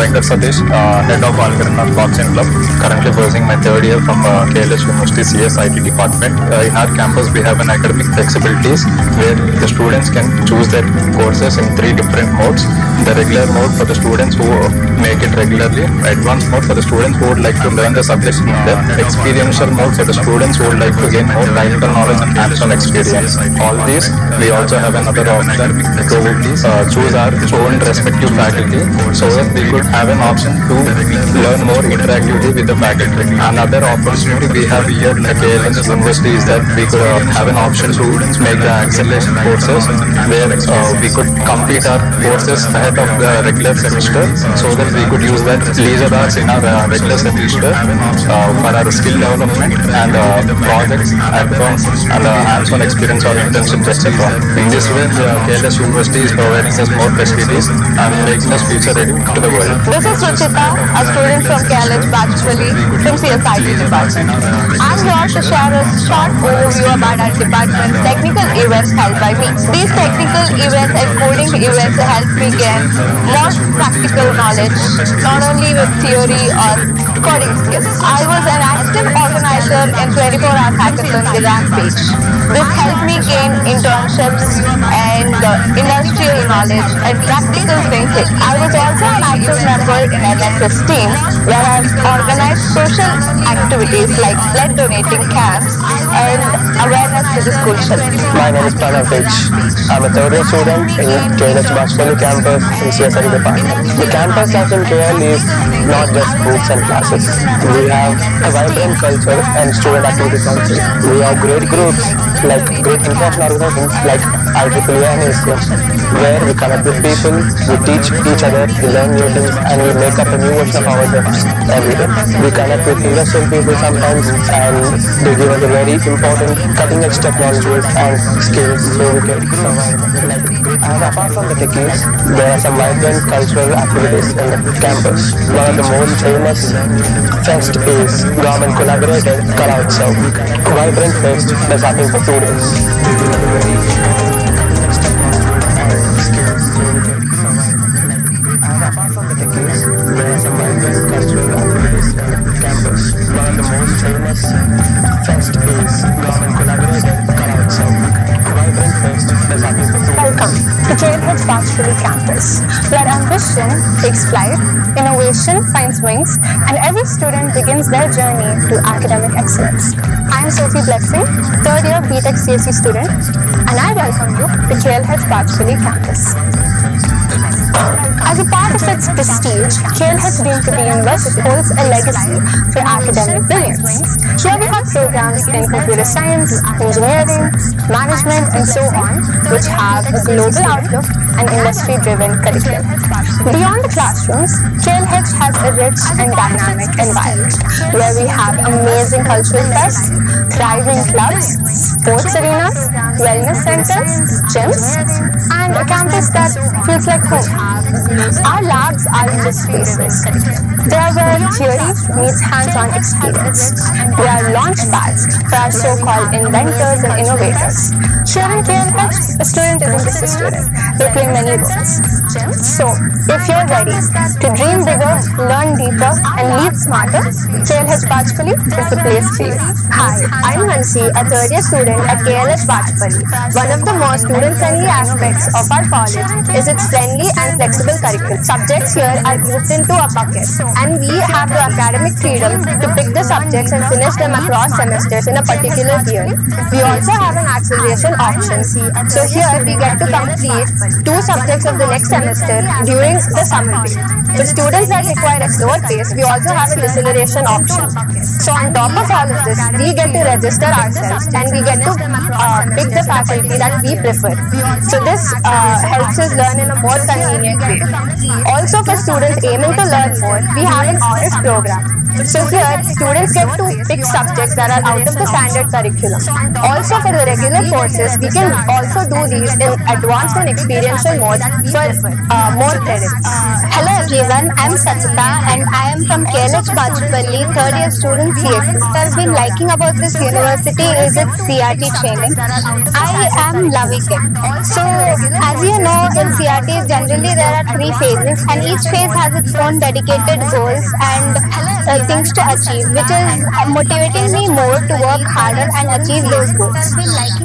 Venkata Satish, head of All Kerala Blockchain Club, currently pursuing my third year from KLH University CS/IT department. In our campus, we have an academic flexibilities where the students can choose their courses in 3 different modes. The regular mode for the students who make it regularly, advanced mode for the students who would like to learn the subjects in depth, experiential mode for the students who would like to gain more practical knowledge and hands-on experience. All these, we also have another option to choose our own respective faculty so that we could have an option to learn more interactively with the faculty. Another opportunity we have here at KLH University is that we could have an option to make the acceleration courses where we could complete our courses ahead of the regular semester so that we could use that leisure hours in our regular semester for our skill development and projects, advance and hands-on experience or internships, etc. In this way, KLH University is providing us more facilities and making us future ready to the world. This is Ruchita, a student from KLH Bachupally from CSIT department. I'm here to share a short overview about our department's technical events held by me. These technical events and coding events help me gain more practical knowledge, not only with theory or coding skills. I was an active organizer in 24-hour hackathon with Rampage. This helped me gain internships and industrial knowledge and practical thinking. I was also an active member in NSS team where I organized social activities like blood donating camps and awareness to the school children. My name is Pranav. I'm a third year student in KLH Bachupally campus in CSIT department. The campus life in KL is not just books and classes. We have a vibrant culture and student activity culture. We have great groups like great international organizations like IEEE and 𝐴𝐸𝐴, where we connect with people, we teach each other, we learn new things and we make up a new version of ourselves every day. We connect with industrial people sometimes and they give us a very important cutting edge technologies and skills so we can survive. And apart from the techies, there are some vibrant cultural activities in the campus. One of the most famous fest is government collaborated 𝐂𝐚𝐬𝐿, a vibrant fest that's happening for 2 days. And apart from the techies, there are some vibrant cultural activities in the campus. One of the most famous fest is government collaborated 𝐂𝐚𝐬𝐿, a vibrant fest that's happening for 2 days. Welcome to KLH Bachupally campus, where ambition takes flight, innovation finds wings, and every student begins their journey to academic excellence. I am 𝐂𝐵𝐵𝐿, third year BTech CSE student, and I welcome you to KLH Bachupally campus. As a part of its prestige, KLH deemed to be university holds a legacy for academic brilliance. Here we have programs in computer science, engineering, management, and so on, which have a global outlook and industry-driven curriculum. Beyond the classrooms, KLH has a rich and dynamic environment where we have amazing cultural fests, thriving clubs, sports arenas, wellness centers, gyms, and a campus that feels like home. Our labs aren't just spaces. They are where theory meets hands-on experience. They are launch pads for our so-called inventors and innovators. Here in KLH, a student isn't just a student. They play many roles. So, if you're ready to dream bigger, learn deeper, and lead smarter, KLH Bachupally is the place for you. Hi, I'm Hansi, a third-year student at KLH Bachupally. One of the most student-friendly aspects of our college is its friendly and flexible curriculum. Subjects here are grouped into a bucket, and we have the academic freedom to pick the subjects and finish them across semesters in a particular year. We also have an acceleration option. So here we get to complete 2 subjects of the next semester during the summer break. For students that require a slower pace, we also have a deceleration option. So on top of all of this, we get to register ourselves and we get to pick the faculty that we prefer. So this helps us learn in a more convenient way. Also for students aiming to learn more, we have an honors program. So here, students get to pick subjects that are out of the standard curriculum. Also for the regular courses, we can also do these in advanced and experiential mode for more credits. Hello everyone, I'm Sachita and I am from KLH Bachupally, third year student CSE. What I've been liking about this university is its CRT training. I am loving it. So as you know, in CRTs generally there are 3 phases, and each phase has its own dedicated goals and things to achieve, which is motivating me more to work harder and achieve those goals.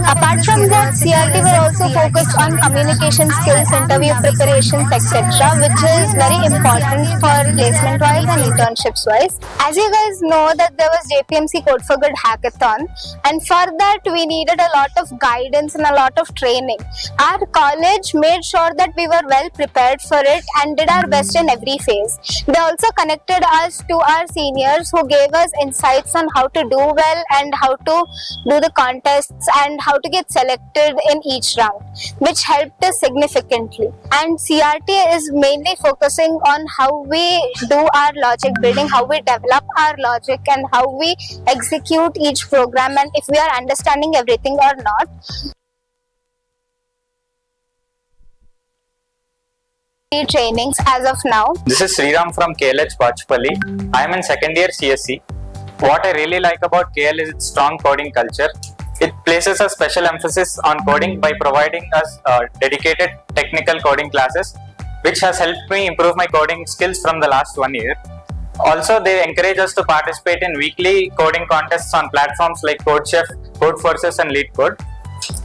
Apart from that, CRT were also focused on communication skills, interview preparations, etc., which is very important for placement wise and internships wise. As you guys know that there was JPMC Code for Good hackathon, and for that we needed a lot of guidance and a lot of training. Our college made sure that we were well prepared for it and did our best in every phase. They also connected us to our seniors who gave us insights on how to do well and how to do the contests and how to get selected in each round, which helped us significantly. And CRT is mainly focusing on how we do our logic building, how we develop our logic, and how we execute each program, and if we are understanding everything or not. Trainings as of now. This is Sriram from KLH Bachupally. I am in second year CSC. What I really like about KL is its strong coding culture. It places a special emphasis on coding by providing us dedicated technical coding classes, which has helped me improve my coding skills from the last 1 year. Also, they encourage us to participate in weekly coding contests on platforms like CodeChef, CodeForces and LeetCode.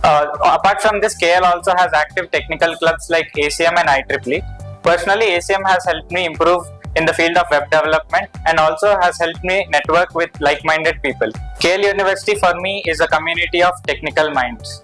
Apart from this, KL also has active technical clubs like ACM and IEEE. Personally, ACM has helped me improve in the field of web development and also has helped me network with like-minded people. KL University for me is a community of technical minds.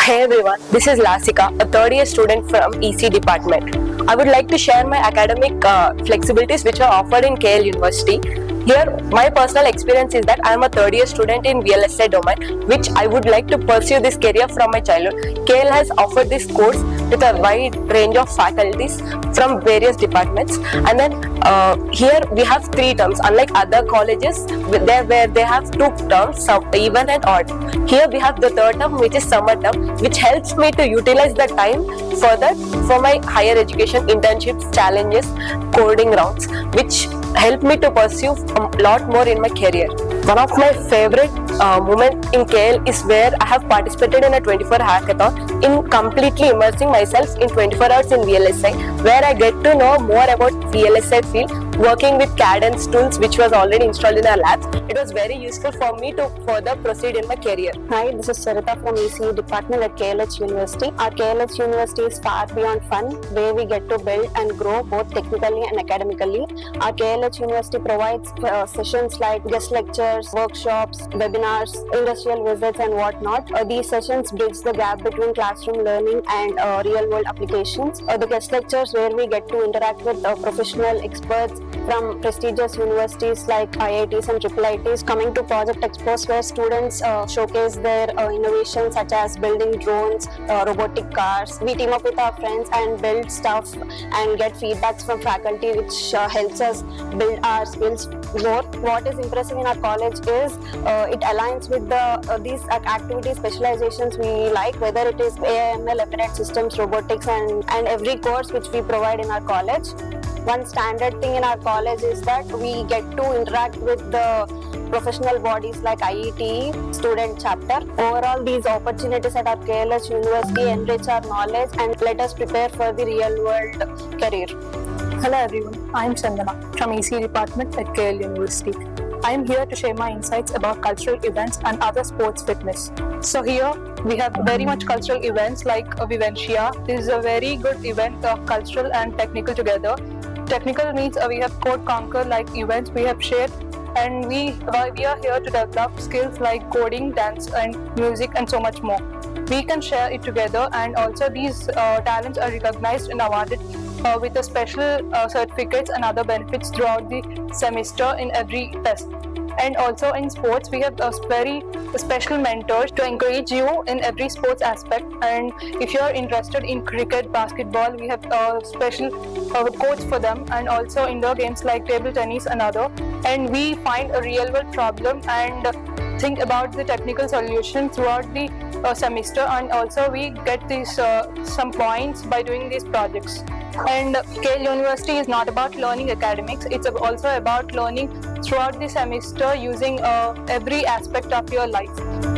Hey everyone, this is Lasika, a third year student from EC department. I would like to share my academic flexibilities which are offered in KL University. Here, my personal experience is that I am a third year student in VLSI domain, which I would like to pursue this career from my childhood. KL has offered this course with a wide range of faculties from various departments, and then here we have 3 terms, unlike other colleges where they have 2 terms, even and odd. Here we have the 3rd term, which is summer term, which helps me to utilize the time further for my higher education, internships, challenges, coding rounds, which help me to pursue a lot more in my career. One of my favorite moments in KL is where I have participated in a 24 hackathon in completely immersing myself in 24 hours in VLSI, where I get to know more about VLSI field, working with cadence tools which was already installed in our labs. It was very useful for me to further proceed in my career. Hi, this is Sarita from ECE department at KLH University. Our KLH University is far beyond fun, where we get to build and grow both technically and academically. Our KLH University provides sessions like guest lectures, workshops, webinars, industrial visits and whatnot. These sessions bridge the gap between classroom learning and real-world applications. The guest lectures where we get to interact with professional experts from prestigious universities like IITs and IIITs, coming to project expos where students showcase their innovations such as building drones, robotic cars. We team up with our friends and build stuff and get feedbacks from faculty, which helps us build our skills more. What is impressive in our college is it aligns with these activity specializations we like, whether it is AI, ML, embedded systems, robotics and every course which we provide in our college. One standard thing in our college is that we get to interact with the professional bodies like IET, student chapter. Overall, these opportunities at our KLH University enrich our knowledge and let us prepare for the real world career. Hello everyone, I am Chandana from EC department at KL University. I am here to share my insights about cultural events and other sports fitness. So here we have very much cultural events like Vivencia. This is a very good event of cultural and technical together. Technical means we have code conquer like events we have shared, and we are here to develop skills like coding, dance and music and so much more. We can share it together, and also these talents are recognized and awarded with a special certificates and other benefits throughout the semester in every test. And also in sports, we have very special mentors to encourage you in every sports aspect. And if you are interested in cricket, basketball, we have special coach for them, and also indoor games like table tennis and other. And we find a real world problem and think about the technical solution throughout the semester, and also we get these some points by doing these projects. And KL University is not about learning academics, it's also about learning throughout the semester using every aspect of your life.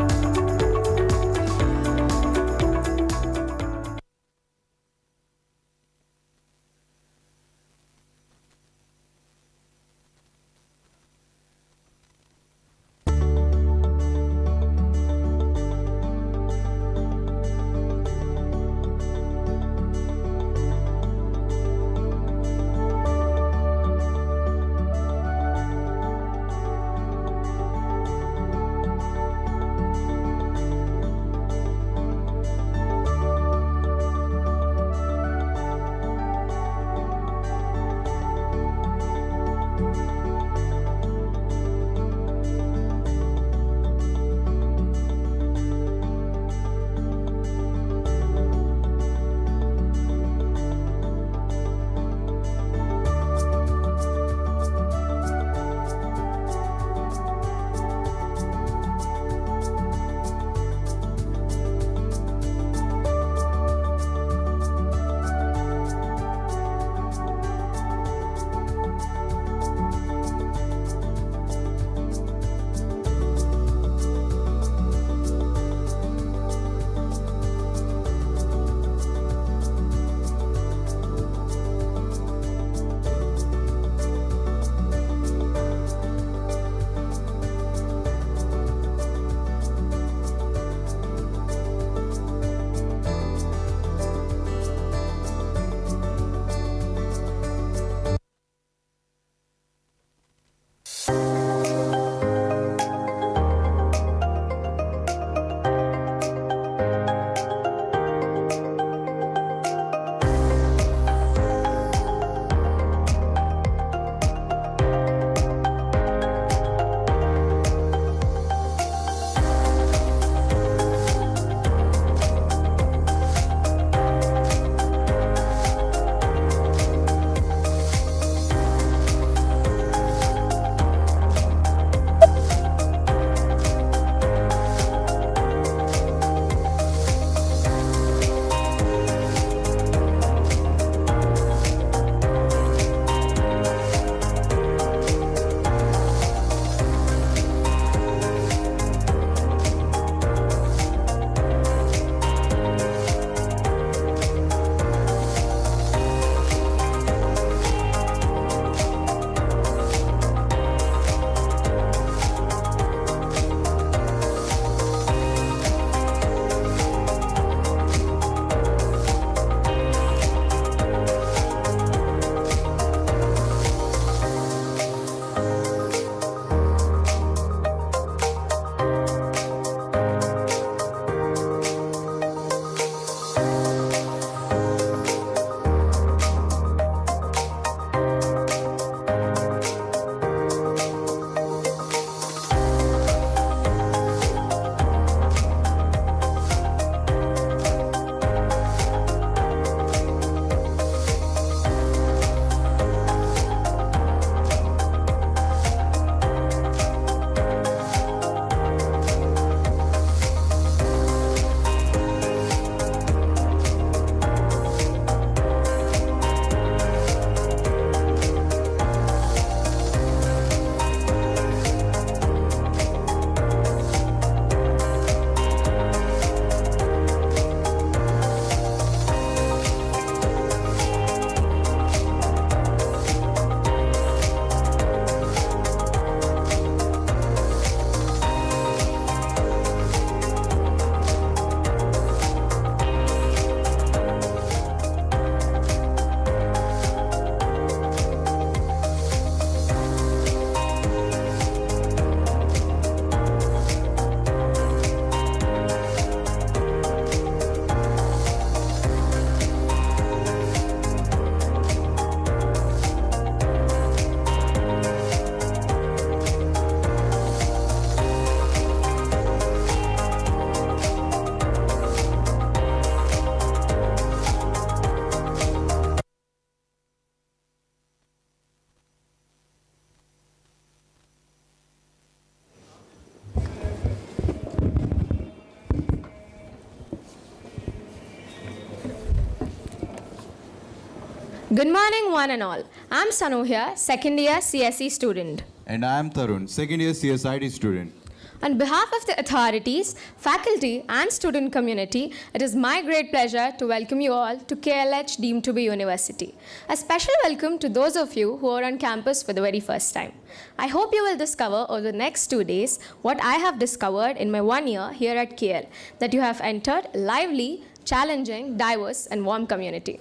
Good morning, one and all. I'm Sanu here, second year CSE student. And I am Tarun, second year CSIT student. On behalf of the authorities, faculty, and student community, it is my great pleasure to welcome you all to KLH deemed to be university. A special welcome to those of you who are on campus for the very first time. I hope you will discover over the next 2 days what I have discovered in my 1 year here at KL, that you have entered a lively, challenging, diverse, and warm community.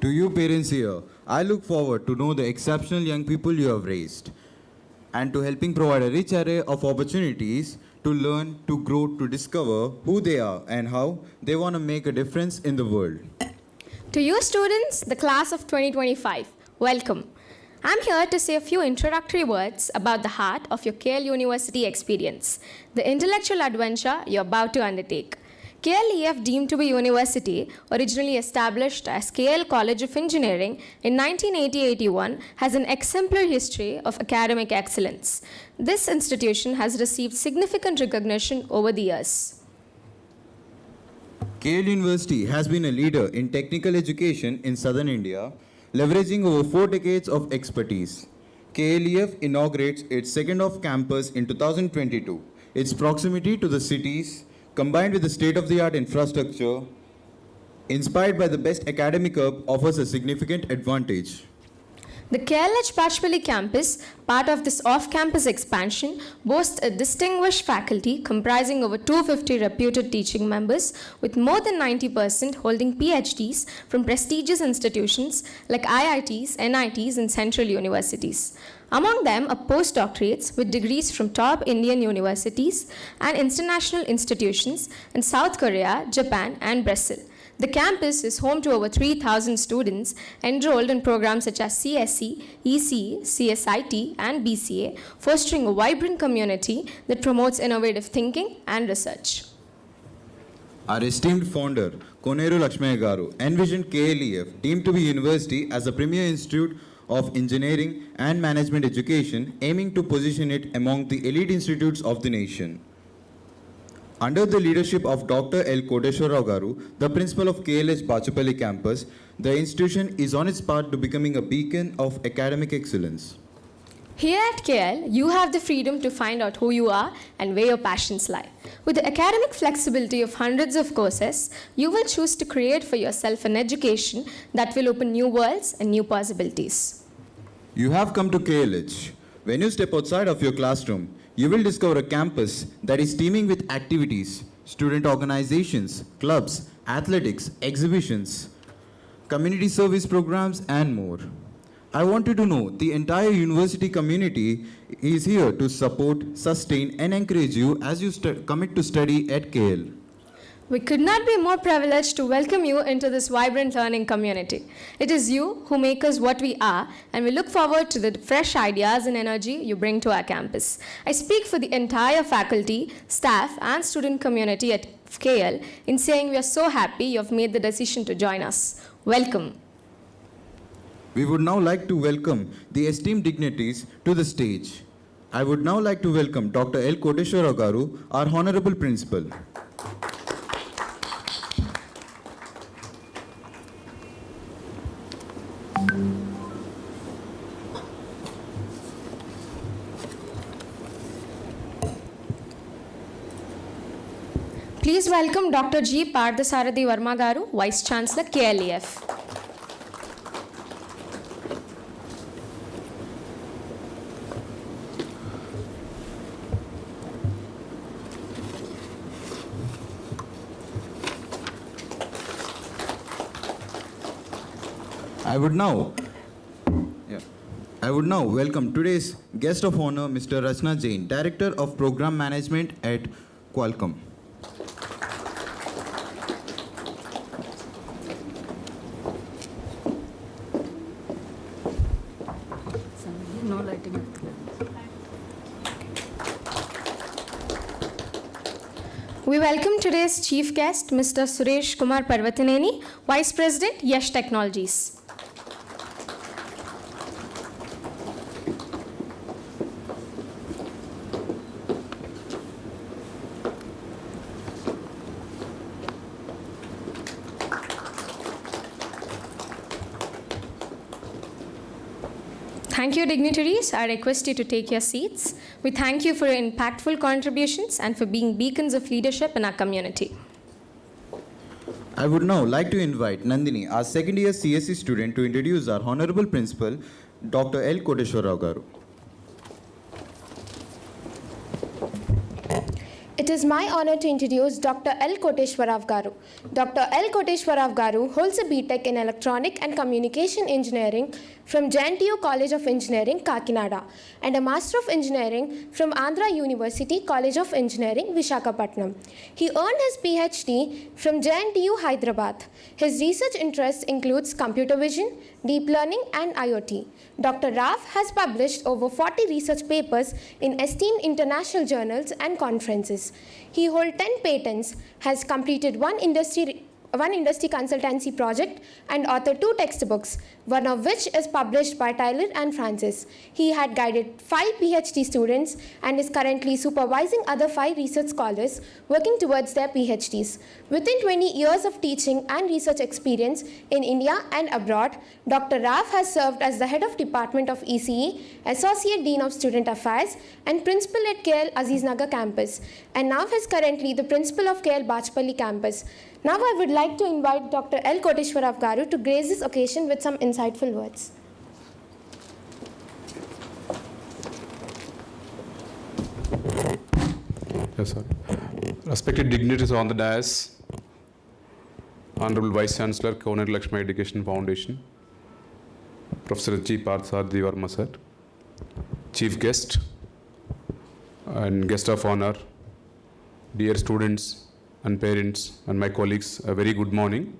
To you parents here, I look forward to know the exceptional young people you have raised and to helping provide a rich array of opportunities to learn, to grow, to discover who they are and how they want to make a difference in the world. To you students, the class of 2025, welcome. I'm here to say a few introductory words about the heart of your KL University experience, the intellectual adventure you're about to undertake. KLEF deemed to be university, originally established as KL College of Engineering in 1980-81, has an exemplary history of academic excellence. This institution has received significant recognition over the years. KL University has been a leader in technical education in southern India, leveraging over 4 decades of expertise. KLEF inaugurates its second off-campus in 2022. Its proximity to the cities, combined with the state-of-the-art infrastructure, inspired by the best academic hub, offers a significant advantage. The KLH Bachupally campus, part of this off-campus expansion, boasts a distinguished faculty comprising over 250 reputed teaching members, with more than 90% holding PhDs from prestigious institutions like IITs, NITs, and central universities. Among them are postdoctorates with degrees from top Indian universities and international institutions in South Korea, Japan, and Brazil. The campus is home to over 3,000 students enrolled in programs such as CSE, ECE, CSIT, and BCA, fostering a vibrant community that promotes innovative thinking and research. Our esteemed founder, Koneru Lakshmaya Garu, envisioned KLEF deemed to be university as a premier institute of engineering and management education, aiming to position it among the elite institutes of the nation. Under the leadership of Dr. 𝐿.𝐾𝐿H Garu, the principal of KLH Bachupally campus, the institution is on its path to becoming a beacon of academic excellence. Here at KL, you have the freedom to find out who you are and where your passions lie. With the academic flexibility of hundreds of courses, you will choose to create for yourself an education that will open new worlds and new possibilities. You have come to KLH. When you step outside of your classroom, you will discover a campus that is teeming with activities, student organizations, clubs, athletics, exhibitions, community service programs, and more. I want you to know the entire university community is here to support, sustain, and encourage you as you commit to study at KL. We could not be more privileged to welcome you into this vibrant learning community. It is you who make us what we are, and we look forward to the fresh ideas and energy you bring to our campus. I speak for the entire faculty, staff, and student community at KL in saying we are so happy you have made the decision to join us. Welcome. We would now like to welcome the esteemed dignitaries to the stage. I would now like to welcome Dr. 𝐿.𝐾𝐿H Garu, our Honorable Principal. Please welcome Dr. 𝐺.𝐵𝒅𝒂𝒕 Verma Garu, Vice Chancellor, KLEF. I would now welcome today's guest of honor, Mr. Rachna Jain, Director of Program Management at Qualcomm. We welcome today's chief guest, Mr. Suresh Kumar Parvatineni, Vice President, Yash Technologies. Thank you, dignitaries. I request you to take your seats. We thank you for your impactful contributions and for being beacons of leadership in our community. I would now like to invite Nandini, our second year CSE student, to introduce our Honorable Principal, Dr. 𝐿.𝐾𝐿H Garu. It is my honor to introduce Dr. 𝐿.𝐾𝐿H Garu. Dr. 𝐿.𝐾𝐿H Garu holds a BTech in Electronic and Communication Engineering from 𝐁𝐚𝐜𝐜 College of Engineering, Kakinada, and a Master of Engineering from Andhra University College of Engineering, Visakhapatnam. He earned his PhD from JNTU, Hyderabad. His research interests includes computer vision, deep learning, and IoT. Dr. Raf has published over 40 research papers in esteemed international journals and conferences. He holds 10 patents, has completed one industry consultancy project, and authored 2 textbooks, one of which is published by Taylor and Francis. He had guided 5 PhD students and is currently supervising other 5 research scholars working towards their PhDs. Within 20 years of teaching and research experience in India and abroad, Dr. Raf has served as the head of Department of ECE, Associate Dean of Student Affairs, and Principal at KLH Bachupally campus, and now is currently the Principal of KLH Bachupally campus. Now I would like to invite Dr. 𝐿.𝐾𝐿H Garu to grace this occasion with some insightful words. Yes, sir. Respected dignitaries on the dais, Honorable Vice Chancellor, 𝐂𝐚𝐦𝐩𝐵 Education Foundation, Professor 𝐁𝐚𝐜𝒂𝒕 sir, Chief Guest and Guest of Honor, dear students and parents and my colleagues, a very good morning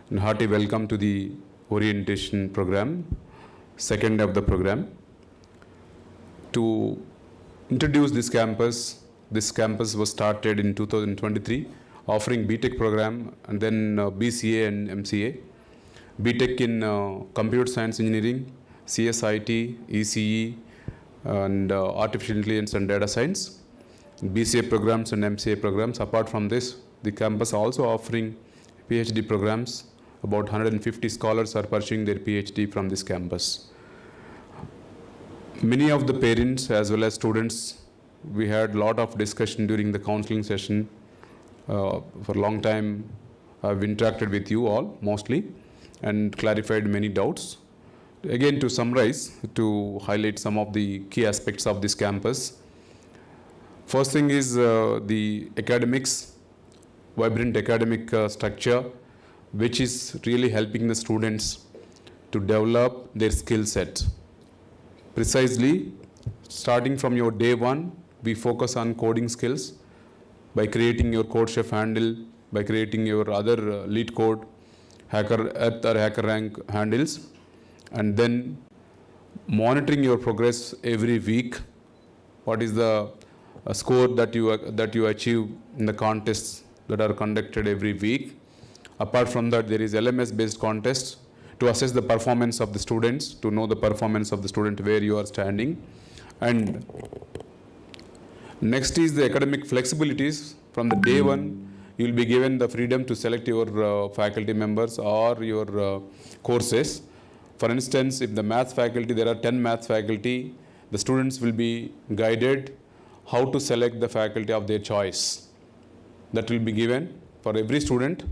and hearty welcome to the orientation program, second of the program. To introduce this campus was started in 2023, offering BTech program and then BCA and MCA. BTech in Computer Science Engineering, CSIT, ECE, and Artificial Intelligence and Data Science. BCA programs and MCA programs. Apart from this, the campus also offering PhD programs. About 150 scholars are pursuing their PhD from this campus. Many of the parents as well as students, we had a lot of discussion during the counseling session. For a long time, I've interacted with you all mostly and clarified many doubts. Again, to summarize, to highlight some of the key aspects of this campus. First thing is the academics, vibrant academic structure, which is really helping the students to develop their skill set. Precisely, starting from your day one, we focus on coding skills by creating your code chef handle, by creating your other lead code, hacker earth or hacker rank handles, and then monitoring your progress every week. What is the score that you achieve in the contests that are conducted every week. Apart from that, there is LMS based contest to assess the performance of the students, to know the performance of the student where you are standing. And next is the academic flexibilities. From the day one, you will be given the freedom to select your faculty members or your courses. For instance, if the math faculty, there are 10 math faculty, the students will be guided how to select the faculty of their choice. That will be given for every student.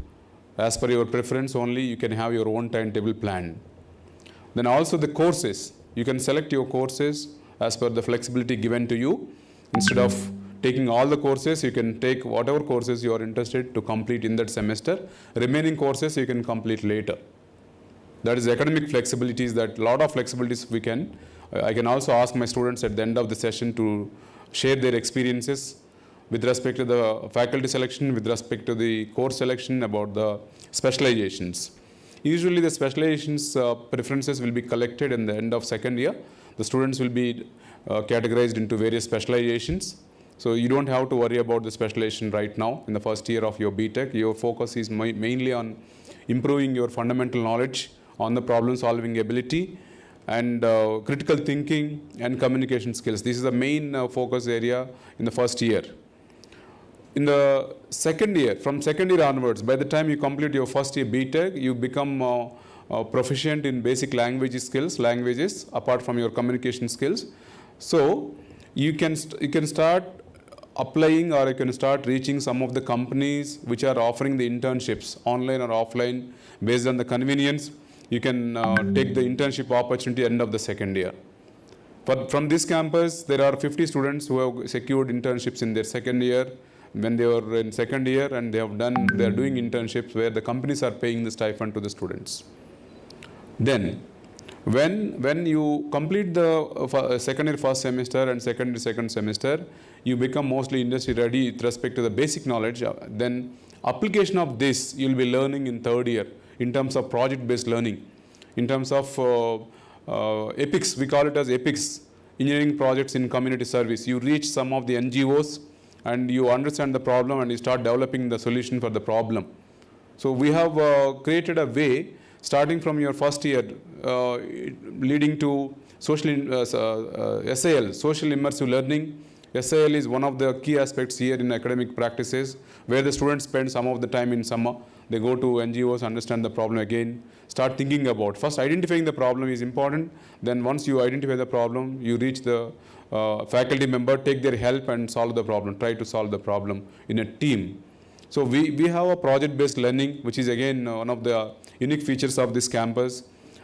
As per your preference only, you can have your own timetable plan. Then also the courses. You can select your courses as per the flexibility given to you. Instead of taking all the courses, you can take whatever courses you are interested to complete in that semester. Remaining courses you can complete later. That is academic flexibilities, that lot of flexibilities we can. I can also ask my students at the end of the session to share their experiences with respect to the faculty selection, with respect to the course selection, about the specializations. Usually the specializations preferences will be collected in the end of second year. The students will be categorized into various specializations. So you don't have to worry about the specialization right now in the first year of your BTech. Your focus is mainly on improving your fundamental knowledge, on the problem solving ability, and critical thinking and communication skills. This is the main focus area in the first year. In the second year, from second year onwards, by the time you complete your first year BTech, you become proficient in basic languages apart from your communication skills. So you can start applying, or you can start reaching some of the companies which are offering the internships online or offline based on the convenience. You can take the internship opportunity end of the second year. But from this campus, there are 50 students who have secured internships in their second year, when they were in second year, and they are doing internships where the companies are paying the stipend to the students. Then, when you complete the second year first semester and second year second semester, you become mostly industry ready with respect to the basic knowledge. Then application of this you will be learning in third year in terms of project based learning, in terms of EPICS, we call it as EPICS, engineering projects in community service. You reach some of the NGOs and you understand the problem and you start developing the solution for the problem. So we have created a way starting from your first year leading to SIL, social immersive learning. SIL is one of the key aspects here in academic practices, where the students spend some of the time in summer. They go to NGOs, understand the problem again, start thinking about. First, identifying the problem is important. Then once you identify the problem, you reach the faculty member, take their help and solve the problem, try to solve the problem in a team. So we have a project-based learning, which is again one of the unique features of this campus.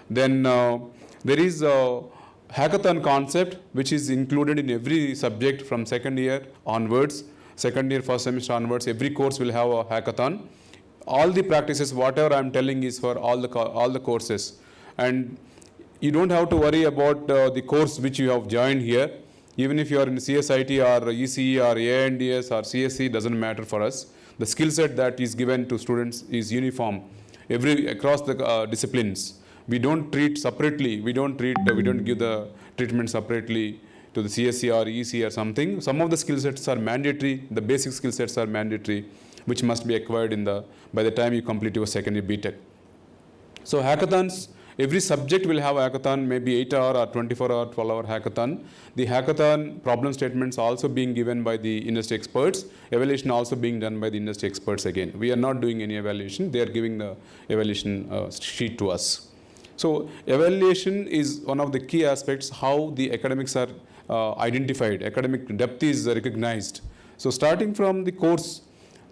Then there is a hackathon concept, which is included in every subject from second year onwards. Second year, first semester onwards, every course will have a hackathon. All the practices, whatever I am telling, is for all the courses. And you don't have to worry about the course which you have joined here. Even if you are in CSIT or ECE or ANDS or CSE, doesn't matter for us. The skill set that is given to students is uniform across the disciplines. We don't treat separately. We don't give the treatment separately to the CSE or ECE or something. Some of the skill sets are mandatory. The basic skill sets are mandatory, which must be acquired by the time you complete your second year BTech. So hackathons, every subject will have a hackathon, maybe 8-hour or 24-hour, 12-hour hackathon. The hackathon problem statements also being given by the industry experts. Evaluation also being done by the industry experts again. We are not doing any evaluation. They are giving the evaluation sheet to us. So evaluation is one of the key aspects how the academics are identified. Academic depth is recognized. So starting from the course,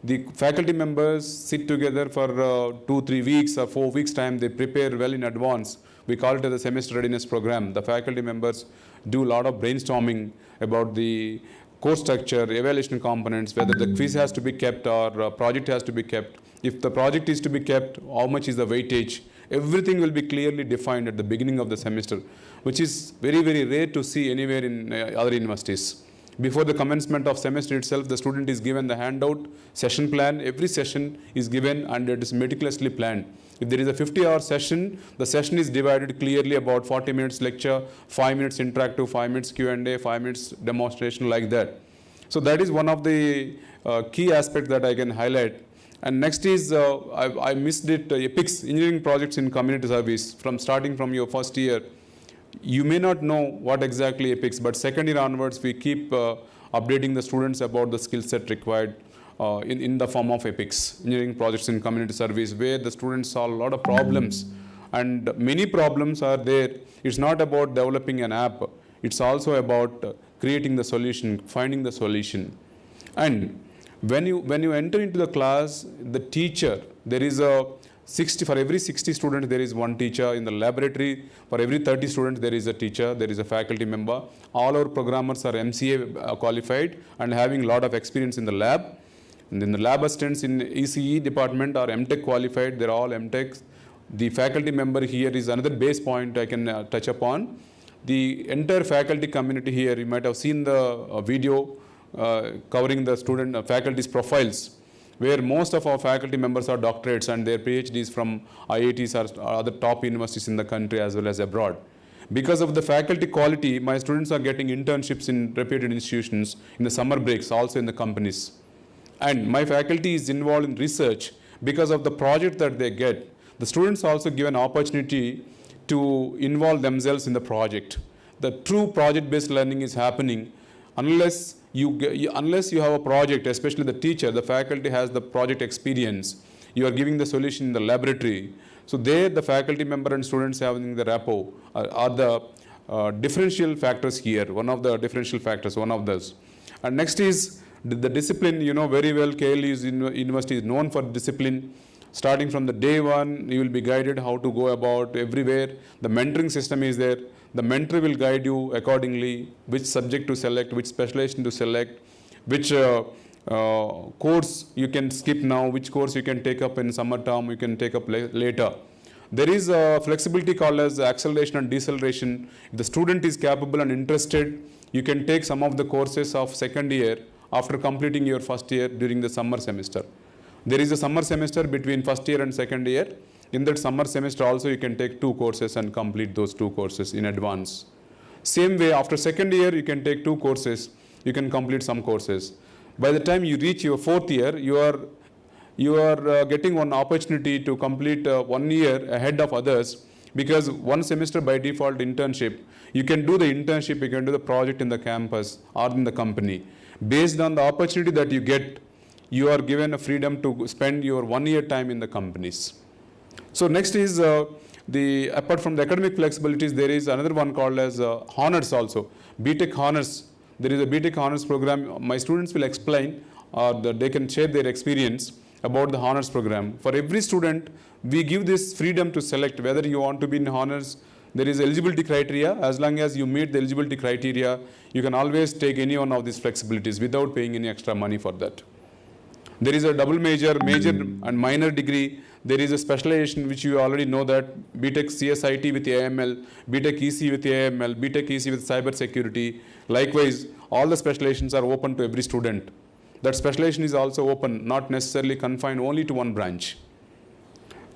the faculty members sit together for 2-3 weeks or 4 weeks time. They prepare well in advance. We call it as a semester readiness program. The faculty members do a lot of brainstorming about the course structure, evaluation components, whether the quiz has to be kept or project has to be kept. If the project is to be kept, how much is the weightage? Everything will be clearly defined at the beginning of the semester, which is very, very rare to see anywhere in other universities. Before the commencement of semester itself, the student is given the handout, session plan. Every session is given and it is meticulously planned. If there is a 50-hour session, the session is divided clearly about 40 minutes lecture, 5 minutes interactive, 5 minutes Q&A, 5 minutes demonstration, like that. So that is one of the key aspects that I can highlight. And next is, I missed it, EPICS, engineering projects in community service. Starting from your first year, you may not know what exactly EPICS, but second year onwards, we keep updating the students about the skill set required in the form of EPICS, engineering projects in community service, where the students solve a lot of problems. And many problems are there. It's not about developing an app. It's also about creating the solution, finding the solution. And when you enter into the class, the teacher, there is for every 60 students, there is one teacher. In the laboratory, for every 30 students, there is a teacher, there is a faculty member. All our programmers are MCA qualified and having a lot of experience in the lab. And then the lab assistants in ECE department are MTech qualified, they're all MTechs. The faculty member here is another base point I can touch upon. The entire faculty community here, you might have seen the video covering the faculty's profiles, where most of our faculty members are doctorates and their PhDs from IITs or other top universities in the country as well as abroad. Because of the faculty quality, my students are getting internships in reputed institutions in the summer breaks, also in the companies. And my faculty is involved in research because of the project that they get. The students also give an opportunity to involve themselves in the project. The true project-based learning is happening unless you have a project, especially the teacher, the faculty has the project experience. You are giving the solution in the laboratory. So there the faculty member and students having the rapport are the differential factors here, one of the differential factors, one of those. And next is the discipline. You know very well KLH University is known for discipline. Starting from the day one, you will be guided how to go about everywhere. The mentoring system is there. The mentor will guide you accordingly, which subject to select, which specialization to select, which course you can skip now, which course you can take up in summer term, you can take up later. There is a flexibility called as acceleration and deceleration. If the student is capable and interested, you can take some of the courses of second year after completing your first year during the summer semester. There is a summer semester between first year and second year. In that summer semester also you can take 2 courses and complete those 2 courses in advance. Same way, after second year you can take 2 courses, you can complete some courses. By the time you reach your 4th year, you are getting one opportunity to complete 1 year ahead of others, because one semester by default internship, you can do the internship, you can do the project in the campus or in the company. Based on the opportunity that you get, you are given a freedom to spend your 1 year time in the companies. So next is apart from the academic flexibilities, there is another one called as honors also. BTech honors. There is a BTech honors program. My students will explain or they can share their experience about the honors program. For every student, we give this freedom to select whether you want to be in honors. There is eligibility criteria. As long as you meet the eligibility criteria, you can always take any one of these flexibilities without paying any extra money for that. There is a double major and minor degree. There is a specialization which you already know that BTech CSIT with AML, BTech EC with AML, BTech EC with cyber security. Likewise, all the specializations are open to every student. That specialization is also open, not necessarily confined only to one branch.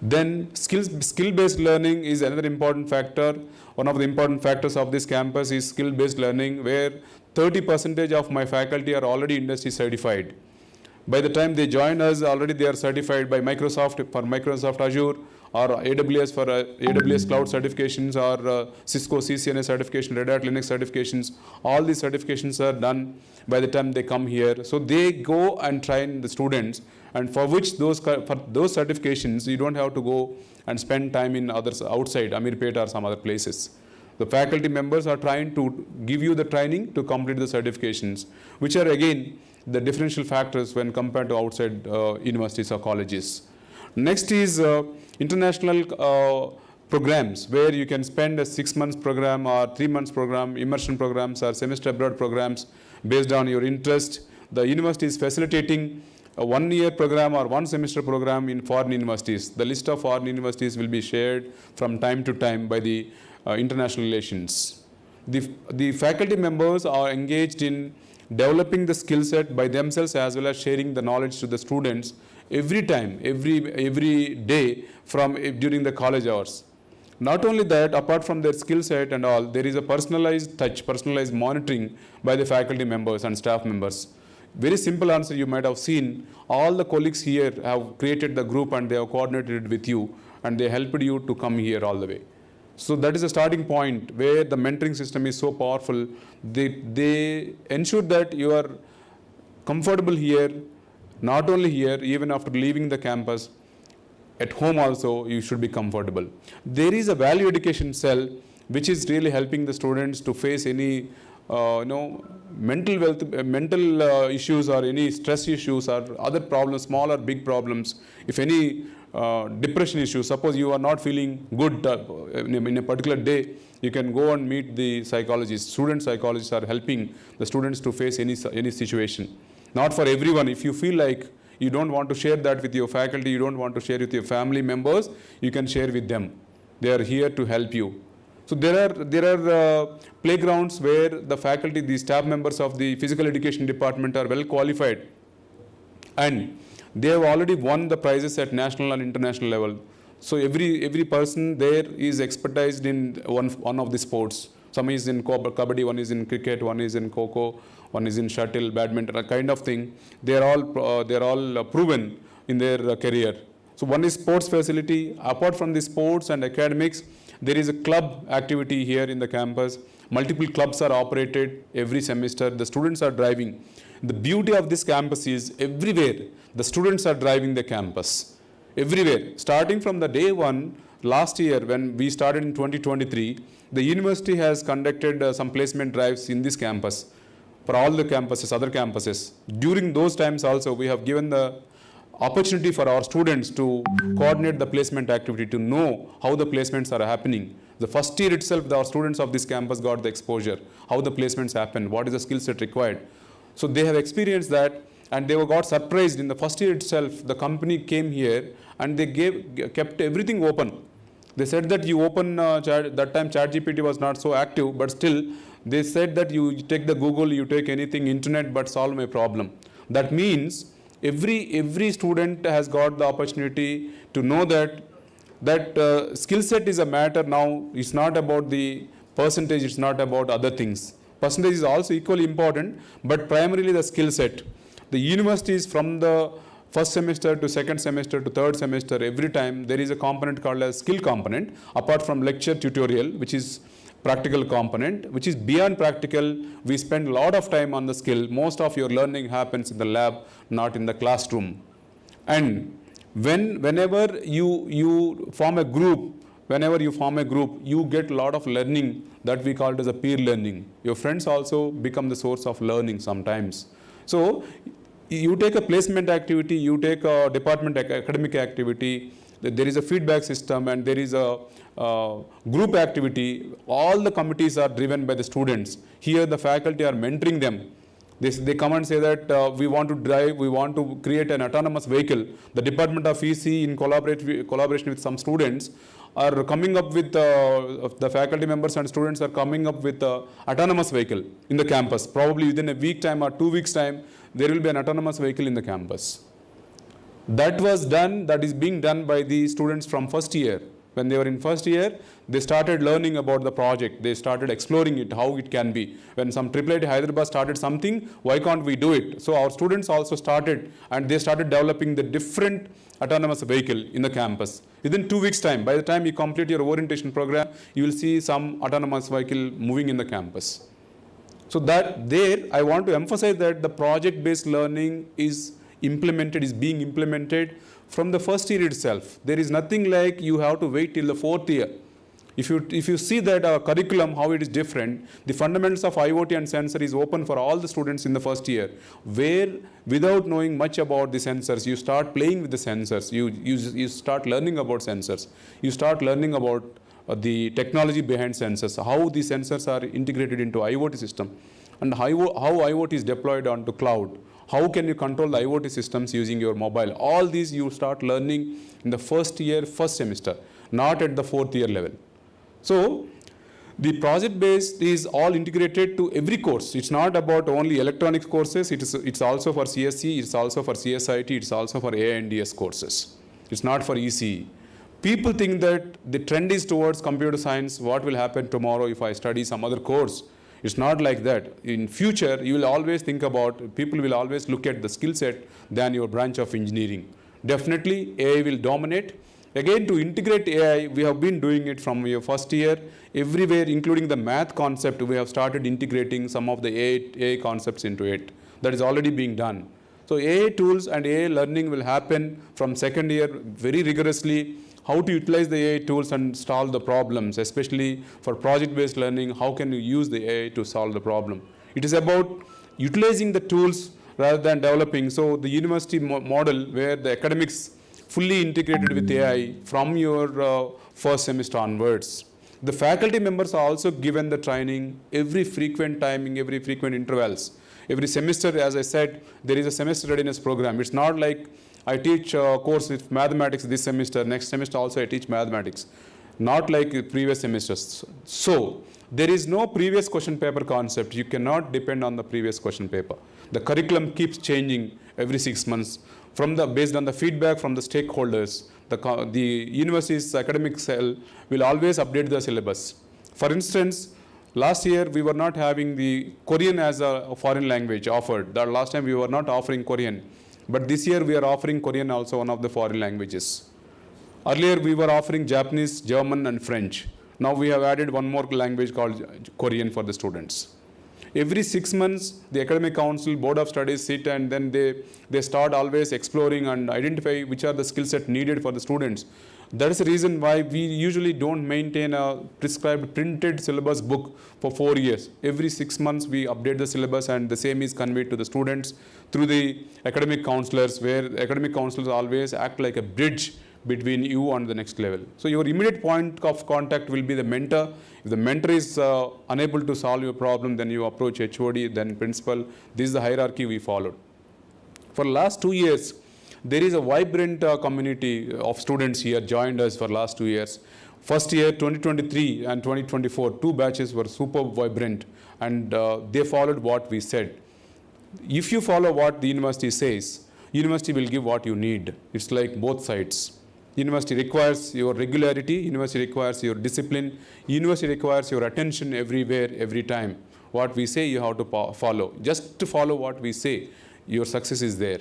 Then skill-based learning is another important factor. One of the important factors of this campus is skill-based learning, where 30% of my faculty are already industry certified. By the time they join us, already they are certified by Microsoft for Microsoft Azure, or AWS for AWS Cloud certifications, or Cisco CCNA certification, Red Hat Linux certifications. All these certifications are done by the time they come here. So they go and train the students, and for those certifications, you don't have to go and spend time in others outside Amirpet or some other places. The faculty members are trying to give you the training to complete the certifications, which are again the differential factors when compared to outside universities or colleges. Next is international programs, where you can spend a 6 months program or 3 months program, immersion programs or semester abroad programs based on your interest. The university is facilitating a 1 year program or 1 semester program in foreign universities. The list of foreign universities will be shared from time to time by the international relations. The faculty members are engaged in developing the skill set by themselves, as well as sharing the knowledge to the students every time, every day during the college hours. Not only that, apart from their skill set and all, there is a personalized touch, personalized monitoring by the faculty members and staff members. Very simple answer you might have seen. All the colleagues here have created the group and they have coordinated with you and they helped you to come here all the way. So that is a starting point where the mentoring system is so powerful. They ensure that you are comfortable here, not only here, even after leaving the campus. At home also, you should be comfortable. There is a value education cell which is really helping the students to face any mental issues or any stress issues or other problems, small or big problems. If any depression issues, suppose you are not feeling good in a particular day, you can go and meet the psychologists. Student psychologists are helping the students to face any situation. Not for everyone. If you feel like you don't want to share that with your faculty, you don't want to share with your family members, you can share with them. They are here to help you. So there are playgrounds where the faculty, the staff members of the physical education department are well qualified, and they have already won the prizes at national and international level. So every person there is expertised in one of the sports. Some is in kabaddi, one is in cricket, one is in kho-kho, one is in shuttle, badminton, a kind of thing. They are all proven in their career. So one is sports facility. Apart from the sports and academics, there is a club activity here in the campus. Multiple clubs are operated every semester. The students are driving. The beauty of this campus is everywhere the students are driving the campus. everywhere. Starting from the day one, last year when we started in 2023, the university has conducted some placement drives in this campus for all the campuses, other campuses. During those times also, we have given the opportunity for our students to coordinate the placement activity, to know how the placements are happening. The first year itself, our students of this campus got the exposure, how the placements happen, what is the skill set required. So they have experienced that, and they got surprised in the first year itself. The company came here and they kept everything open. They said that you open, that time ChatGPT was not so active, but still they said that you take the Google, you take anything, internet, but solve my problem. That means every student has got the opportunity to know that skill set is a matter now. It's not about the percentage, it's not about other things. Percentage is also equally important, but primarily the skill set. The universities from the first semester to second semester to third semester, every time there is a component called as skill component, apart from lecture tutorial, which is practical component, which is beyond practical. We spend a lot of time on the skill. Most of your learning happens in the lab, not in the classroom. And whenever you form a group, you get a lot of learning that we call it as a peer learning. Your friends also become the source of learning sometimes. So you take a placement activity, you take a department academic activity, there is a feedback system, and there is a group activity. All the committees are driven by the students. Here the faculty are mentoring them. They come and say that we want to create an autonomous vehicle. The Department of EC in collaboration with some students are coming up with, the faculty members and students are coming up with autonomous vehicle in the campus. Probably within a week time or 2 weeks time, there will be an autonomous vehicle in the campus. That is being done by the students from first year. When they were in first year, they started learning about the project. They started exploring it, how it can be. When some IIIT Hyderabad started something, why can't we do it? So our students also started, and they started developing the different autonomous vehicle in the campus. Within 2 weeks time, by the time you complete your orientation program, you will see some autonomous vehicle moving in the campus. So I want to emphasize that the project-based learning is being implemented from the first year itself. There is nothing like you have to wait till the 4th year. If you see that our curriculum, how it is different, the fundamentals of IoT and sensor is open for all the students in the first year, where without knowing much about the sensors, you start playing with the sensors, you start learning about sensors, you start learning about the technology behind sensors, how the sensors are integrated into IoT system, and how IoT is deployed onto cloud. How can you control the IoT systems using your mobile? All these you start learning in the first year, first semester, not at the 4th year level. So the project based is all integrated to every course. It's not about only electronics courses. It's also for CSE, it's also for CSIT, it's also for AINDS courses. It's not for ECE. People think that the trend is towards computer science. What will happen tomorrow if I study some other course? It's not like that. In future, you will always think about, people will always look at the skill set than your branch of engineering. Definitely, AI will dominate. Again, to integrate AI, we have been doing it from your first year. Everywhere, including the math concept, we have started integrating some of the AI concepts into it. That is already being done. So AI tools and AI learning will happen from second year very rigorously. How to utilize the AI tools and solve the problems, especially for project-based learning. How can you use the AI to solve the problem? It is about utilizing the tools rather than developing. So the university model where the academics fully integrated with AI from your first semester onwards. The faculty members are also given the training every frequent timing, every frequent intervals. Every semester, as I said, there is a semester readiness program. It's not like I teach a course with mathematics this semester, next semester also I teach mathematics. Not like previous semesters. So there is no previous question paper concept. You cannot depend on the previous question paper. The curriculum keeps changing every 6 months based on the feedback from the stakeholders. The university's academic cell will always update the syllabus. For instance, last year we were not having the Korean as a foreign language offered. The last time we were not offering Korean. But this year we are offering Korean also, one of the foreign languages. Earlier we were offering Japanese, German and French. Now we have added one more language called Korean for the students. Every 6 months, the academic council, board of studies sit and then they start always exploring and identify which are the skill set needed for the students. That is the reason why we usually don't maintain a prescribed printed syllabus book for 4 years. Every 6 months we update the syllabus and the same is conveyed to the students through the academic counselors, where academic counselors always act like a bridge between you and the next level. So your immediate point of contact will be the mentor. If the mentor is unable to solve your problem, then you approach HOD, then principal. This is the hierarchy we followed. For the last 2 years, there is a vibrant community of students here joined us for last 2 years. First year, 2023 and 2024, 2 batches were super vibrant and they followed what we said. If you follow what the university says, university will give what you need. It's like both sides. University requires your regularity, university requires your discipline, university requires your attention everywhere, every time. What we say, you have to follow. Just to follow what we say, your success is there.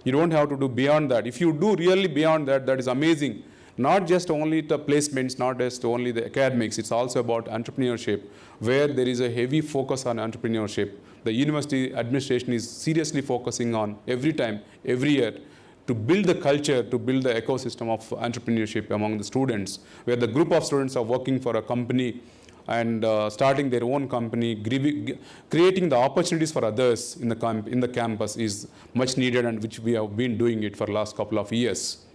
You don't have to do beyond that. If you do really beyond that, that is amazing. Not just only the placements, not just only the academics, it's also about entrepreneurship, where there is a heavy focus on entrepreneurship. The university administration is seriously focusing on every time, every year, to build the culture, to build the ecosystem of entrepreneurship among the students, where the group of students are working for a company and starting their own company, creating the opportunities for others in the campus is much needed, and which we have been doing it for the last couple of years.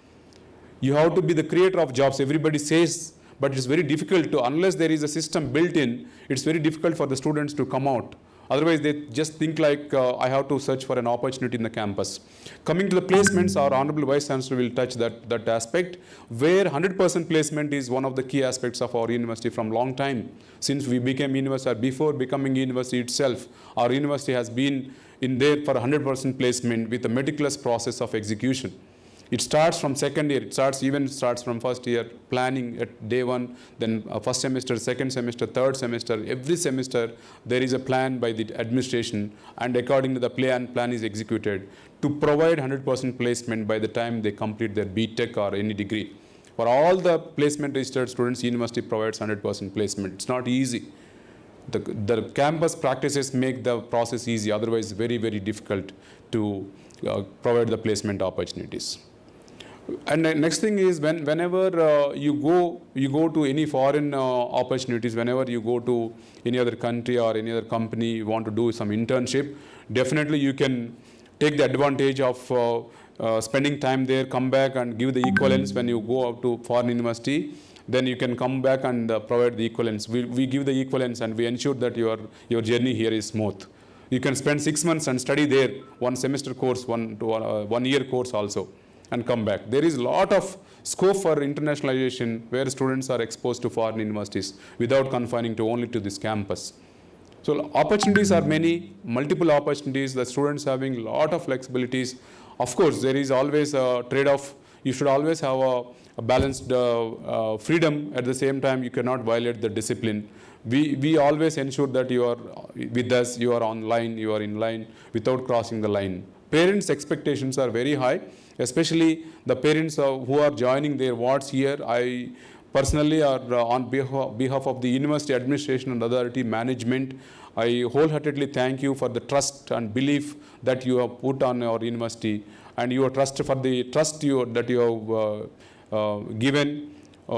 You have to be the creator of jobs. Everybody says, but it's very difficult to, unless there is a system built in, it's very difficult for the students to come out. Otherwise, they just think like, I have to search for an opportunity in the campus. Coming to the placements, our Honorable Vice Chancellor will touch that aspect, where 100% placement is one of the key aspects of our university from long time. Since we became university, or before becoming university itself, our university has been in there for 100% placement with a meticulous process of execution. It starts from second year, it starts from first year, planning at day 1, then first semester, second semester, third semester. Every semester there is a plan by the administration, and according to the plan is executed to provide 100% placement by the time they complete their BTech or any degree. For all the placement registered students, university provides 100% placement. It's not easy. The campus practices make the process easy, otherwise very, very difficult to provide the placement opportunities. And the next thing is, whenever you go to any foreign opportunities, whenever you go to any other country or any other company, you want to do some internship, definitely you can take the advantage of spending time there, come back and give the equivalence. When you go out to foreign university, then you can come back and provide the equivalence. We give the equivalence and we ensure that your journey here is smooth. You can spend 6 months and study there, 1 semester course, 1 year course also, and come back. There is a lot of scope for internationalization where students are exposed to foreign universities without confining only to this campus. So opportunities are many, multiple opportunities, the students having a lot of flexibilities. Of course, there is always a trade-off. You should always have a balanced freedom. At the same time, you cannot violate the discipline. We always ensure that you are with us, you are online, you are in line without crossing the line. Parents' expectations are very high, especially the parents who are joining their wards here. I personally, on behalf of the university administration and authority management, I wholeheartedly thank you for the trust and belief that you have put on our university, and your trust for the trust that you have given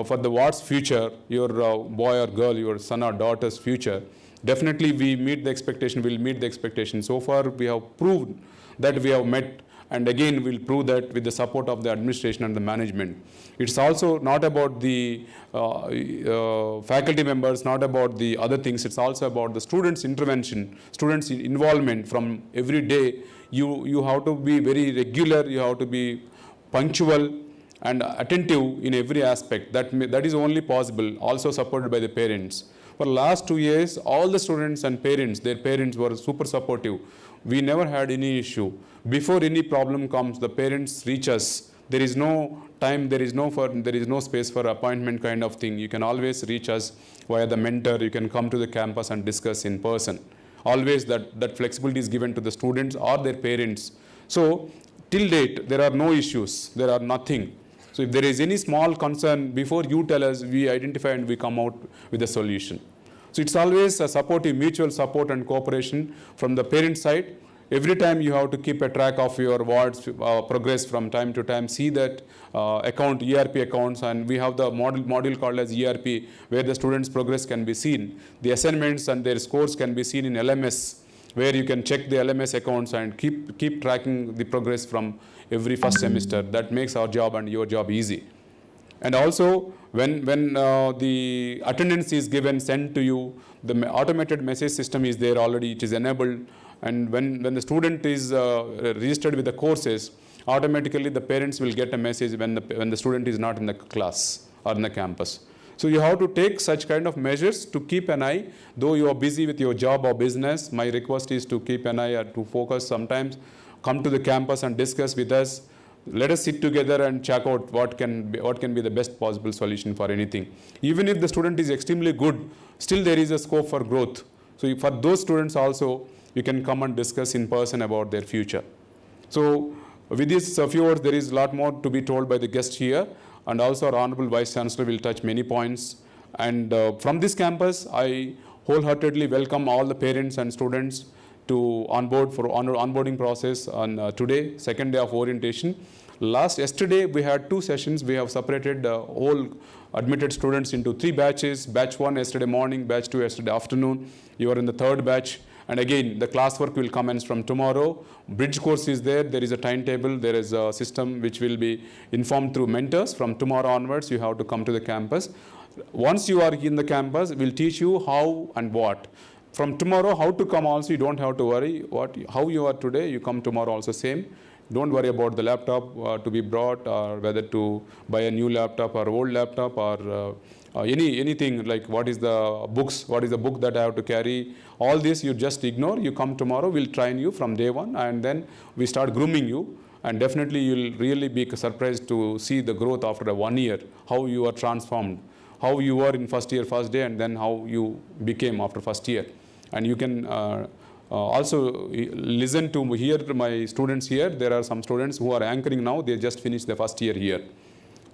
for the ward's future, your boy or girl, your son or daughter's future. Definitely we meet the expectation, we'll meet the expectation. So far we have proved that we have met, and again we'll prove that with the support of the administration and the management. It's also not about the faculty members, not about the other things, it's also about the students' intervention, students' involvement from every day. You have to be very regular, you have to be punctual and attentive in every aspect. That is only possible, also supported by the parents. For the last 2 years, all the students and parents, their parents were super supportive. We never had any issue. Before any problem comes, the parents reach us. There is no time, there is no space for appointment kind of thing. You can always reach us via the mentor. You can come to the campus and discuss in person. Always that flexibility is given to the students or their parents. So till date, there are no issues. There are nothing. So if there is any small concern, before you tell us, we identify and we come out with a solution. So it's always a supportive, mutual support and cooperation from the parent side. Every time you have to keep a track of your wards progress from time to time, see that account, ERP accounts, and we have the module called as ERP, where the students' progress can be seen. The assignments and their scores can be seen in LMS, where you can check the LMS accounts and keep tracking the progress from every first semester. That makes our job and your job easy. And also, when the attendance is given, sent to you, the automated message system is there already, it is enabled. And when the student is registered with the courses, automatically the parents will get a message when the student is not in the class or in the campus. So you have to take such kind of measures to keep an eye. Though you are busy with your job or business, my request is to keep an eye or to focus sometimes. Come to the campus and discuss with us. Let us sit together and check out what can be the best possible solution for anything. Even if the student is extremely good, still there is a scope for growth. So for those students also, you can come and discuss in person about their future. So with these few words, there is a lot more to be told by the guest here. And also our Honorable Vice Chancellor will touch many points. And from this campus, I wholeheartedly welcome all the parents and students to onboard for onboarding process on today, second day of orientation. Yesterday, we had 2 sessions. We have separated all admitted students into 3 batches. Batch 1 yesterday morning, batch 2 yesterday afternoon. You are in the 3rd batch. And again, the classwork will commence from tomorrow. Bridge course is there. There is a timetable. There is a system which will be informed through mentors. From tomorrow onwards, you have to come to the campus. Once you are in the campus, we'll teach you how and what. From tomorrow, how to come also, you don't have to worry. How you are today, you come tomorrow also same. Don't worry about the laptop to be brought, or whether to buy a new laptop or old laptop, or anything like what is the book that I have to carry. All this you just ignore. You come tomorrow, we'll train you from day 1, and then we start grooming you. And definitely you'll really be surprised to see the growth after 1 year, how you are transformed, how you were in first year, first day, and then how you became after first year. And you can also listen to hear my students here. There are some students who are anchoring now. They just finished their first year here.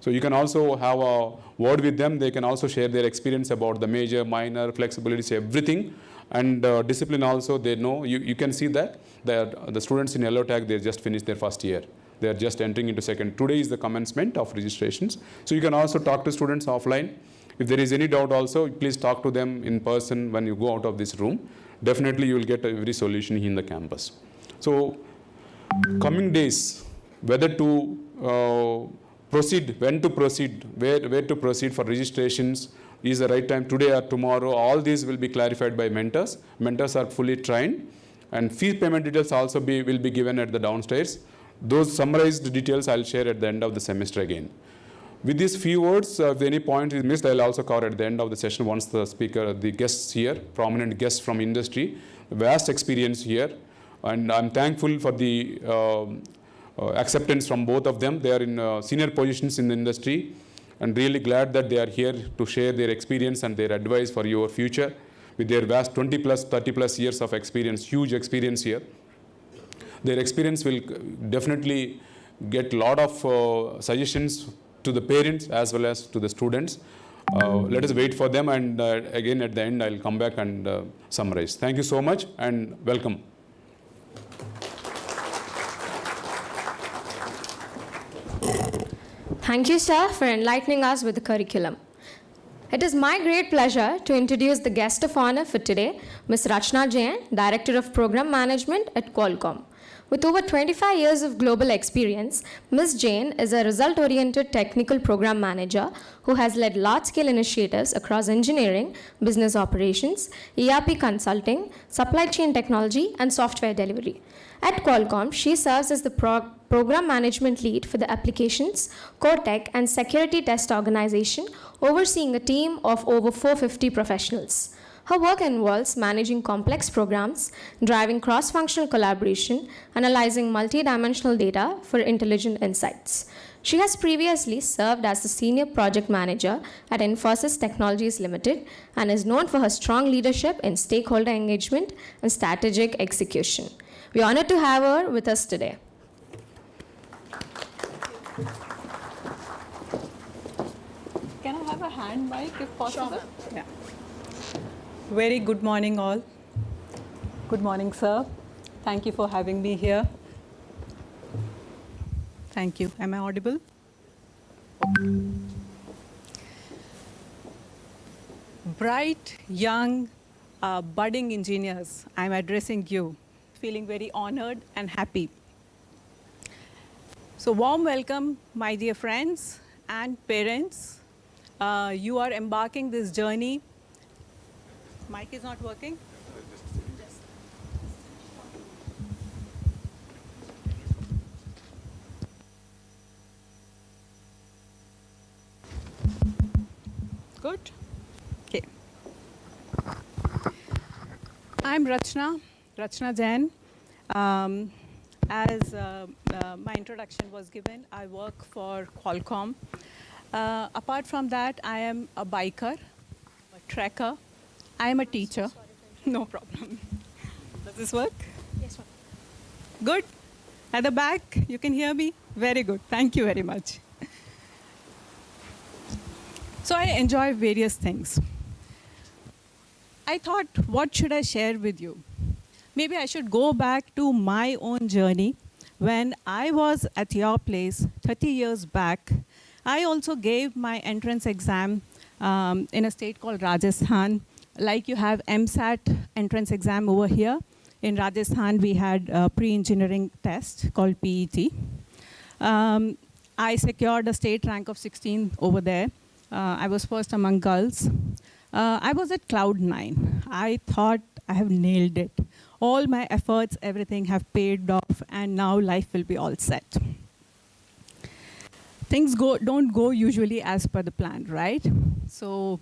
So you can also have a word with them. They can also share their experience about the major, minor, flexibilities, everything. And discipline also, they know. You can see that the students in yellow tag, they just finished their first year. They are just entering into second. Today is the commencement of registrations. So you can also talk to students offline. If there is any doubt also, please talk to them in person when you go out of this room. Definitely you will get every solution in the campus. So coming days, whether to proceed, when to proceed, where to proceed for registrations, is the right time today or tomorrow. All these will be clarified by mentors. Mentors are fully trained, and fee payment details also will be given at the downstairs. Those summarized details I'll share at the end of the semester again. With these few words, if any point is missed, I'll also cover at the end of the session once the speaker, the guests here, prominent guests from industry, vast experience here. And I'm thankful for the acceptance from both of them. They are in senior positions in the industry, and really glad that they are here to share their experience and their advice for your future with their vast 20 plus, 30 plus years of experience, huge experience here. Their experience will definitely get a lot of suggestions to the parents as well as to the students. Let us wait for them, and again at the end I'll come back and summarize. Thank you so much and welcome. Thank you, sir, for enlightening us with the curriculum. It is my great pleasure to introduce the guest of honor for today, Ms. Rachna Jain, Director of Program Management at Qualcomm. With over 25 years of global experience, Ms. Jain is a result-oriented technical program manager who has led large-scale initiatives across engineering, business operations, ERP consulting, supply chain technology, and software delivery. At Qualcomm, she serves as the program management lead for the applications, core tech, and security test organization, overseeing a team of over 450 professionals. Her work involves managing complex programs, driving cross-functional collaboration, analyzing multi-dimensional data for intelligent insights. She has previously served as the Senior Project Manager at Infosys Technologies Limited and is known for her strong leadership in stakeholder engagement and strategic execution. We are honored to have her with us today. Can I have a hand mic if possible? Sure. Yeah. Very good morning, all. Good morning, sir. Thank you for having me here. Thank you. Am I audible? Bright, young, budding engineers, I'm addressing you, feeling very honored and happy. So warm welcome, my dear friends and parents. You are embarking this journey. Mic is not working? Good? Okay. I'm Rachna Jain. As my introduction was given, I work for Qualcomm. Apart from that, I am a biker, a trekker. I am a teacher. No problem. Does this work? Yes, ma'am. Good? At the back, you can hear me? Very good. Thank you very much. So I enjoy various things. I thought, what should I share with you? Maybe I should go back to my own journey. When I was at your place 30 years back, I also gave my entrance exam in a state called Rajasthan. Like you have MSAT entrance exam over here, in Rajasthan we had a pre-engineering test called PET. I secured a state rank of 16 over there. I was first among girls. I was at cloud 9. I thought I have nailed it. All my efforts, everything have paid off, and now life will be all set. Things don't go usually as per the plan, right? So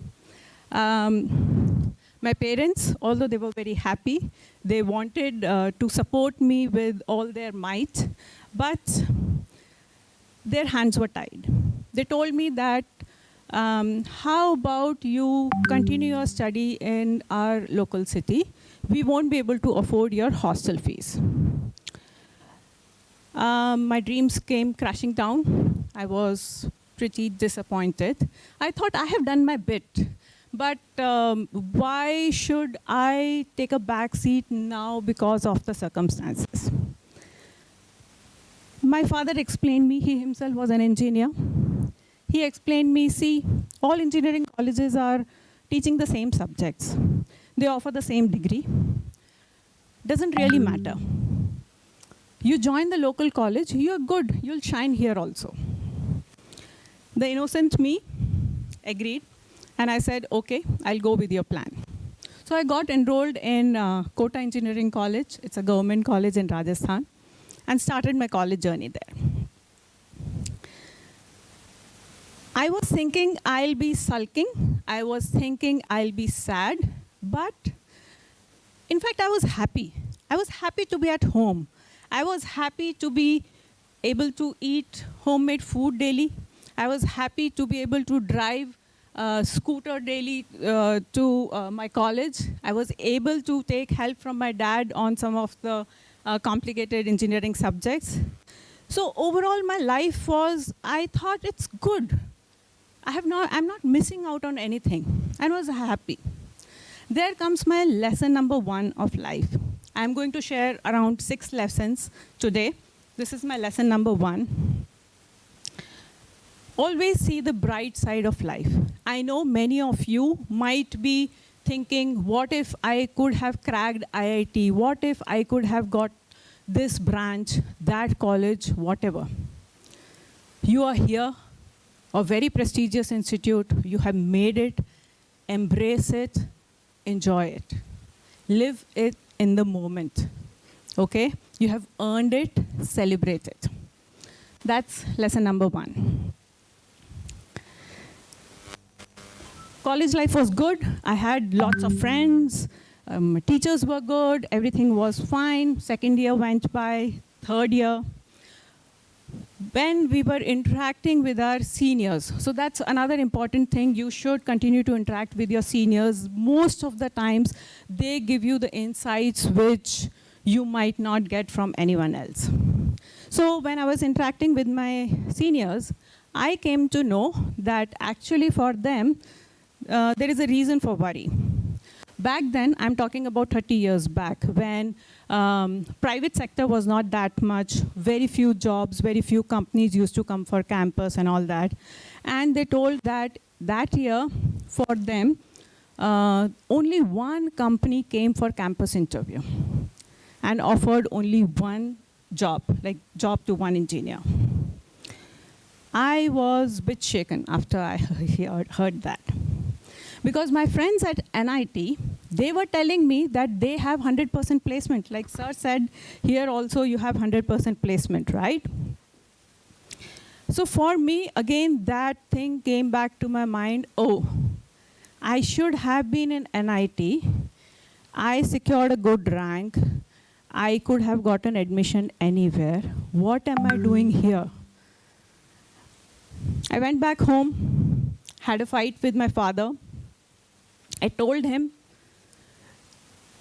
my parents, although they were very happy, they wanted to support me with all their might, but their hands were tied. They told me that, how about you continue your study in our local city? We won't be able to afford your hostel fees. My dreams came crashing down. I was pretty disappointed. I thought I have done my bit, but why should I take a back seat now because of the circumstances? My father explained me, he himself was an engineer. He explained me, see, all engineering colleges are teaching the same subjects. They offer the same degree. Doesn't really matter. You join the local college, you're good, you'll shine here also. The innocent me agreed, and I said, okay, I'll go with your plan. So I got enrolled in Kota Engineering College. It's a government college in Rajasthan, and started my college journey there. I was thinking I'll be sulking. I was thinking I'll be sad, but in fact, I was happy. I was happy to be at home. I was happy to be able to eat homemade food daily. I was happy to be able to drive a scooter daily to my college. I was able to take help from my dad on some of the complicated engineering subjects. So overall, my life was, I thought it's good. I'm not missing out on anything. I was happy. There comes my lesson number 1 of life. I'm going to share around 6 lessons today. This is my lesson number 1. Always see the bright side of life. I know many of you might be thinking, what if I could have cracked IIT? What if I could have got this branch, that college, whatever. You are here, a very prestigious institute. You have made it. Embrace it. Enjoy it. Live it in the moment. Okay? You have earned it. Celebrate it. That's lesson number 1. College life was good. I had lots of friends. Teachers were good. Everything was fine. Second year went by. Third year. When we were interacting with our seniors, so that's another important thing. You should continue to interact with your seniors. Most of the times, they give you the insights which you might not get from anyone else. So when I was interacting with my seniors, I came to know that actually for them, there is a reason for worry. Back then, I'm talking about 30 years back, when private sector was not that much, very few jobs, very few companies used to come for campus and all that. And they told that that year, for them, only one company came for campus interview and offered only one job, like job to one engineer. I was a bit shaken after I heard that. Because my friends at NIT, they were telling me that they have 100% placement. Like sir said, here also you have 100% placement, right? So for me, again, that thing came back to my mind, oh, I should have been in NIT. I secured a good rank. I could have gotten admission anywhere. What am I doing here? I went back home, had a fight with my father. I told him,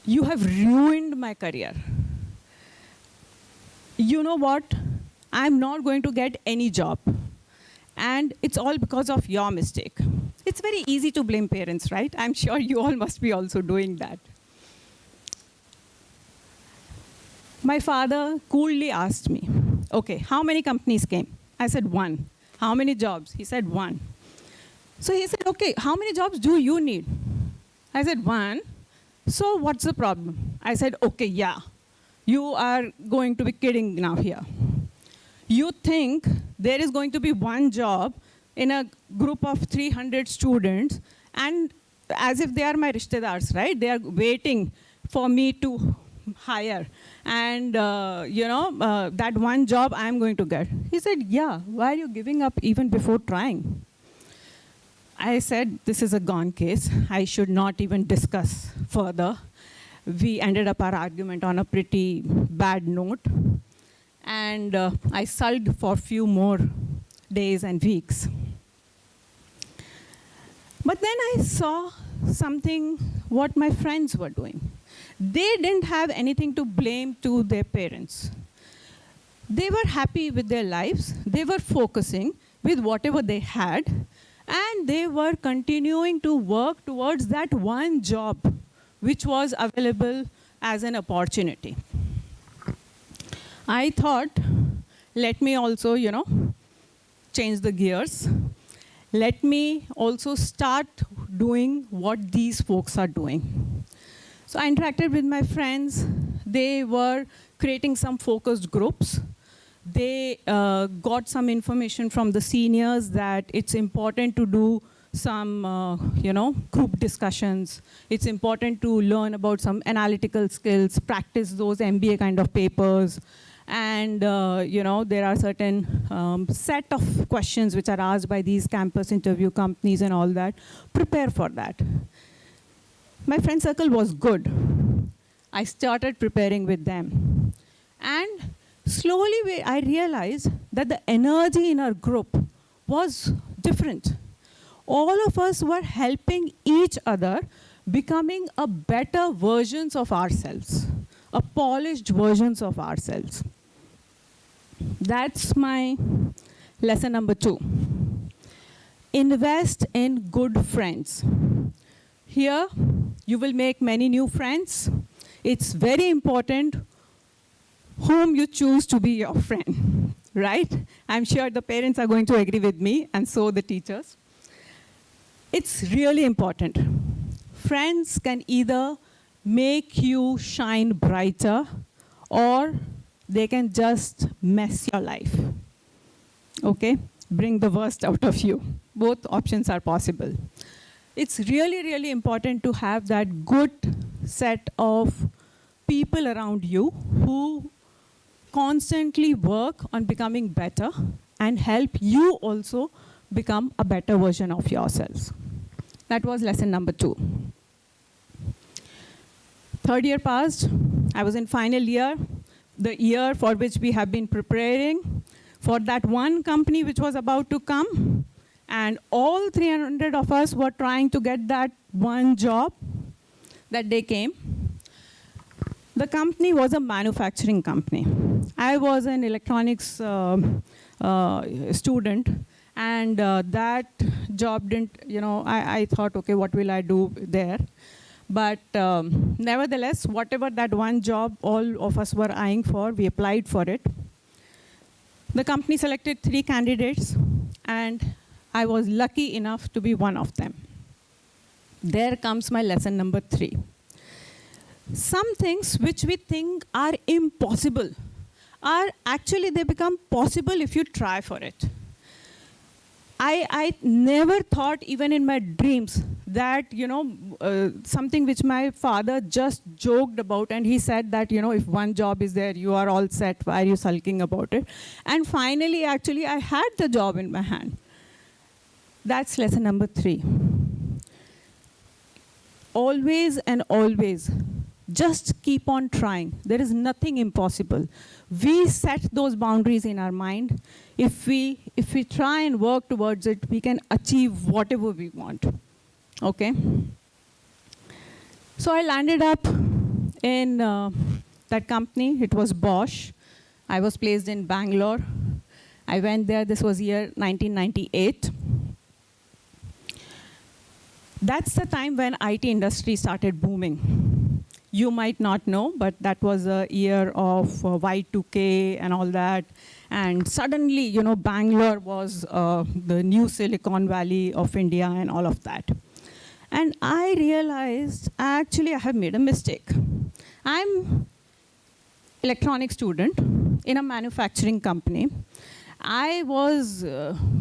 you have ruined my career. You know what? I'm not going to get any job. And it's all because of your mistake. It's very easy to blame parents, right? I'm sure you all must be also doing that. My father coolly asked me, okay, how many companies came? I said, one. How many jobs? He said, one. So he said, okay, how many jobs do you need? I said, one. So what's the problem? I said, okay, yeah. You are going to be kidding now here. You think there is going to be one job in a group of 300 students, and as if they are my rishtedars, right? They are waiting for me to hire. And, that one job I'm going to get. He said, yeah, why are you giving up even before trying? I said, this is a gone case. I should not even discuss further. We ended up our argument on a pretty bad note. And I sulked for a few more days and weeks. But then I saw something what my friends were doing. They didn't have anything to blame to their parents. They were happy with their lives. They were focusing with whatever they had. And they were continuing to work towards that one job which was available as an opportunity. I thought, let me also, change the gears. Let me also start doing what these folks are doing. So I interacted with my friends. They were creating some focused groups. They got some information from the seniors that it's important to do some, group discussions. It's important to learn about some analytical skills, practice those MBA kind of papers. And, there are certain set of questions which are asked by these campus interview companies and all that. Prepare for that. My friend circle was good. I started preparing with them. And slowly I realized that the energy in our group was different. All of us were helping each other, becoming a better versions of ourselves, a polished versions of ourselves. That's my lesson number 2. Invest in good friends. Here, you will make many new friends. It's very important whom you choose to be your friend, right? I'm sure the parents are going to agree with me, and so the teachers. It's really important. Friends can either make you shine brighter, or they can just mess your life, okay? Bring the worst out of you. Both options are possible. It's really, really important to have that good set of people around you who constantly work on becoming better and help you also become a better version of yourselves. That was lesson number 2. Third year passed. I was in final year, the year for which we have been preparing for that one company which was about to come. And all 300 of us were trying to get that one job. That day came. The company was a manufacturing company. I was an electronics student, and that job didn't, I thought, okay, what will I do there? But nevertheless, whatever that one job all of us were eyeing for, we applied for it. The company selected 3 candidates, and I was lucky enough to be one of them. There comes my lesson number 3. Some things which we think are impossible are actually, they become possible if you try for it. I never thought, even in my dreams, that, something which my father just joked about, and he said that, if one job is there, you are all set, why are you sulking about it? And finally, actually, I had the job in my hand. That's lesson number 3. Always and always, just keep on trying. There is nothing impossible. We set those boundaries in our mind. If we try and work towards it, we can achieve whatever we want. Okay? So I landed up in that company. It was Bosch. I was placed in Bangalore. I went there. This was year 1998. That's the time when IT industry started booming. You might not know, but that was a year of Y2K and all that. And suddenly, Bangalore was the new Silicon Valley of India and all of that. And I realized, actually, I have made a mistake. I'm electronic student in a manufacturing company. I was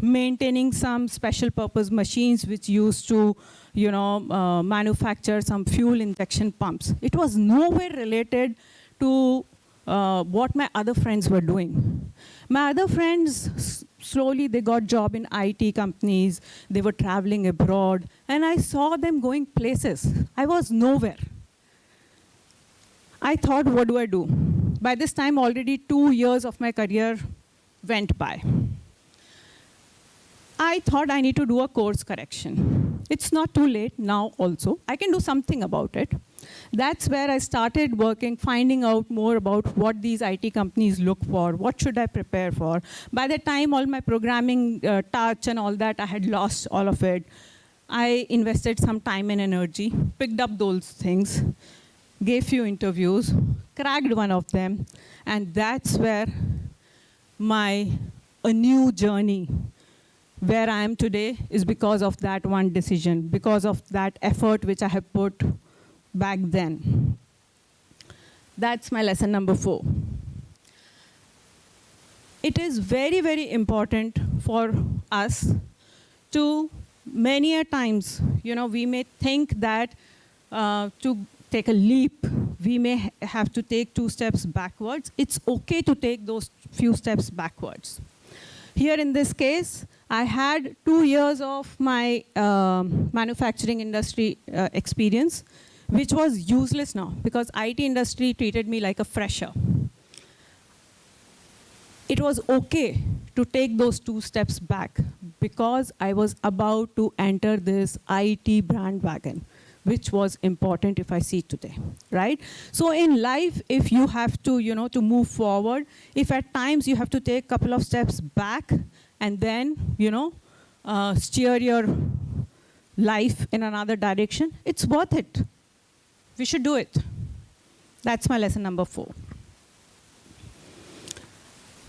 maintaining some special purpose machines which used to, manufacture some fuel injection pumps. It was nowhere related to what my other friends were doing. My other friends, slowly they got job in IT companies. They were traveling abroad. And I saw them going places. I was nowhere. I thought, what do I do? By this time, already 2 years of my career went by. I thought I need to do a course correction. It's not too late now also. I can do something about it. That's where I started working, finding out more about what these IT companies look for, what should I prepare for. By the time all my programming touch and all that, I had lost all of it. I invested some time and energy, picked up those things, gave few interviews, cracked one of them, and that's where a new journey where I am today is because of that one decision, because of that effort which I have put back then. That's my lesson number 4. It is very, very important for us to, many a times, we may think that to take a leap, we may have to take 2 steps backwards. It's okay to take those few steps backwards. Here in this case, I had 2 years of my manufacturing industry experience, which was useless now because IT industry treated me like a fresher. It was okay to take those 2 steps back because I was about to enter this IT bandwagon, which was important if I see today, right? So in life, if you have to, to move forward, if at times you have to take a couple of steps back and then, steer your life in another direction, it's worth it. We should do it. That's my lesson number 4.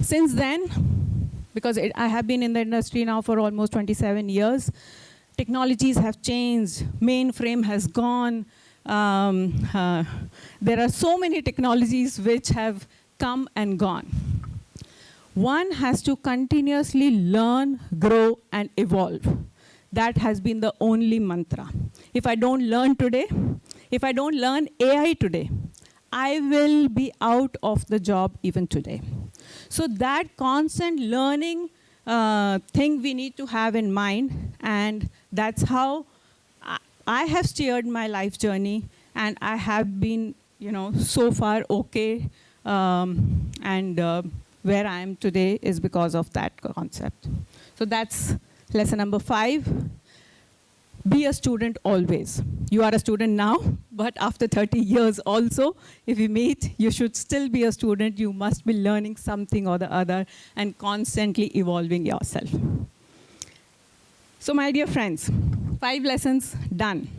Since then, because I have been in the industry now for almost 27 years, technologies have changed, mainframe has gone. There are so many technologies which have come and gone. One has to continuously learn, grow, and evolve. That has been the only mantra. If I don't learn today, if I don't learn AI today, I will be out of the job even today. So that constant learning thing we need to have in mind, and that's how I have steered my life journey, and I have been, so far okay, and where I am today is because of that concept. So that's lesson number 5. Be a student always. You are a student now, but after 30 years also, if you meet, you should still be a student. You must be learning something or the other and constantly evolving yourself. So my dear friends, 5 lessons done.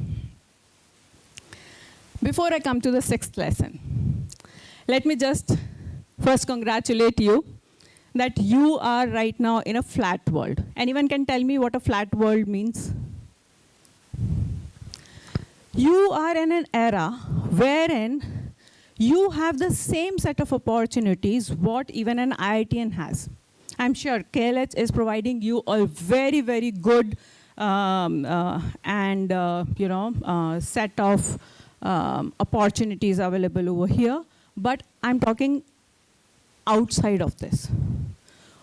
Before I come to the 6th lesson, let me just first congratulate you that you are right now in a flat world. Anyone can tell me what a flat world means? You are in an era wherein you have the same set of opportunities what even an IITian has. I'm sure KLH is providing you a very, very good set of opportunities available over here. But I'm talking outside of this.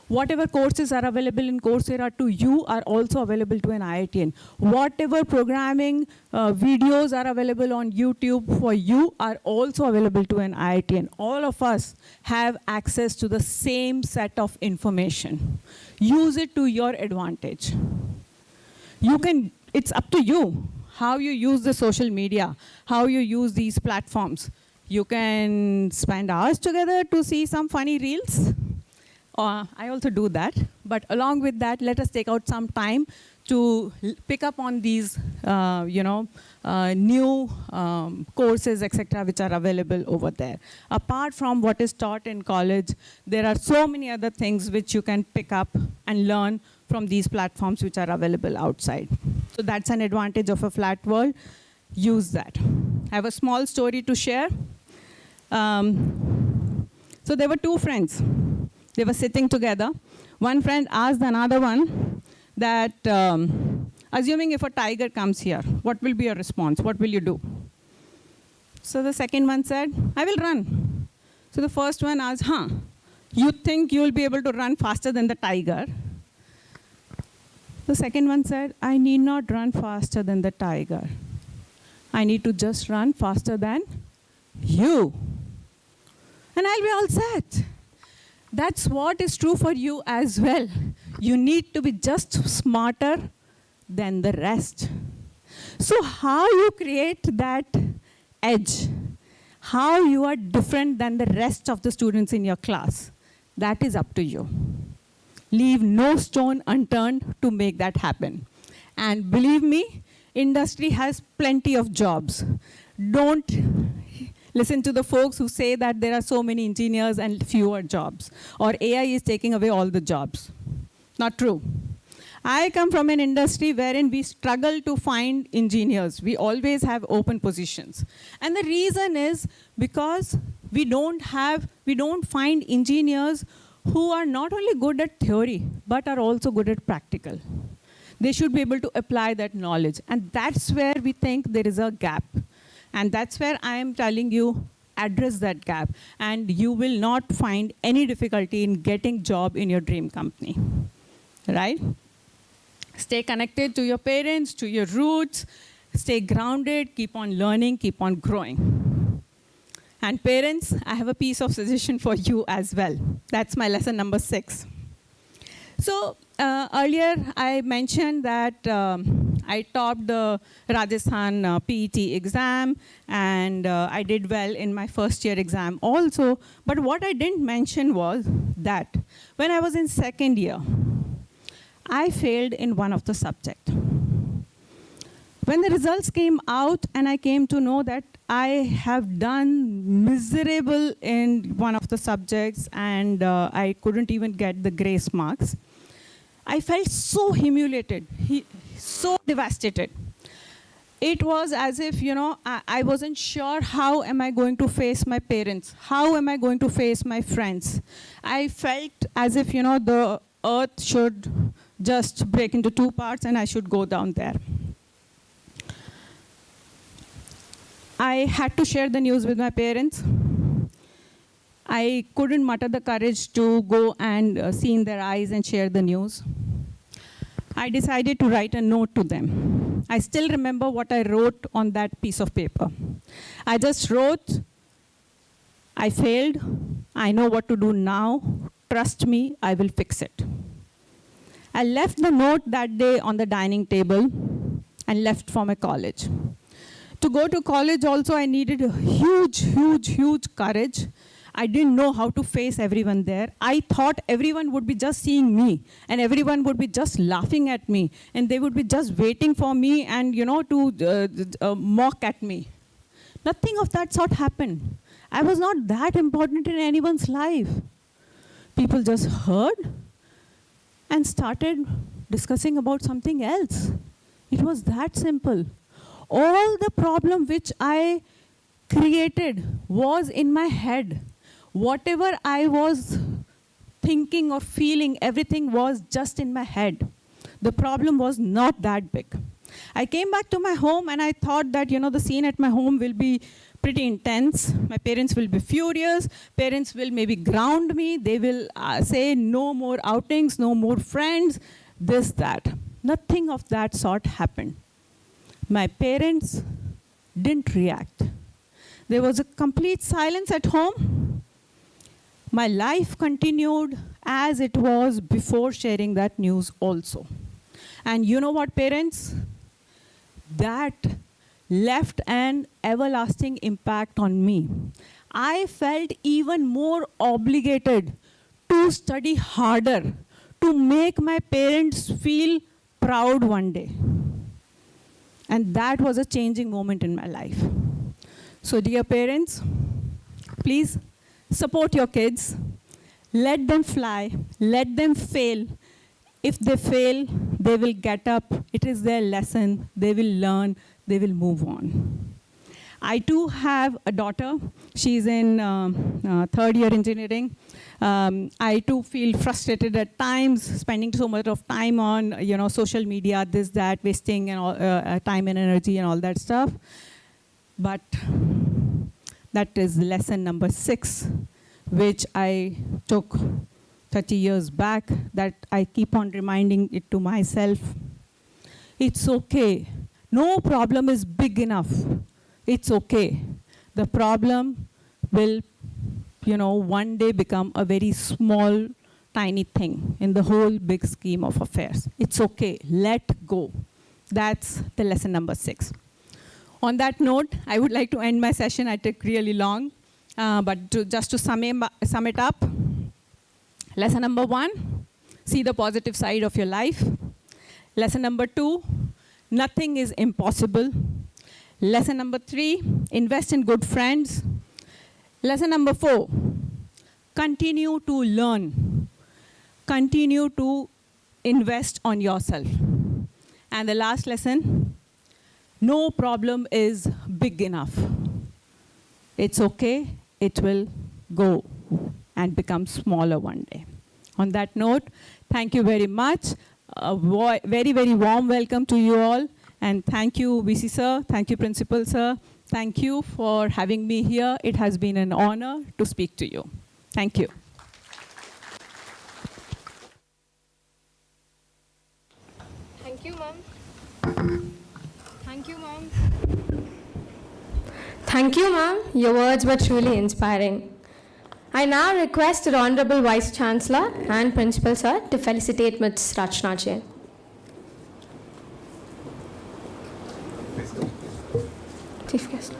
Whatever courses are available in Coursera to you are also available to an IITian. Whatever programming videos are available on YouTube for you are also available to an IITian. All of us have access to the same set of information. Use it to your advantage. It's up to you how you use the social media, how you use these platforms. You can spend hours together to see some funny reels. I also do that. But along with that, let us take out some time to pick up on these, new courses, etc., which are available over there. Apart from what is taught in college, there are so many other things which you can pick up and learn from these platforms which are available outside. So that's an advantage of a flat world. Use that. I have a small story to share. So there were two friends. They were sitting together. One friend asked another one that, assuming if a tiger comes here, what will be your response? What will you do? So the second one said, I will run. So the first one asked, you think you will be able to run faster than the tiger? The second one said, I need not run faster than the tiger. I need to just run faster than you. And I'll be all set. That's what is true for you as well. You need to be just smarter than the rest. So how you create that edge, how you are different than the rest of the students in your class, that is up to you. Leave no stone unturned to make that happen. And believe me, industry has plenty of jobs. Don't listen to the folks who say that there are so many engineers and fewer jobs, or AI is taking away all the jobs. Not true. I come from an industry wherein we struggle to find engineers. We always have open positions. And the reason is because we don't find engineers who are not only good at theory, but are also good at practical. They should be able to apply that knowledge. And that's where we think there is a gap. And that's where I am telling you, address that gap. And you will not find any difficulty in getting job in your dream company, right? Stay connected to your parents, to your roots. Stay grounded, keep on learning, keep on growing. And parents, I have a piece of suggestion for you as well. That's my lesson number 6. So earlier I mentioned that I topped the Rajasthan PET exam, and I did well in my first year exam also. But what I didn't mention was that when I was in second year, I failed in one of the subjects. When the results came out and I came to know that I have done miserable in one of the subjects and I couldn't even get the grace marks, I felt so humiliated, so devastated. It was as if, I wasn't sure how am I going to face my parents? How am I going to face my friends? I felt as if, the earth should just break into 2 parts and I should go down there. I had to share the news with my parents. I couldn't mutter the courage to go and see in their eyes and share the news. I decided to write a note to them. I still remember what I wrote on that piece of paper. I just wrote, I failed. I know what to do now. Trust me, I will fix it. I left the note that day on the dining table and left for my college. To go to college also, I needed a huge courage. I didn't know how to face everyone there. I thought everyone would be just seeing me and everyone would be just laughing at me and they would be just waiting for me and, to mock at me. Nothing of that sort happened. I was not that important in anyone's life. People just heard and started discussing about something else. It was that simple. All the problem which I created was in my head. Whatever I was thinking or feeling, everything was just in my head. The problem was not that big. I came back to my home and I thought that, the scene at my home will be pretty intense. My parents will be furious. Parents will maybe ground me. They will say no more outings, no more friends, this, that. Nothing of that sort happened. My parents didn't react. There was a complete silence at home. My life continued as it was before sharing that news also. And you know what, parents? That left an everlasting impact on me. I felt even more obligated to study harder, to make my parents feel proud one day. And that was a changing moment in my life. So dear parents, please support your kids. Let them fly. Let them fail. If they fail, they will get up. It is their lesson. They will learn. They will move on. I too have a daughter. She's in third year engineering. I too feel frustrated at times, spending so much of time on social media, this, that, wasting and all, time and energy and all that stuff. But that is lesson number 6, which I took 30 years back, that I keep on reminding it to myself. It's okay. No problem is big enough. It's okay. The problem will, one day become a very small, tiny thing in the whole big scheme of affairs. It's okay. Let go. That's the lesson number 6. On that note, I would like to end my session. I took really long, but just to sum it up, lesson number 1, see the positive side of your life. Lesson number 2, nothing is impossible. Lesson number 3, invest in good friends. Lesson number 4, continue to learn. Continue to invest on yourself. And the last lesson, no problem is big enough. It's okay. It will go and become smaller one day. On that note, thank you very much. A very, very warm welcome to you all. And thank you, VC sir. Thank you, Principal sir. Thank you for having me here. It has been an honor to speak to you. Thank you. Thank you, ma'am. Thank you, ma'am. Thank you, ma'am. Your words were truly inspiring. I now request the Honorable Vice Chancellor and Principal Sir to felicitate Ms. Rachna Jain. Chief Guest.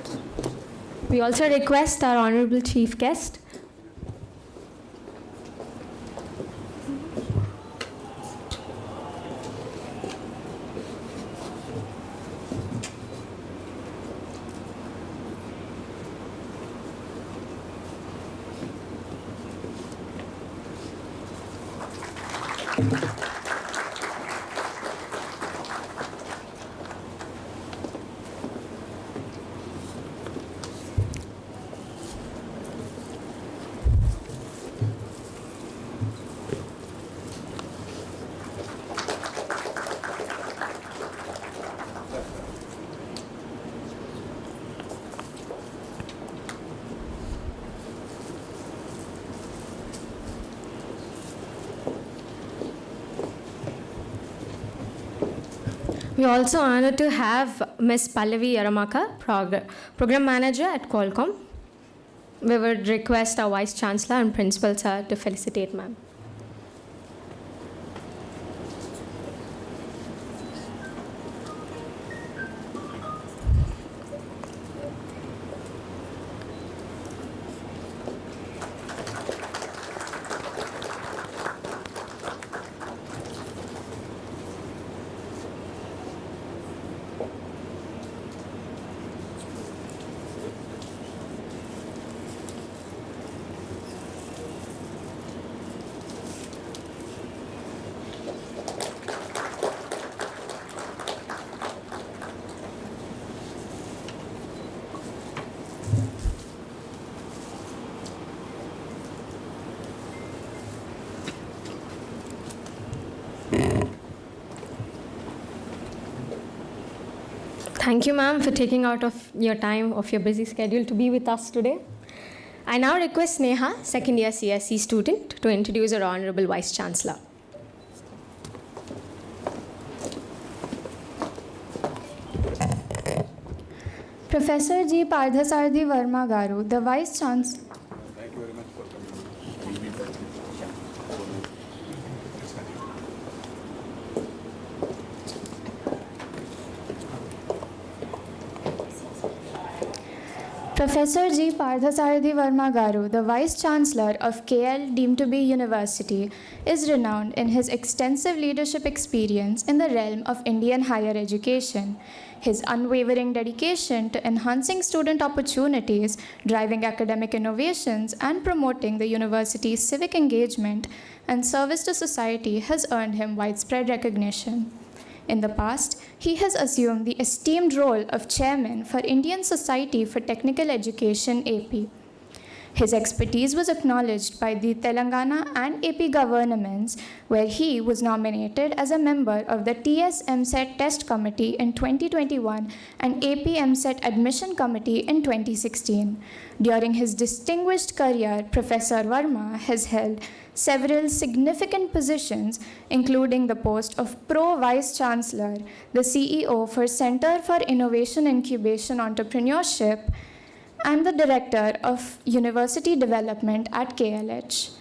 We also request our Honorable Chief Guest. We are also honored to have Ms. Pallavi Yaramaka, Program Manager at Qualcomm. We would request our Vice Chancellor and Principal Sir to felicitate ma'am. Thank you, ma'am, for taking out of your time of your busy schedule to be with us today. I now request Neha, second year CSE student, to introduce our Honorable Vice Chancellor. Professor 𝐺𝐵𝒅𝒂𝒕 Verma Garu, the Vice Chancellor. Thank you very much for coming. Professor 𝐺𝐵𝒅𝒂𝒕 Verma Garu, the Vice Chancellor of KL deemed to be University, is renowned in his extensive leadership experience in the realm of Indian higher education. His unwavering dedication to enhancing student opportunities, driving academic innovations, and promoting the university's civic engagement and service to society has earned him widespread recognition. In the past, he has assumed the esteemed role of chairman for Indian Society for Technical Education AP. His expertise was acknowledged by the Telangana and AP governments, where he was nominated as a member of the TS MSET Test Committee in 2021 and AP MSET Admission Committee in 2016. During his distinguished career, Professor Verma has held several significant positions, including the post of Pro Vice Chancellor, the CEO for Center for Innovation Incubation Entrepreneurship, and the Director of University Development at KLH.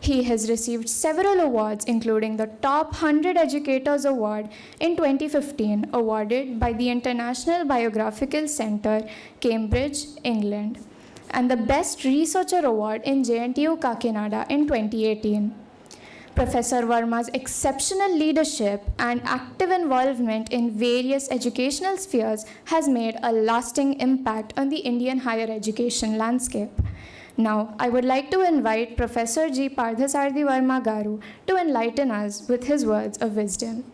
He has received several awards, including the Top 100 Educators Award in 2015, awarded by the International Biographical Centre, Cambridge, England, and the Best Researcher Award in JNTU Kakinada in 2018. Professor Verma's exceptional leadership and active involvement in various educational spheres has made a lasting impact on the Indian higher education landscape. Now, I would like to invite Professor 𝐺𝐵𝒅𝒂𝒕 Verma Garu to enlighten us with his words of wisdom.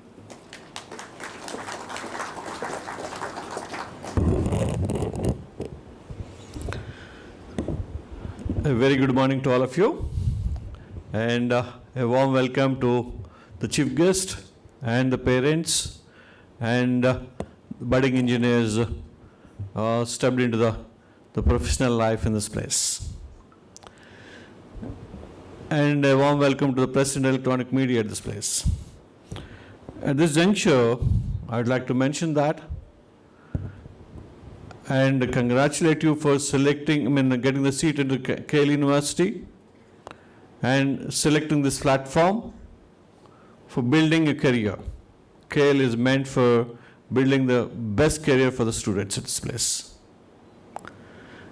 A very good morning to all of you, and a warm welcome to the chief guest and the parents and budding engineers stepped into the professional life in this place. And a warm welcome to the press and electronic media at this place. At this juncture, I would like to mention that and congratulate you for getting the seat into KL University and selecting this platform for building a career. KL is meant for building the best career for the students at this place.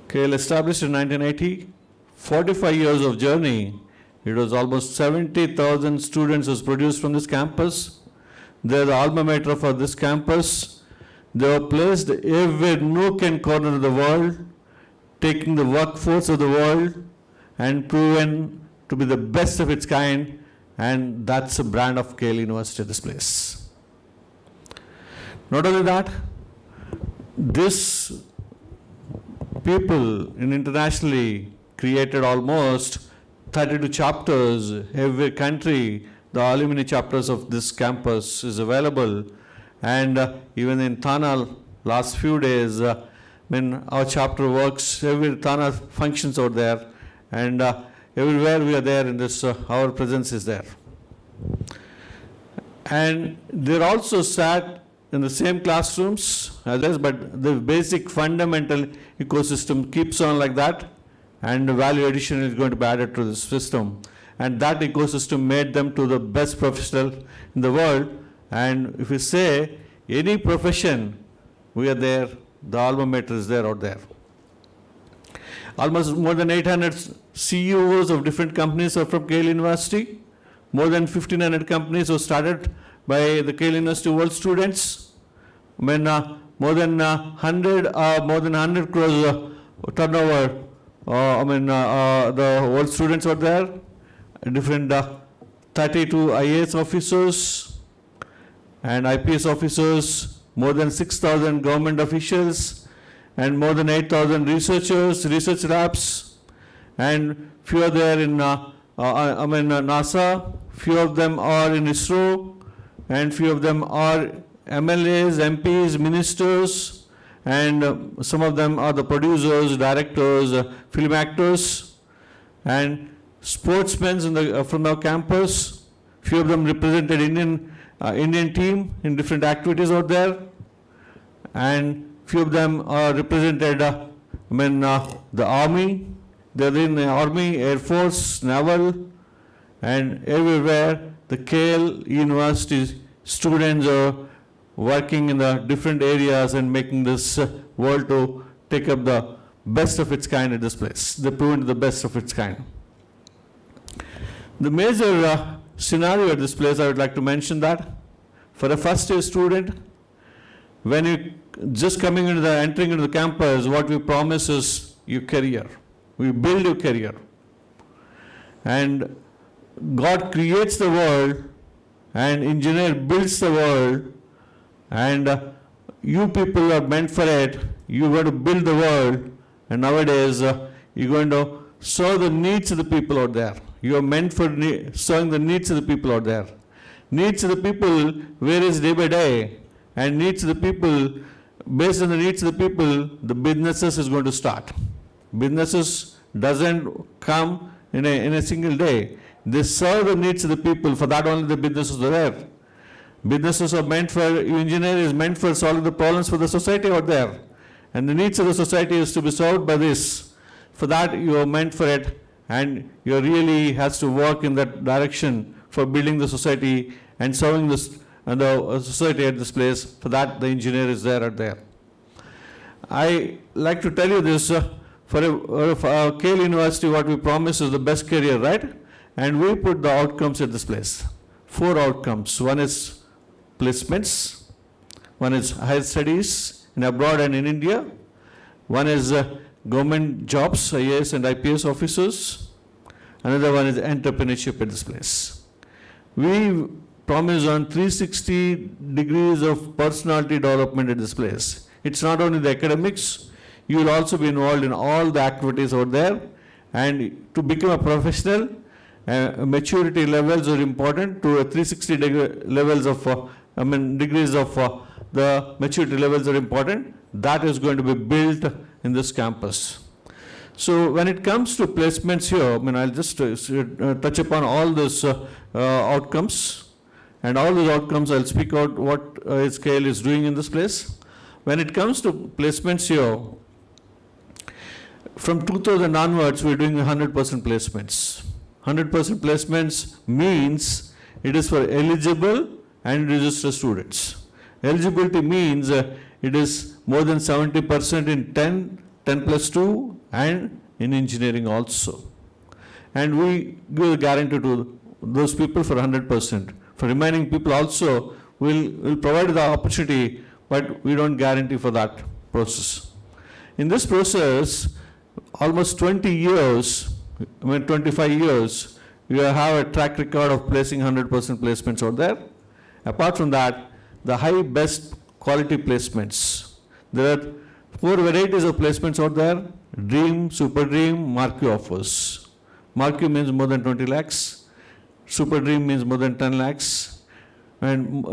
KL established in 1980, 45 years of journey. It was almost 70,000 students was produced from this campus. They are the alma mater for this campus. They were placed every nook and corner of the world, taking the workforce of the world and proven to be the best of its kind, and that's a brand of KL University, this place. Not only that, this people internationally created almost 32 chapters. Every country, the alumni chapters of this campus is available, and even in Thana, last few days, our chapter works, every Thana functions out there, and everywhere we are there in this, our presence is there. And they're also sat in the same classrooms as us, but the basic fundamental ecosystem keeps on like that, and the value addition is going to be added to the system. And that ecosystem made them to the best professional in the world. And if we say any profession, we are there, the alma mater is there out there. Almost more than 800 CEOs of different companies are from KL University. More than 1,500 companies were started by the KL University world students. More than 100 crores turnover. The world students were there. Different 32 IAS officers and IPS officers. More than 6,000 government officials. And more than 8,000 researchers, research labs, and few are there in NASA, few of them are in ISRO, and few of them are MLAs, MPs, ministers, and some of them are the producers, directors, film actors, and sportsmen from our campus. Few of them represented Indian team in different activities out there, and few of them are represented the army. They're in the army, air force, naval, and everywhere the KL University students are working in the different areas and making this world to take up the best of its kind at this place. They proved the best of its kind. The major scenario at this place, I would like to mention that for a first year student, when you just entering into the campus, what we promise is your career. We build your career. And God creates the world, and engineer builds the world, and you people are meant for it. You got to build the world, and nowadays you're going to serve the needs of the people out there. You are meant for serving the needs of the people out there. Needs of the people varies day by day, and needs of the people, based on the needs of the people, the businesses is going to start. Businesses doesn't come in a single day. They serve the needs of the people. For that only the businesses are there. Businesses are meant for, engineer is meant for solving the problems for the society out there. And the needs of the society is to be solved by this. For that you are meant for it, and you really has to work in that direction for building the society and serving the society at this place. For that the engineer is there out there. I like to tell you this, for KL University what we promise is the best career, right? And we put the outcomes at this place. 4 outcomes. One is placements, one is higher studies in abroad and in India, one is government jobs, IAS and IPS officers, another one is entrepreneurship at this place. We promise on 360 degrees of personality development at this place. It's not only the academics, you will also be involved in all the activities out there, and to become a professional, maturity levels are important. To 360 levels of degrees of the maturity levels are important. That is going to be built in this campus. So when it comes to placements here, I'll just touch upon all those outcomes, and all those outcomes I'll speak out what KL is doing in this place. When it comes to placements here, from 2000 onwards we're doing 100% placements. 100% placements means it is for eligible and registered students. Eligibility means it is more than 70% in 10 plus 2, and in engineering also. And we give a guarantee to those people for 100%. For remaining people also, we'll provide the opportunity, but we don't guarantee for that process. In this process, almost 20 years, 25 years, we have a track record of placing 100% placements out there. Apart from that, the high best quality placements. There are 4 varieties of placements out there: Dream, Super Dream, Marquee offers. Marquee means more than 20 lakhs. Super Dream means more than 10 lakhs. And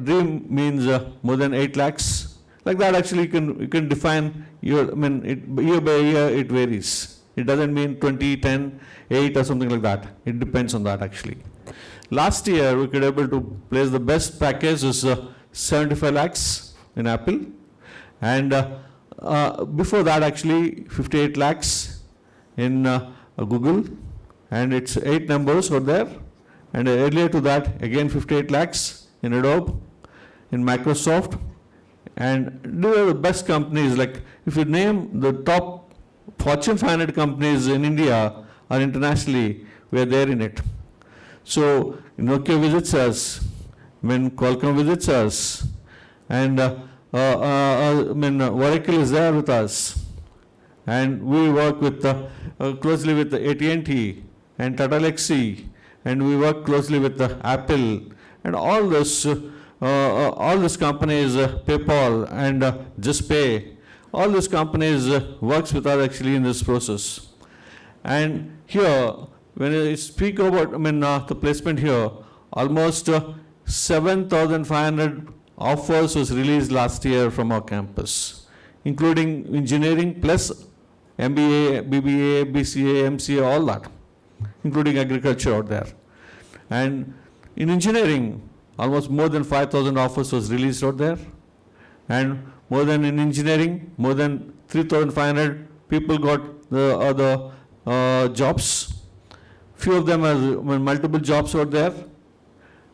Dream means more than 8 lakhs. Like that, actually, you can define your, year by year it varies. It doesn't mean 20, 10, 8 or something like that. It depends on that actually. Last year, we could able to place the best package is 75 lakhs in Apple. And before that, actually, 58 lakhs in Google. And it's 8 numbers out there. And earlier to that, again 58 lakhs in Adobe, in Microsoft. And these are the best companies. Like if you name the top Fortune 500 companies in India or internationally, we are there in it. So Nokia visits us, when Qualcomm visits us, and Oracle is there with us, and we work with closely with the AT&T and Tata Elxsi, and we work closely with Apple and all those companies, PayPal and Just Pay. All these companies works with us actually in this process. And here, when I speak about the placement here, almost 7,500 offers was released last year from our campus, including engineering plus MBA, BBA, BCA, MCA, all that, including agriculture out there. And in engineering, almost more than 5,000 offers was released out there. And more than in engineering, more than 3,500 people got the other jobs. Few of them have multiple jobs out there.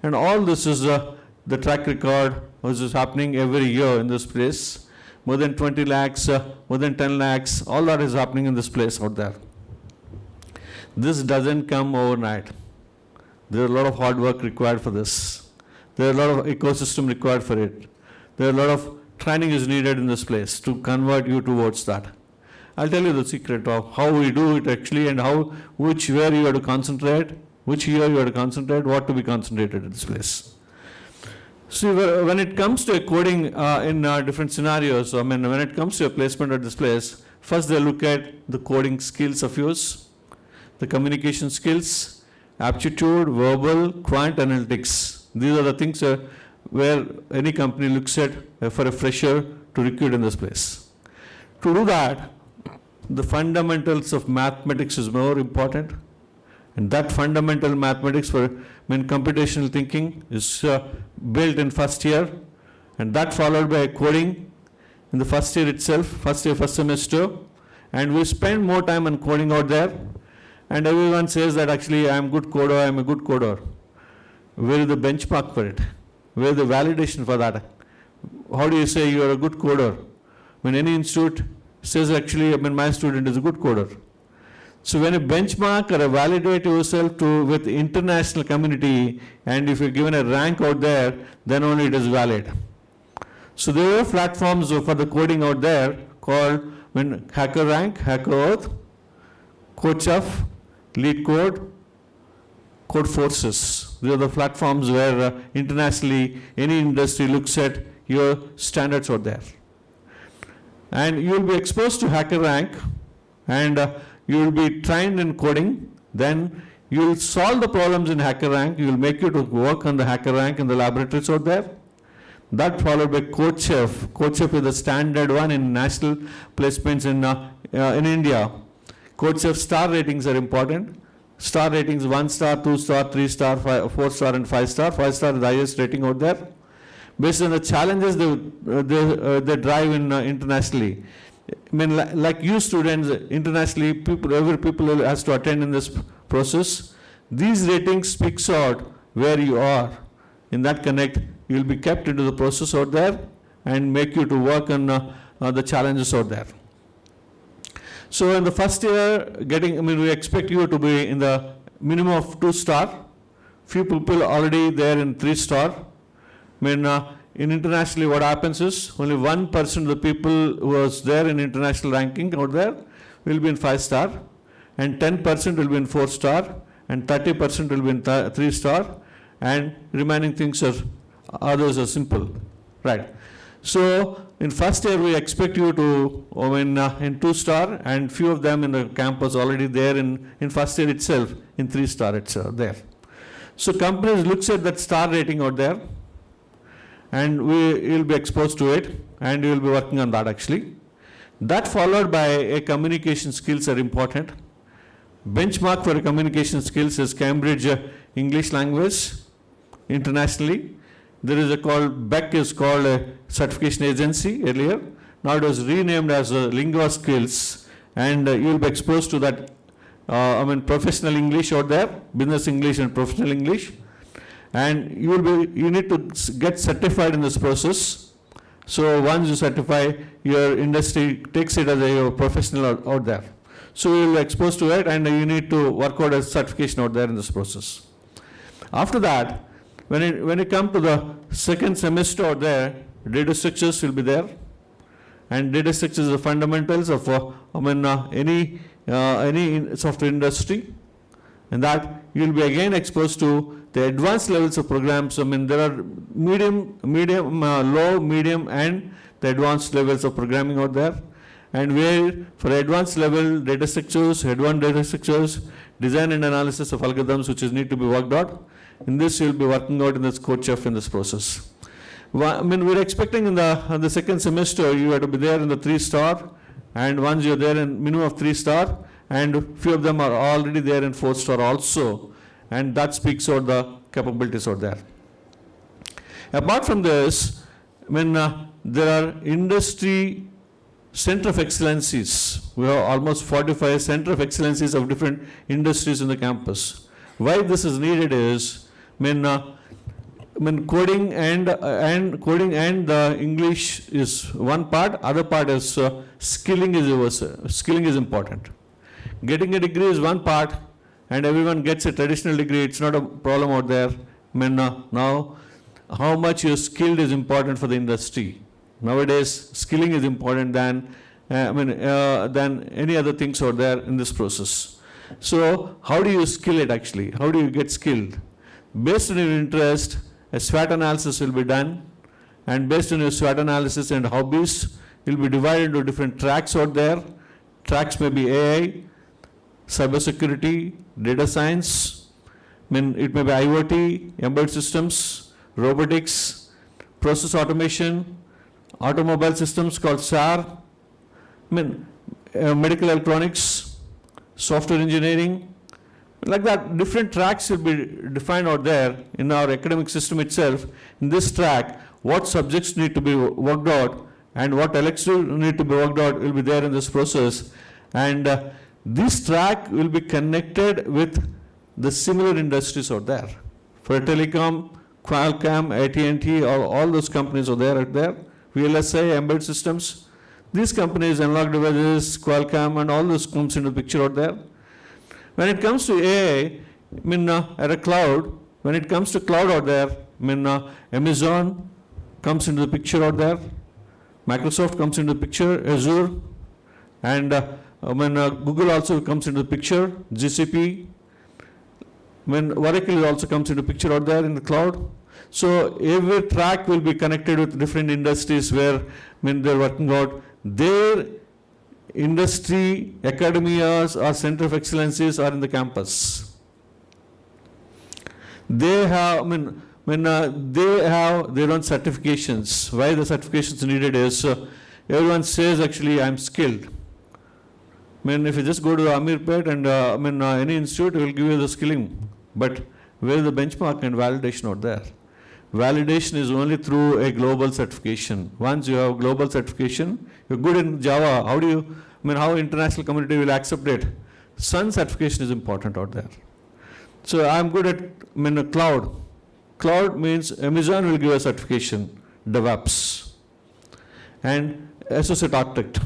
And all this is the track record which is happening every year in this place. More than 20 lakhs, more than 10 lakhs, all that is happening in this place out there. This doesn't come overnight. There are a lot of hard work required for this. There are a lot of ecosystem required for it. There are a lot of training is needed in this place to convert you towards that. I'll tell you the secret of how we do it actually, and where you have to concentrate, which year you have to concentrate, what to be concentrated in this place. See, when it comes to a coding in different scenarios, when it comes to a placement at this place, first they look at the coding skills of yours, the communication skills, aptitude, verbal, quant, analytics. These are the things where any company looks at for a fresher to recruit in this place. To do that, the fundamentals of mathematics is more important. And that fundamental mathematics for computational thinking is built in first year, and that followed by coding in the first year itself, first semester. And we spend more time on coding out there. And everyone says that actually I'm a good coder. Where is the benchmark for it? Where is the validation for that? How do you say you are a good coder? When any institute says actually my student is a good coder. So when you benchmark or validate yourself with international community, and if you're given a rank out there, then only it is valid. So there are platforms for the coding out there called HackerRank, HackerEarth, CodeChef, LeetCode, CodeForces. These are the platforms where internationally any industry looks at your standards out there. And you will be exposed to HackerRank, and you will be trained in coding. Then you will solve the problems in HackerRank. You will make you to work on the HackerRank in the laboratories out there. That followed by CodeChef. CodeChef is the standard one in national placements in India. CodeChef star ratings are important. Star ratings 1 star, 2 star, 3 star, 4 star, and 5 star. 5 star is the highest rating out there. Based on the challenges they drive in internationally. Like you students, internationally, every people has to attend in this process. These ratings speaks out where you are. In that connect, you will be kept into the process out there and make you to work on the challenges out there. So in the first year, we expect you to be in the minimum of 2 star. Few people already there in 3 star. In internationally, what happens is only 1% of the people who was there in international ranking out there will be in 5 star, and 10% will be in 4 star, and 30% will be in 3 star, and remaining things others are simple, right? So in first year, we expect you to in 2 star, and few of them in the campus already there in first year itself in 3 star it's there. So companies looks at that star rating out there, and you'll be exposed to it, and you'll be working on that actually. That followed by a communication skills are important. Benchmark for communication skills is Cambridge English language internationally. There is BEC is called a certification agency earlier. Now it was renamed as Lingua Skills, and you'll be exposed to that professional English out there, business English and professional English. And you need to get certified in this process. So once you certify, your industry takes it as a professional out there. So you will be exposed to it, and you need to work out a certification out there in this process. After that, when you come to the second semester out there, data structures will be there. And data structures are the fundamentals of any software industry. And that you will be again exposed to the advanced levels of programs. There are medium, low, medium, and the advanced levels of programming out there. And where for advanced level data structures, advanced data structures, design and analysis of algorithms which need to be worked out. In this, you will be working out in this CodeChef in this process. I mean, we're expecting in the second semester you have to be there in the 3-star, and once you're there in minimum of 3-star, and few of them are already there in 4-star also, and that speaks out the capabilities out there. Apart from this, I mean, there are industry center of excellencies. We have almost 45 center of excellencies of different industries in the campus. Why this is needed is, I mean, coding and the English is one part. Other part is skilling is important. Getting a degree is one part, and everyone gets a traditional degree. It's not a problem out there. I mean, now how much you're skilled is important for the industry. Nowadays, skilling is important than any other things out there in this process. So, how do you skill it actually? How do you get skilled? Based on your interest, a SWOT analysis will be done, and based on your SWOT analysis and hobbies, you'll be divided into different tracks out there. Tracks may be AI, cybersecurity, data science, it may be IoT, embedded systems, robotics, process automation, automobile systems called SAR, medical electronics, software engineering. Like that, different tracks will be defined out there in our academic system itself. In this track, what subjects need to be worked out and what electives need to be worked out will be there in this process. And this track will be connected with the similar industries out there. For telecom, Qualcomm, AT&T, all those companies are there out there. VLSI, embedded systems. These companies, analog devices, Qualcomm, and all those comes into the picture out there. When it comes to AI, at a cloud, when it comes to cloud out there, Amazon comes into the picture out there, Microsoft comes into the picture, Azure, and Google also comes into the picture, GCP, Oracle also comes into the picture out there in the cloud. So every track will be connected with different industries where they're working out their industry, academias, or center of excellences are in the campus. They have, they have their own certifications. Why the certifications needed is everyone says actually I'm skilled. If you just go to Amirpet and any institute, it will give you the skilling. But where is the benchmark and validation out there? Validation is only through a global certification. Once you have global certification, you're good in Java. How do you, how international community will accept it? Sun certification is important out there. So I'm good at cloud. Cloud means Amazon will give a certification, DevOps, and associate architect.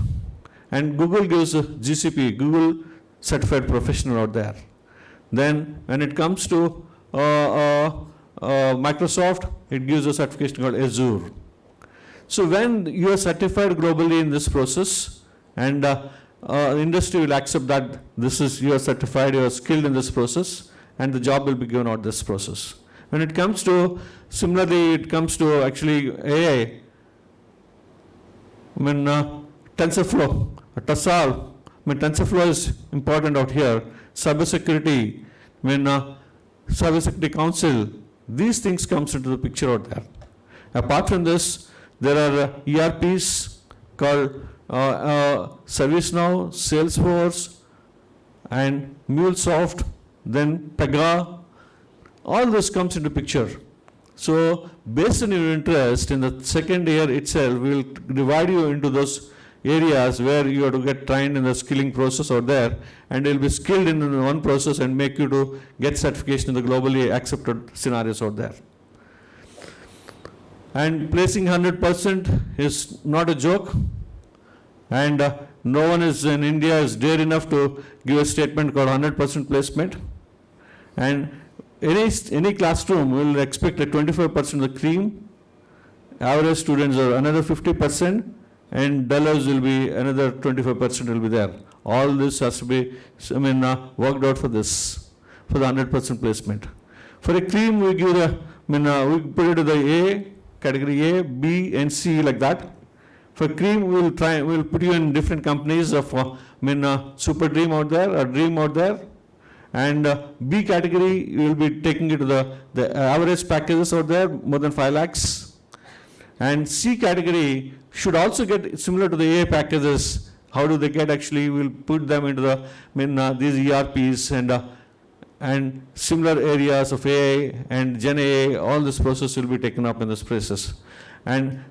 And Google gives a GCP, Google certified professional out there. Then when it comes to Microsoft, it gives a certification called Azure. So when you are certified globally in this process, and industry will accept that this is, you are certified, you are skilled in this process, and the job will be given out this process. When it comes to, similarly, it comes to actually AI, TensorFlow, TASAL, TensorFlow is important out here, cybersecurity, cybersecurity council, these things comes into the picture out there. Apart from this, there are ERPs called ServiceNow, Salesforce, and MuleSoft, then Pega, all this comes into picture. So based on your interest in the second year itself, we will divide you into those areas where you have to get trained in the skilling process out there, and you'll be skilled in one process and make you to get certification in the globally accepted scenarios out there. And placing 100% is not a joke, and no one is in India is dare enough to give a statement called 100% placement. And any classroom will expect a 25% of the cream, average students are another 50%, and dullers will be another 25% will be there. All this has to be, worked out for this, for the 100% placement. For a cream, we give the, we put it to the A, category A, B, and C like that. For cream, we'll put you in different companies of, Super Dream out there, or Dream out there. And B category, you will be taking it to the average packages out there, more than 5 lakhs. And C category should also get similar to the A packages. How do they get? Actually, we'll put them into these ERPs and similar areas of AI and Gen AI. All this process will be taken up in this process, and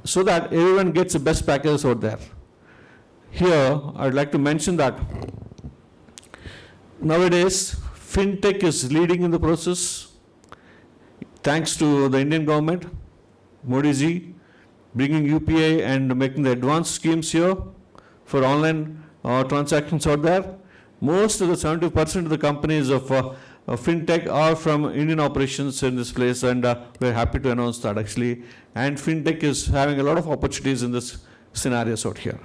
so that everyone gets the best packages out there. Here, I'd like to mention that nowadays fintech is leading in the process. Thanks to the Indian government, Modi ji, bringing UPI and making the advanced schemes here for online transactions out there. Most of the 70% of the companies of fintech are from Indian operations in this place, and we're happy to announce that actually. And fintech is having a lot of opportunities in this scenarios out here.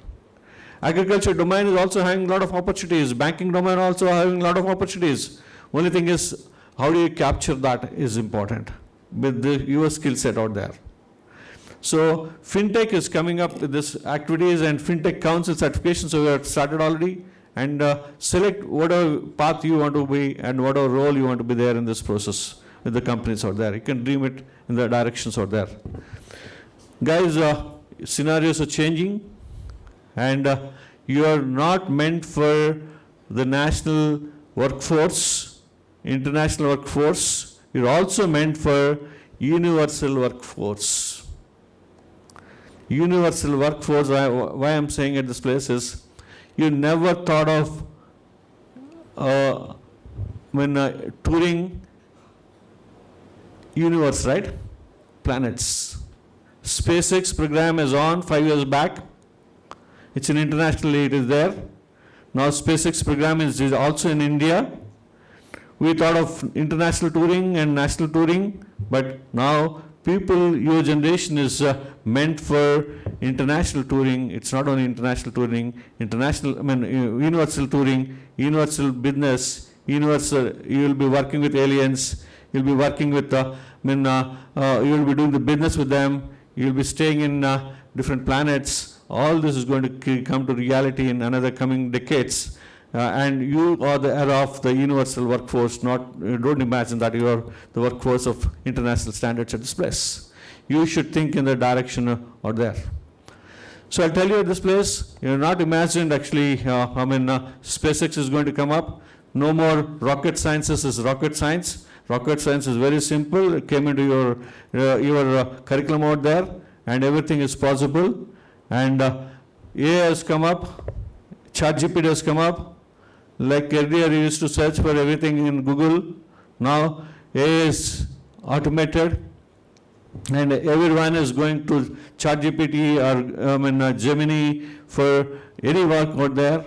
Agriculture domain is also having a lot of opportunities. Banking domain also having a lot of opportunities. Only thing is, how do you capture that is important with your skill set out there. So fintech is coming up with this activities, and fintech council certification. So we have started already, and select whatever path you want to be and whatever role you want to be there in this process with the companies out there. You can dream it in the directions out there. Guys, scenarios are changing, and you are not meant for the national workforce, international workforce. You're also meant for universal workforce. Universal workforce, why I'm saying at this place is, you never thought of touring universe, right? Planets. SpaceX program is on 5 years back. It's an internationally, it is there. Now SpaceX program is also in India. We thought of international touring and national touring, but now your generation is meant for international touring. It's not only international touring, universal touring, universal business, universal. You will be working with aliens. You'll be working with, you will be doing the business with them. You'll be staying in different planets. All this is going to come to reality in another coming decades. And you are the era of the universal workforce. Don't imagine that you are the workforce of international standards at this place. You should think in the direction out there. So I'll tell you at this place, you're not imagined actually, SpaceX is going to come up. No more rocket sciences is rocket science. Rocket science is very simple. It came into your curriculum out there, and everything is possible. And AI has come up, ChatGPT has come up. Like earlier you used to search for everything in Google. Now AI is automated, and everyone is going to ChatGPT or Gemini for any work out there.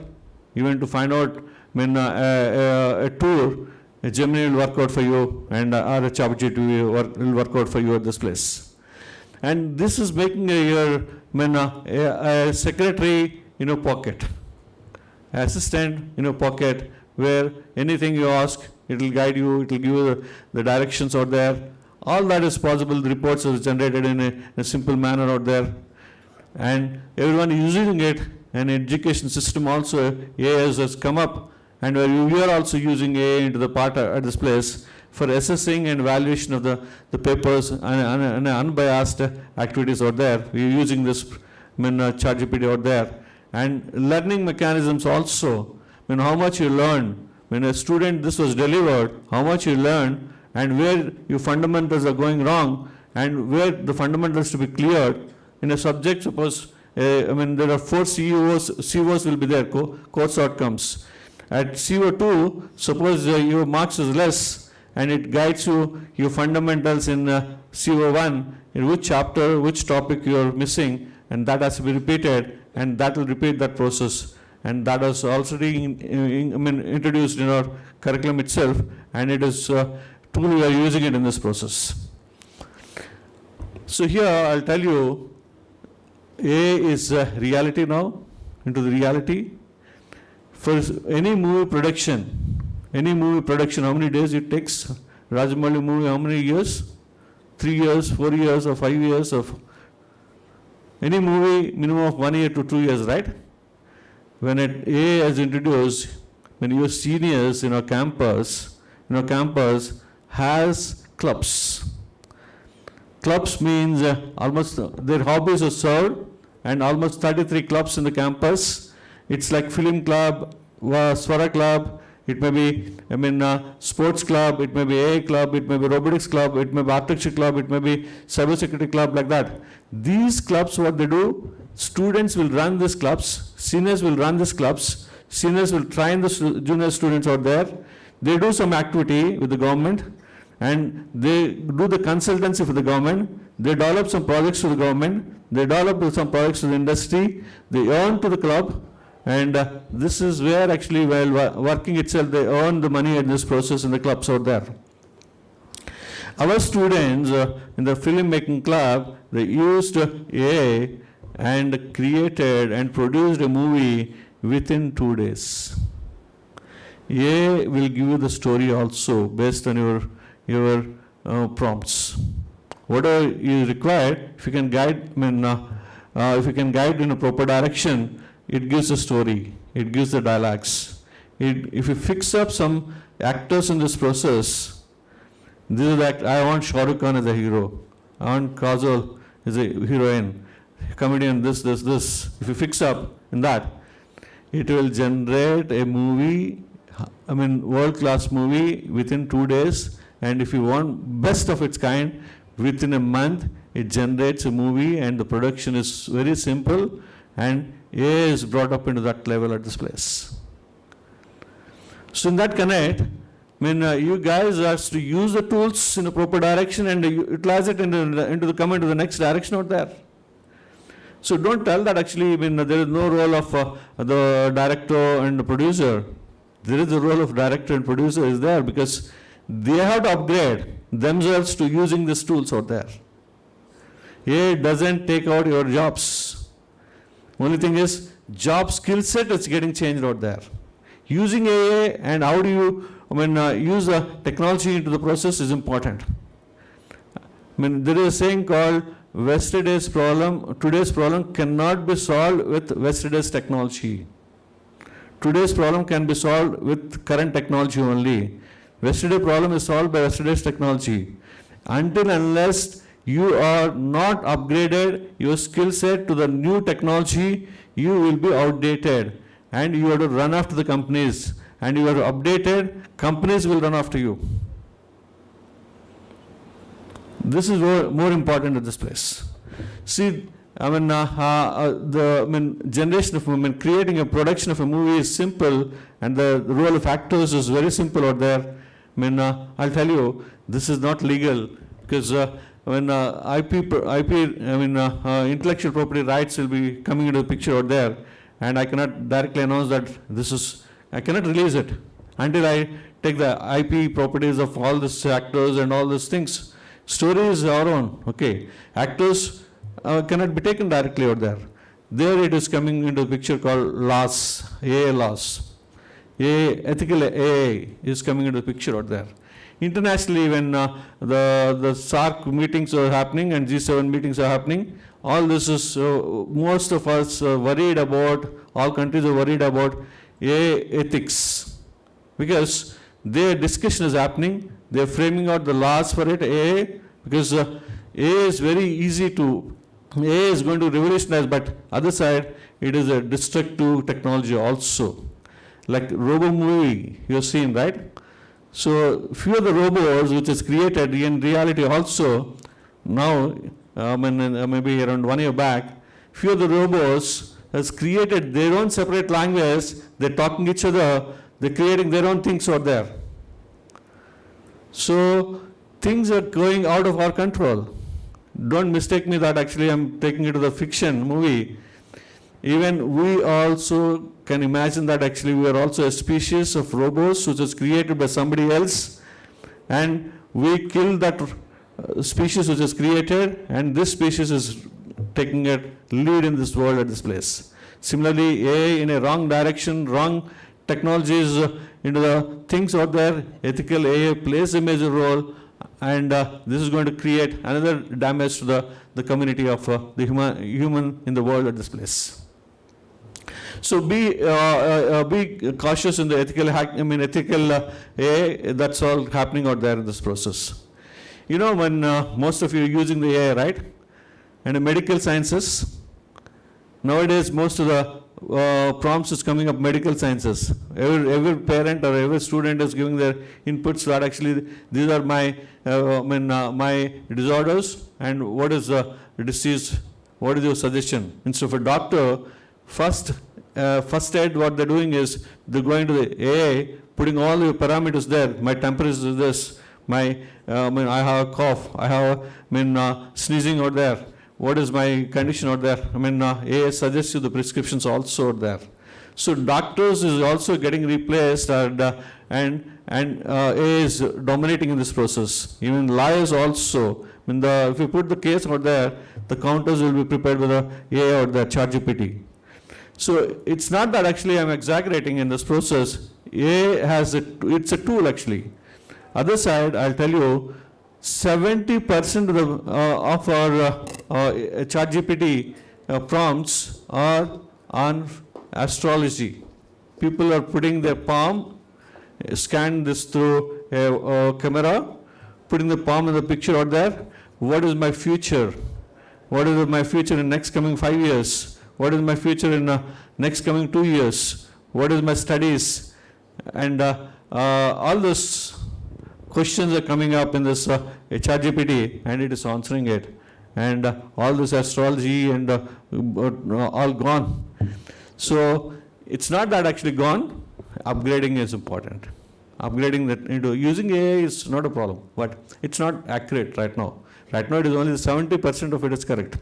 Even to find out a tour, a Gemini will work out for you, and or a ChatGPT will work out for you at this place. And this is making a secretary in your pocket, assistant in your pocket, where anything you ask, it will guide you, it will give you the directions out there. All that is possible. The reports are generated in a simple manner out there, and everyone is using it. And education system also, AI has come up, and we are also using AI into the part at this place for assessing and evaluation of the papers and unbiased activities out there. We are using this ChatGPT out there. And learning mechanisms also, how much you learn. When a student this was delivered, how much you learn, and where your fundamentals are going wrong, and where the fundamentals to be cleared. In a subject, suppose, there are 4 COs will be there, course outcomes. At CO2, suppose your marks is less, and it guides you your fundamentals in CO1, in which chapter, which topic you are missing, and that has to be repeated, and that will repeat that process. And that is already introduced in our curriculum itself, and it is truly we are using it in this process. So here I'll tell you, AI is reality now, into the reality. For any movie production, how many days it takes? Rajamouli movie, how many years? 3 years, 4 years, or 5 years of any movie, minimum of 1 year to 2 years, right? When AI is introduced, when your seniors in our campus has clubs. clubs means almost their hobbies are served, and almost 33 clubs in the campus. It's like film club, Swara club, it may be, sports club, it may be AA club, it may be robotics club, it may be architecture club, it may be cybersecurity club, like that. These clubs, what they do, students will run these clubs, seniors will run these clubs, seniors will train the junior students out there. They do some activity with the government, and they do the consultancy for the government. They develop some projects for the government. They develop some projects to the industry. They earn to the club, and this is where actually while working itself, they earn the money in this process in the clubs out there. Our students in the filmmaking club, they used AI and created and produced a movie within 2 days. AI will give you the story also based on your prompts. Whatever is required, if you can guide, if you can guide in a proper direction, it gives a story, it gives the dialogues. If you fix up some actors in this process, this is like, I want Shah Rukh Khan as a hero, I want Kajol as a heroine, comedian, this. If you fix up in that, it will generate a movie, world-class movie within 2 days. And if you want best of its kind, within a month, it generates a movie, and the production is very simple, and AI is brought up into that level at this place. So in that connect, you guys have to use the tools in a proper direction and utilize it into the come into the next direction out there. So don't tell that actually there is no role of the director and the producer. There is a role of director and producer is there, because they have to upgrade themselves to using these tools out there. AI doesn't take out your jobs. Only thing is, job skill set is getting changed out there. Using AI and how do you use the technology into the process is important. There is a saying called yesterday's problem, today's problem cannot be solved with yesterday's technology. Today's problem can be solved with current technology only. Yesterday's problem is solved by yesterday's technology. Until unless you are not upgraded your skill set to the new technology, you will be outdated, and you have to run after the companies, and you are updated, companies will run after you. This is more important at this place. See, generation of creating a production of a movie is simple, and the role of actors is very simple out there. I'll tell you, this is not legal, because intellectual property rights will be coming into the picture out there, and I cannot directly announce that I cannot release it until I take the IP properties of all these actors and all these things. Story is our own, okay. Actors cannot be taken directly out there. There it is coming into the picture called laws, AA laws. Ethical AA is coming into the picture out there. Internationally, when the SARC meetings are happening and G7 meetings are happening, all this is, most of us are worried about, all countries are worried about AA ethics, because their discussion is happening, they are framing out the laws for it, AA, because AA is very easy to, AA is going to revolutionize, but other side, it is a destructive technology also. Like robo movie, you have seen, right? So few of the robots which is created in reality also, now, maybe around 1 year back, few of the robots has created their own separate language, they're talking each other, they're creating their own things out there. So things are going out of our control. Don't mistake me that actually I'm taking it to the fiction movie. Even we also can imagine that actually we are also a species of robots which is created by somebody else, and we kill that species which is created, and this species is taking a lead in this world at this place. Similarly, AI in a wrong direction, wrong technologies into the things out there, ethical AI plays a major role, and this is going to create another damage to the community of the human in the world at this place. So be cautious in the ethical AI. That's all happening out there in this process. you know, when most of you are using the AI, right? And the medical sciences, nowadays most of the prompts is coming up medical sciences. Every parent or every student is giving their inputs that actually these are my my disorders and what is the disease, what is your suggestion? Instead of a doctor, first aid what they're doing is they're going to the AI, putting all the parameters there. My temperature is this, I have a cough, I have sneezing out there. What is my condition out there? AI suggests you the prescriptions also out there. So doctors is also getting replaced and AI is dominating in this process. Even lawyers also. If you put the case out there, the counters will be prepared with the AI or the ChatGPT. So it's not that actually I'm exaggerating in this process. AI has it's a tool actually. Other side, I'll tell you, 70% of our ChatGPT prompts are on astrology. People are putting their palm, scan this through a camera, putting the palm in the picture out there. What is my future? What is my future in next coming 5 years? What is my future in next coming 2 years? What is my studies? And all those questions are coming up in this ChatGPT, and it is answering it. And all this astrology and all gone. So it's not that actually gone. Upgrading is important. Upgrading that into using AI is not a problem, but it's not accurate right now. Right now it is only 70% of it is correct.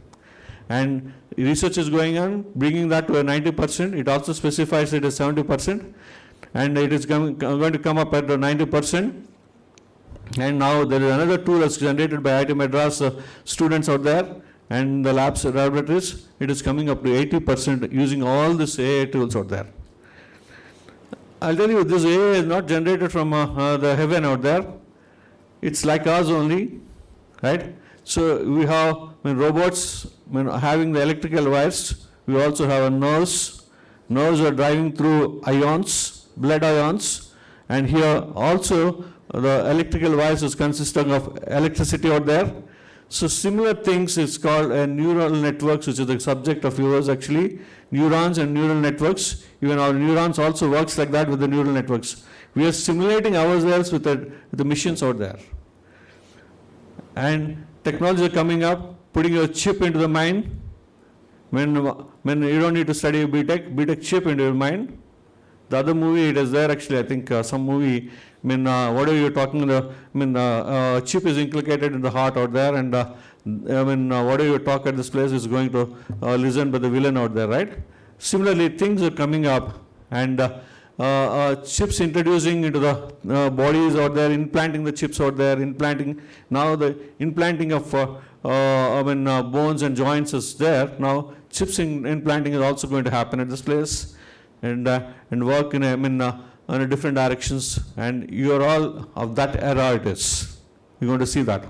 And research is going on, bringing that to a 90%. It also specifies it as 70%. And it is going to come up at the 90%. And now there is another tool that's generated by IIT Madras students out there and the labs, laboratories. It is coming up to 80% using all these AI tools out there. I'll tell you, this AI is not generated from the heaven out there. It's like us only, right? So we have robots having the electrical wires. We also have a nerves. Nerves are driving through ions, blood ions, and here also the electrical wires is consisting of electricity out there. So similar things is called a neural networks, which is the subject of yours actually. Neurons and neural networks. Even our neurons also works like that with the neural networks. We are simulating ourselves with the machines out there. And technology is coming up, putting a chip into the mind. When you don't need to study BTech chip into your mind. The other movie, it is there actually, I think some movie, whatever you're talking about, chip is inculcated in the heart out there, and whatever you talk at this place is going to listen by the villain out there, right? Similarly, things are coming up, and chips introducing into the bodies out there, implanting the chips out there, now the implanting of bones and joints is there. Now chips implanting is also going to happen at this place. And work in a different directions, and you are all of that era it is. You're going to see that.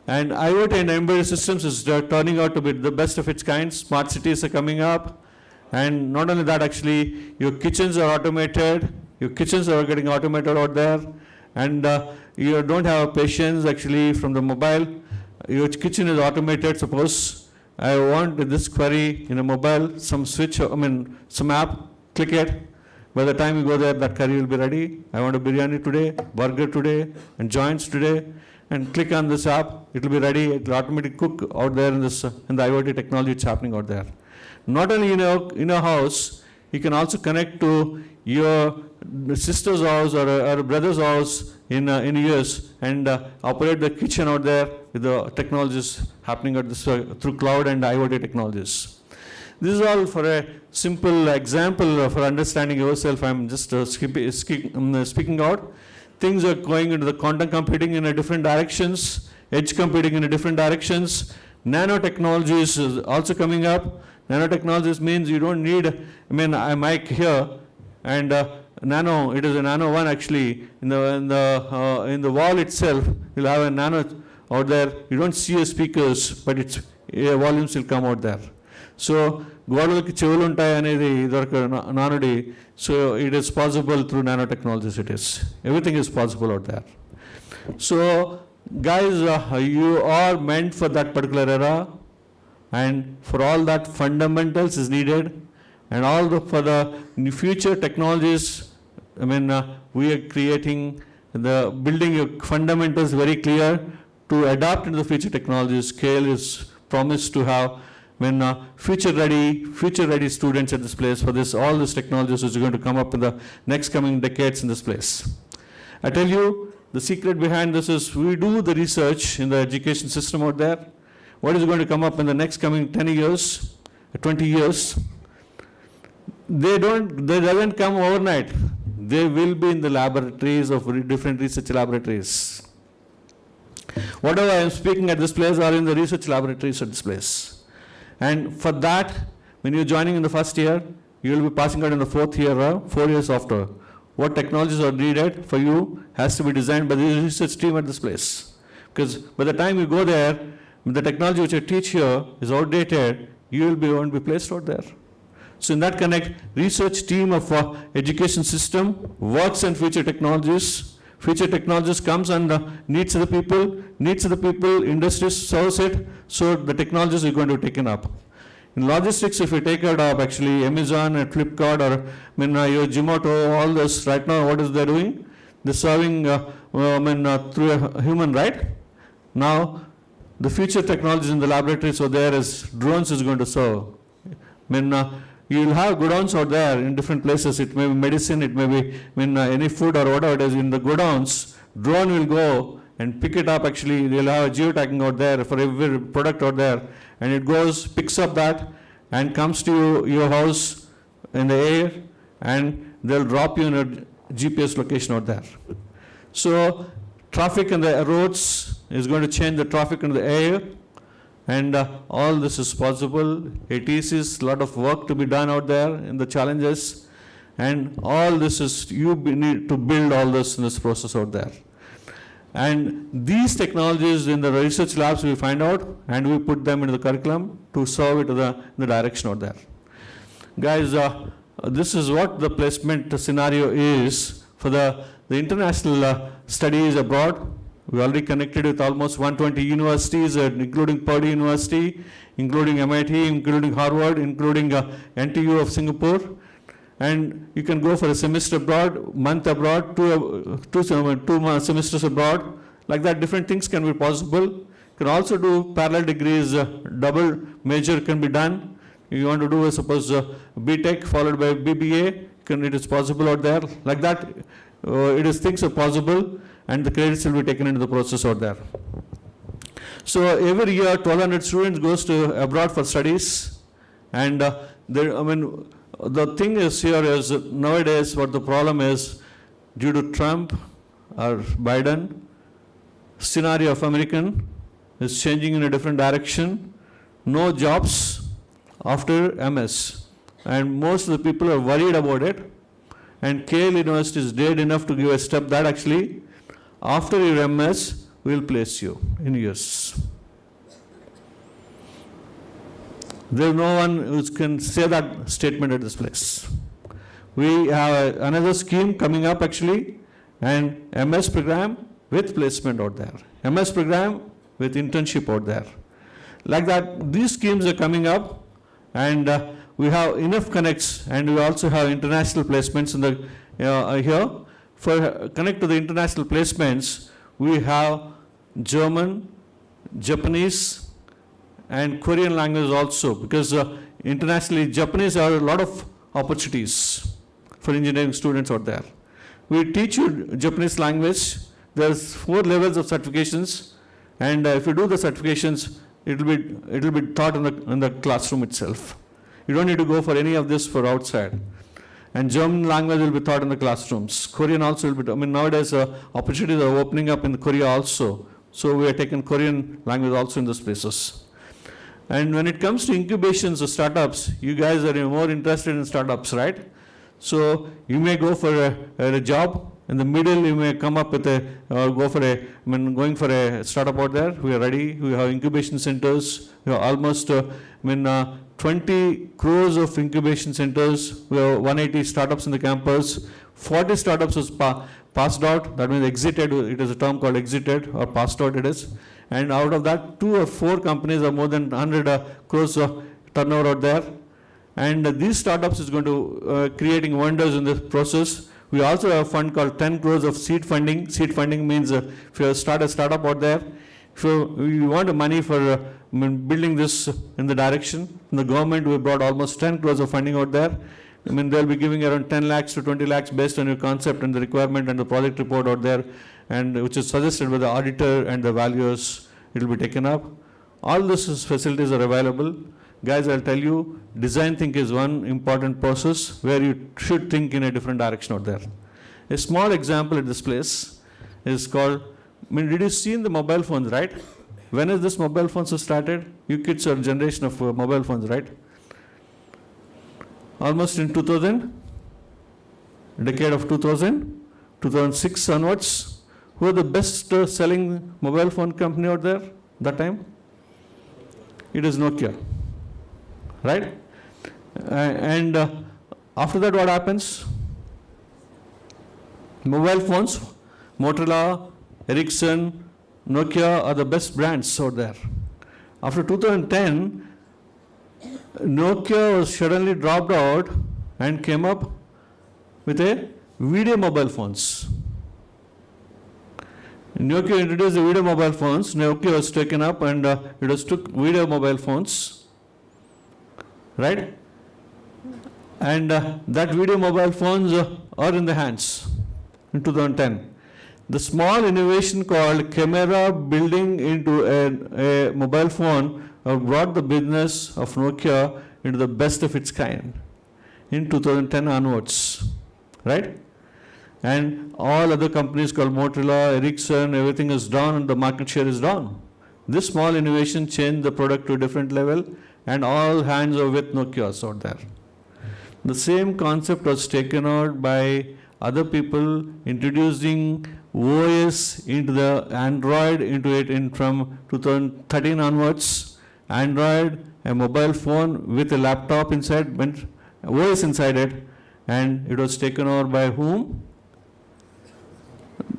And IoT and embedded systems is turning out to be the best of its kind. Smart cities are coming up, and not only that, actually your kitchens are automated. Your kitchens are getting automated out there, and you don't have patience actually from the mobile. Your kitchen is automated. Suppose I want this query in a mobile, some switch, some app, click it. By the time you go there, that curry will be ready. I want a biryani today, burger today, and joints today. And click on this app, it will be ready. It will automatically cook out there in the IoT technology it's happening out there. Not only in a house, you can also connect to your sister's house or a brother's house in US and operate the kitchen out there with the technologies happening at this, through cloud and IoT technologies. This is all for a simple example for understanding yourself. I'm just speaking out. Things are going into the quantum computing in a different directions, edge computing in a different directions. Nanotechnologies is also coming up. Nanotechnologies means you don't need, a mic here, and nano, it is a nano one actually. In the wall itself, you'll have a nano out there. You don't see a speakers, but its volumes will come out there. So గోడలకి చెవులు ఉంటాయి అనేది ఇదొక నానుడి. So it is possible through nanotechnologies. Everything is possible out there. So Guys, you are meant for that particular era, and for all that fundamentals is needed, and all for the future technologies. I mean, we are creating building your fundamentals very clear to adapt into the future technologies. KL is promised to have future ready students at this place for this, all these technologies which are going to come up in the next coming decades in this place. I tell you, the secret behind this is we do the research in the education system out there. What is going to come up in the next coming 10 years, 20 years? They doesn't come overnight. They will be in the laboratories of different research laboratories. Whatever I am speaking at this place are in the research laboratories at this place. And for that, when you're joining in the first year, you will be passing out in the fourth year, 4 years after. What technologies are needed for you has to be designed by the research team at this place. Because by the time you go there, the technology which I teach here is outdated, you won't be placed out there. So in that connect, research team of education system works on future technologies. Future technologies comes and needs of the people, industries serves it, so the technologies are going to be taken up. In logistics, if you take it up, actually Amazon and Flipkart or your Zomato, all this right now, what is they doing? They're serving through a human, right? Now, the future technologies in the laboratories are there as drones is going to serve. You will have godowns out there in different places. It may be medicine, it may be any food or whatever it is. In the godowns, drone will go and pick it up. Actually, they'll have a geotagging out there for every product out there, and it goes, picks up that, and comes to your house in the air, and they'll drop you in a GPS location out there. So, traffic in the roads is going to change the traffic in the air. And all this is possible. It is a lot of work to be done out there in the challenges. And all this is, you need to build all this in this process out there. And these technologies in the research labs we find out and we put them into the curriculum to serve it to the direction out there. Guys, this is what the placement scenario is for the international studies abroad. We already connected with almost 120 universities, including Purdue University, including MIT, including Harvard, including NTU of Singapore. And you can go for a semester abroad, month abroad, two semesters abroad. Like that, different things can be possible. You can also do parallel degrees, double major can be done. You want to do, suppose, BTech followed by BBA, it is possible out there. Like that, things are possible. And the credits will be taken into the process out there. So every year 1,200 students goes to abroad for studies, and the thing is here is nowadays what the problem is due to Trump or Biden, scenario of American is changing in a different direction. No jobs after MS, and most of the people are worried about it. And KL University is dared enough to give a step that actually after your MS, we will place you in US. There is no one who can say that statement at this place. We have another scheme coming up actually, and MS program with placement out there. MS program with internship out there. Like that, these schemes are coming up, and we have enough connects, and we also have international placements in the here. For connect to the international placements, we have German, Japanese, and Korean language also, because internationally Japanese have a lot of opportunities for engineering students out there. We teach you Japanese language. There's 4 levels of certifications, and if you do the certifications, it will be taught in the classroom itself. You don't need to go for any of this for outside. And German language will be taught in the classrooms. Korean also will be, nowadays opportunities are opening up in Korea also. So we are taking Korean language also in those places. And when it comes to incubations of startups, you guys are more interested in startups, right? So you may go for a job. In the middle, you may come up with going for a startup out there. We are ready. We have incubation centers. We have almost 20 crores of incubation centers. We have 180 startups in the campus. 40 startups was passed out. That means exited. It is a term called exited or passed out it is. And out of that, 2 or 4 companies are more than 100 crores of turnover out there. And these startups is going to creating wonders in this process. We also have a fund called 10 crores of seed funding. Seed funding means if you start a startup out there, if you want money for building this in the direction, in the government we brought almost 10 crores of funding out there. I mean, they'll be giving around 10 lakhs to 20 lakhs based on your concept and the requirement and the project report out there, and which is suggested by the auditor and the valuers, it will be taken up. All these facilities are available. Guys, I'll tell you, design think is one important process where you should think in a different direction out there. A small example at this place is called, did you see in the mobile phones, right? When is this mobile phones started? You kids are a generation of mobile phones, right? Almost in 2000, decade of 2000, 2006 onwards. Who are the best selling mobile phone company out there that time? It is Nokia, right? And after that, what happens? Mobile phones, Motorola, Ericsson, Nokia are the best brands out there. After 2010, Nokia was suddenly dropped out and came up with a video mobile phones. Nokia introduced the video mobile phones. Nokia was taken up and it was took video mobile phones, right? And that video mobile phones are in the hands in 2010. The small innovation called camera building into a mobile phone brought the business of Nokia into the best of its kind in 2010 onwards, right? And all other companies called Motorola, Ericsson, everything is down and the market share is down. This small innovation changed the product to a different level and all hands are with Nokia out there. The same concept was taken out by other people introducing OS into the Android into it from 2013 onwards. Android, a mobile phone with a laptop inside, went OS inside it, and it was taken over by whom?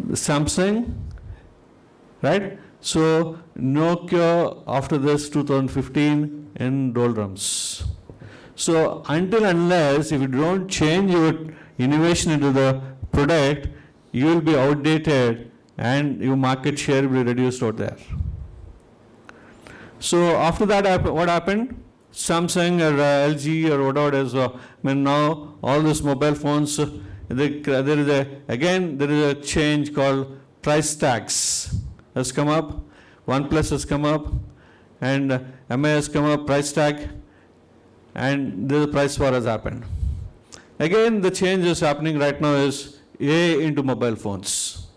Samsung, right? So Nokia after this 2015 in doldrums. So until unless if you don't change your innovation into the product, you will be outdated and your market share will be reduced out there. So after that, what happened? Samsung or LG or whatever it is, now all these mobile phones, there is a change called price tags has come up. OnePlus has come up, and MI has come up, price tag, and the price war has happened. Again, the change is happening right now is A into mobile phones.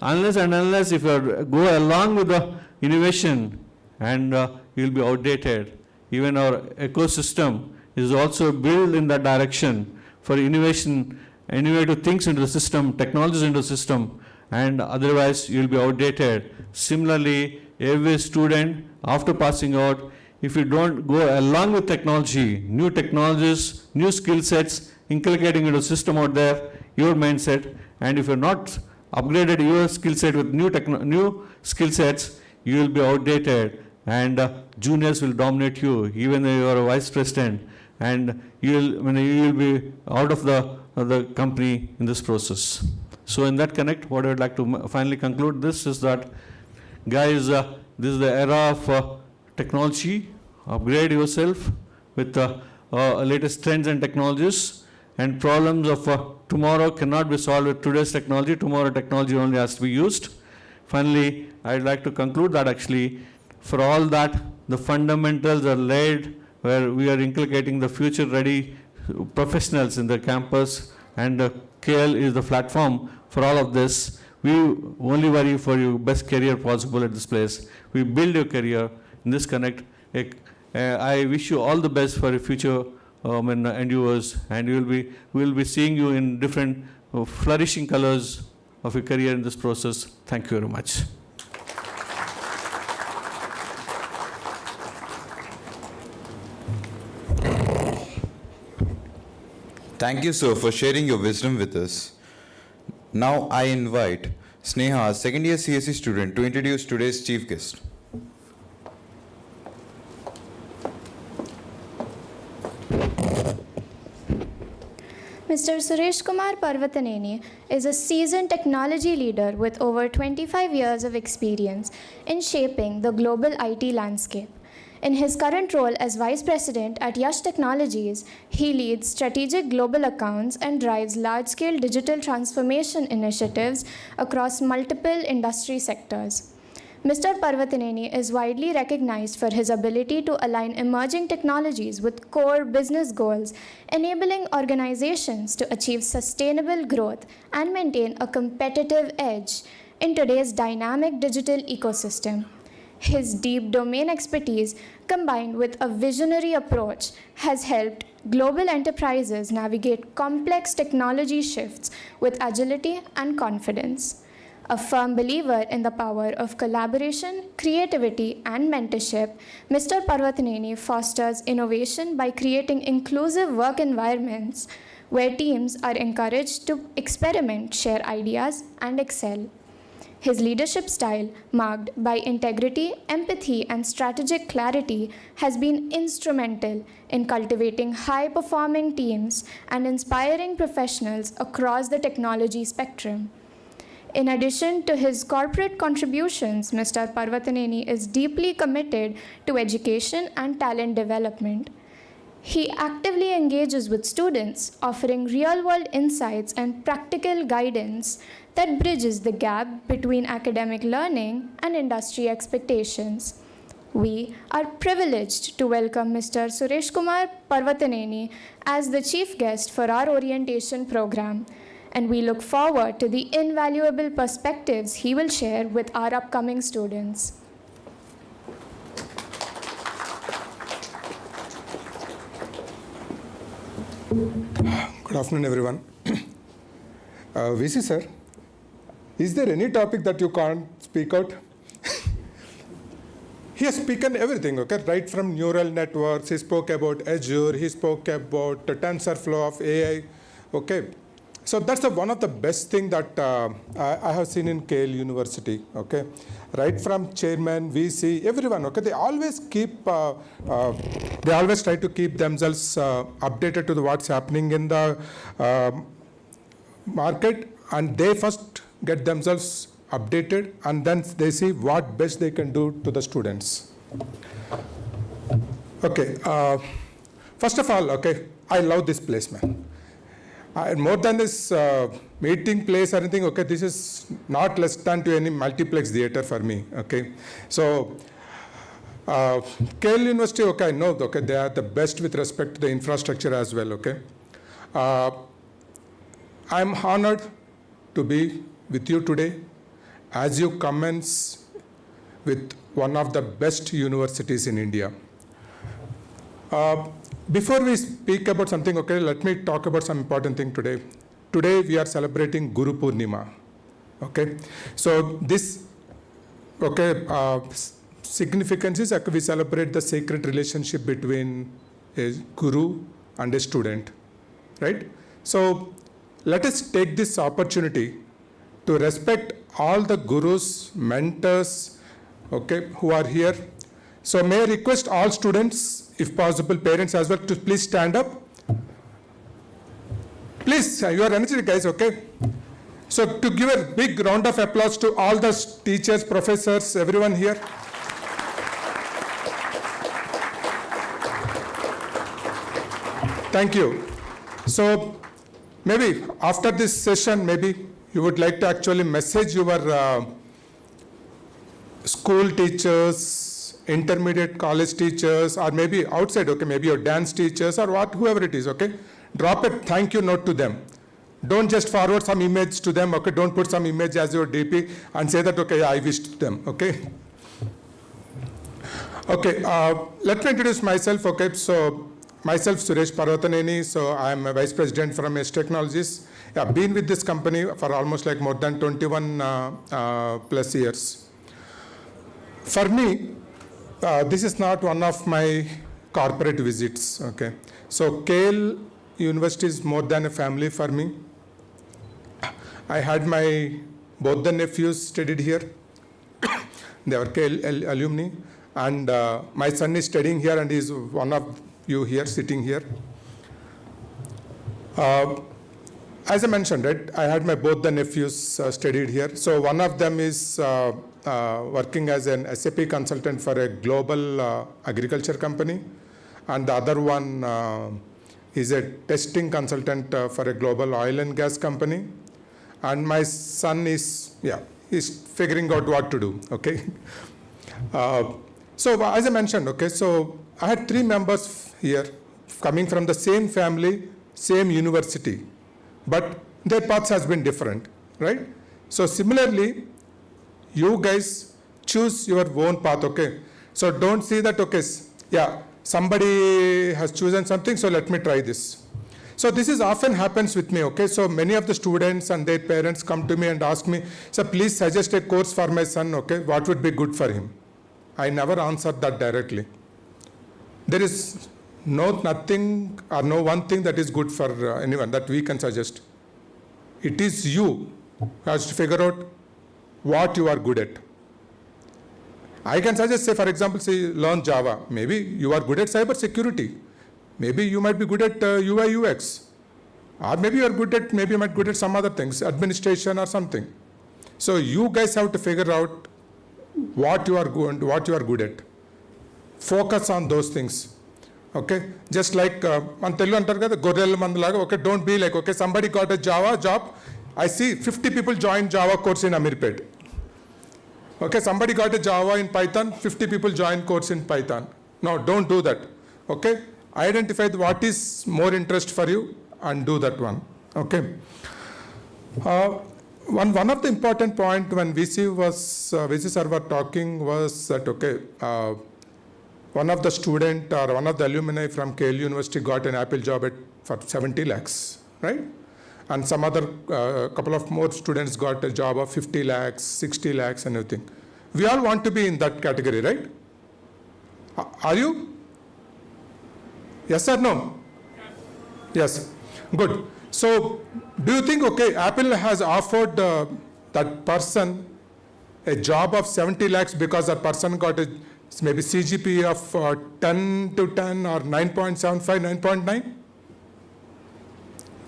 Unless if you go along with the innovation, and you'll be outdated. Even our ecosystem is also built in that direction for innovation, innovative things into the system, technologies into the system, and otherwise you'll be outdated. Similarly, every student after passing out, if you don't go along with technology, new technologies, new skill sets, inculcating into the system out there, your mindset, and if you're not upgraded your skill set with new skill sets, you will be outdated. And juniors will dominate you, even though you are a vice president, and you will be out of the company in this process. So in that connect, what I would like to finally conclude this is that, guys, this is the era of technology. Upgrade yourself with latest trends and technologies, and problems of tomorrow cannot be solved with today's technology. Tomorrow technology only has to be used. Finally, I'd like to conclude that actually, for all that, the fundamentals are laid where we are inculcating the future-ready professionals in the campus, and KL is the platform for all of this. We only worry for your best career possible at this place. We build your career in this connect. I wish you all the best for your future endeavors, and we will be seeing you in different flourishing colors of your career in this process. Thank you very much. Thank you, sir, for sharing your wisdom with us. Now I invite Sneha, second year CSE student, to introduce today's chief guest. Mr. Suresh Kumar Parvataneni is a seasoned technology leader with over 25 years of experience in shaping the global IT landscape. In his current role as Vice President at Yash Technologies, he leads strategic global accounts and drives large-scale digital transformation initiatives across multiple industry sectors. Mr. Parvataneni is widely recognized for his ability to align emerging technologies with core business goals, enabling organizations to achieve sustainable growth and maintain a competitive edge in today's dynamic digital ecosystem. His deep domain expertise, combined with a visionary approach, has helped global enterprises navigate complex technology shifts with agility and confidence. A firm believer in the power of collaboration, creativity, and mentorship, Mr. Parvataneni fosters innovation by creating inclusive work environments where teams are encouraged to experiment, share ideas, and excel. His leadership style, marked by integrity, empathy, and strategic clarity, has been instrumental in cultivating high-performing teams and inspiring professionals across the technology spectrum. In addition to his corporate contributions, Mr. Parvataneni is deeply committed to education and talent development. He actively engages with students, offering real-world insights and practical guidance that bridges the gap between academic learning and industry expectations. We are privileged to welcome Mr. Suresh Kumar Parvataneni as the chief guest for our orientation program, and we look forward to the invaluable perspectives he will share with our upcoming students. Good afternoon, everyone. VC sir, is there any topic that you can't speak out? He has spoken everything, okay? Right from neural networks, he spoke about Azure, he spoke about the TensorFlow of AI, okay? So that's one of the best things that I have seen in KL University, okay? Right from chairman, VC, everyone, okay? They always try to keep themselves updated to what's happening in the market, and they first get themselves updated, and then they see what best they can do to the students. Okay, first of all, okay, I love this place, man. More than this meeting place or anything, okay, this is not less than to any multiplex theater for me, okay. So, KL University, okay, I know, okay, they are the best with respect to the infrastructure as well, okay. I'm honored to be with you today as you commence with one of the best universities in India. Before we speak about something, okay, let me talk about some important thing today. Today we are celebrating Guru Purnima, okay. So this, okay, significance is we celebrate the sacred relationship between a guru and a student, right? So let us take this opportunity to respect all the gurus, mentors, okay, who are here. So may I request all students, if possible, parents as well, to please stand up. Please, you are energetic guys, okay? So to give a big round of applause to all the teachers, professors, everyone here. Thank you. So maybe after this session, maybe you would like to actually message your school teachers, intermediate college teachers, or maybe outside, okay, maybe your dance teachers or whoever it is, okay? Drop a thank you note to them. Don't just forward some image to them, okay? Don't put some image as your DP and say that, okay, I wish to them, okay? Okay, let me introduce myself, okay? So, myself, Suresh Parvataneni, so I'm a Vice President from Yash Technologies. I've been with this company for almost like more than 21 plus years. For me, this is not one of my corporate visits, okay? So KL university is more than a family for me. I had both the nephews studied here. They were KL alumni, and my son is studying here, and is one of you here, sitting here. As I mentioned, right, I had both the nephews studied here. So one of them is working as an SAP consultant for a global agriculture company, and the other one is a testing consultant for a global oil and gas company. And my son is figuring out what to do, okay? So as I mentioned, okay, so I had 3 members here coming from the same family, same university, but their paths has been different, right? So similarly, you guys choose your own path, okay? So don't see that, okay, yeah, somebody has chosen something, so let me try this. So this is often happens with me, okay? So many of the students and their parents come to me and ask me, so please suggest a course for my son, okay? What would be good for him? I never answer that directly. There is nothing or no one thing that is good for anyone that we can suggest. It is you who has to figure out what you are good at. I can suggest, say, for example, say, learn Java. Maybe you are good at cyber security. Maybe you might be good at UI UX. Or maybe you are good at, maybe you might be good at some other things, administration or something. So you guys have to figure out what you are good at. Focus on those things. Okay, just like okay, don't be like, okay, somebody got a Java job. I see 50 people join Java course in Amirpet. Okay, somebody got a Java in Python, 50 people join course in Python. No, don't do that. Okay, identify what is more interest for you and do that one. Okay. One of the important point when VC sir were talking was that, okay, one of the student or one of the alumni from KL University got an Apple job for 70 lakhs, right? And some other couple of more students got a job of 50 lakhs, 60 lakhs and everything. We all want to be in that category, right? Are you? Yes or no? Yes. Good. So do you think, okay, Apple has offered that person a job of 70 lakhs because that person got a maybe CGPA of 10 to 10 or 9.75, 9.9?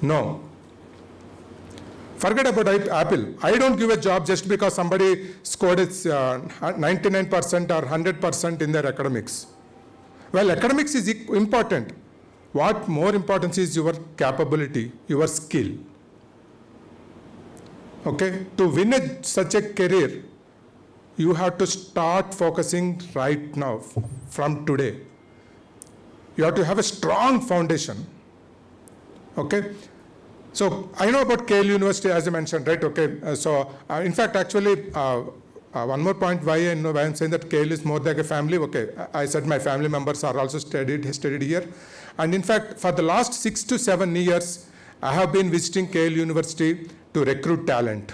No. Forget about Apple. I don't give a job just because somebody scored 99% or 100% in their academics. Well, academics is important. What more important is your capability, your skill. Okay? To win such a career, you have to start focusing right now, from today. You have to have a strong foundation. Okay? So I know about KL University, as I mentioned, right? Okay. In fact, actually, one more point why I'm saying that KL is more like a family. Okay. I said my family members are also studied here. And in fact, for the last 6 to 7 years, I have been visiting KL University to recruit talent.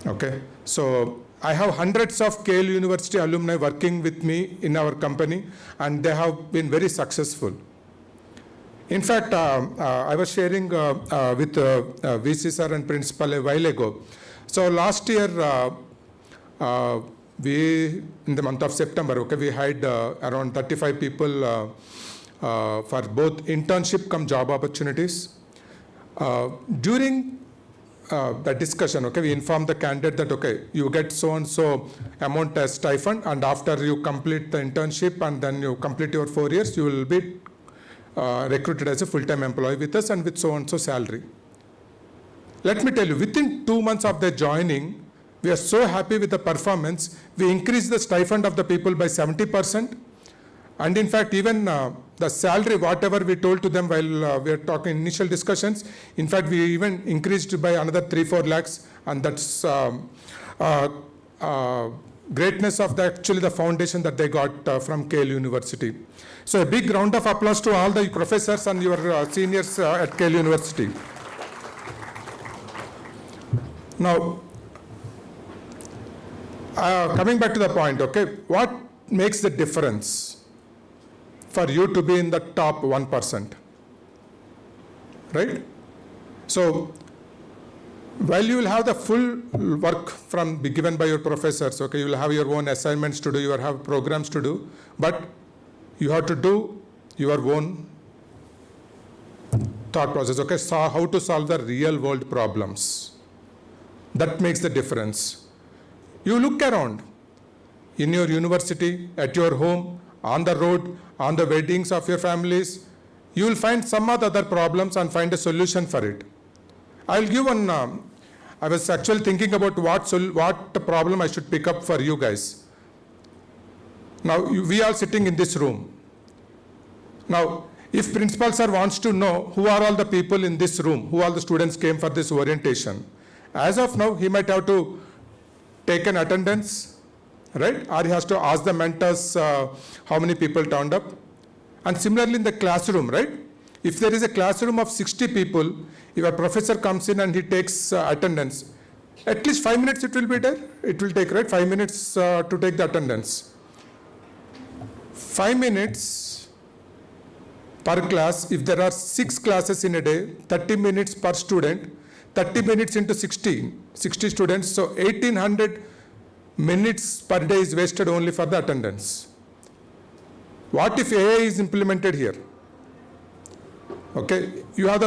Okay. So I have hundreds of KL University alumni working with me in our company, and they have been very successful. In fact, I was sharing with VC sir and principal a while ago. So last year, in the month of September, okay, we hired around 35 people for both internship cum job opportunities. During the discussion, okay, we informed the candidate that, okay, you get so and so amount as stipend, and after you complete the internship and then you complete your 4 years, you will be recruited as a full-time employee with us and with so and so salary. Let me tell you, within 2 months of their joining, we are so happy with the performance. We increased the stipend of the people by 70%. And in fact, even the salary, whatever we told to them while we were talking initial discussions, in fact, we even increased by another 3-4 lakhs. And that's greatness of actually the foundation that they got from KL University. So a big round of applause to all the professors and your seniors at KL University. Now, coming back to the point, okay, what makes the difference for you to be in the top 1%. Right? So, while you will have the full work be given by your professors, okay, you will have your own assignments to do, you will have programs to do, but you have to do your own thought process, okay, so how to solve the real world problems. That makes the difference. You look around in your university, at your home, on the road, on the weddings of your families, you will find some other problems and find a solution for it. I'll give one, I was actually thinking about what problem I should pick up for you guys. Now, we are sitting in this room. Now, if Principal Sir wants to know who are all the people in this room, who all the students came for this orientation, as of now, he might have to take an attendance, right? Or he has to ask the mentors how many people turned up. And similarly in the classroom, right? If there is a classroom of 60 people, if a professor comes in and he takes attendance, at least 5 minutes it will be there. It will take, right, 5 minutes to take the attendance. 5 minutes per class. If there are 6 classes in a day, 30 minutes per student, 30 minutes into 60 students, so 1800 minutes per day is wasted only for the attendance. What if AI is implemented here? Okay, you are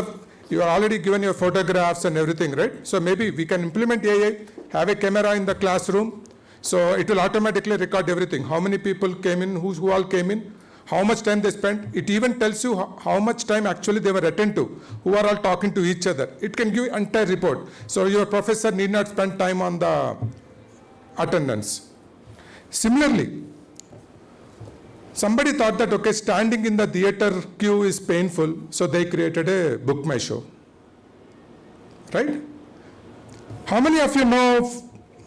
already given your photographs and everything, right? So maybe we can implement AI, have a camera in the classroom, so it will automatically record everything. How many people came in, who all came in, how much time they spent. It even tells you how much time actually they were attended to, who are all talking to each other. It can give entire report. So your professor need not spend time on the attendance. Similarly, somebody thought that, okay, standing in the theater queue is painful, so they created a book my show. Right? How many of you know,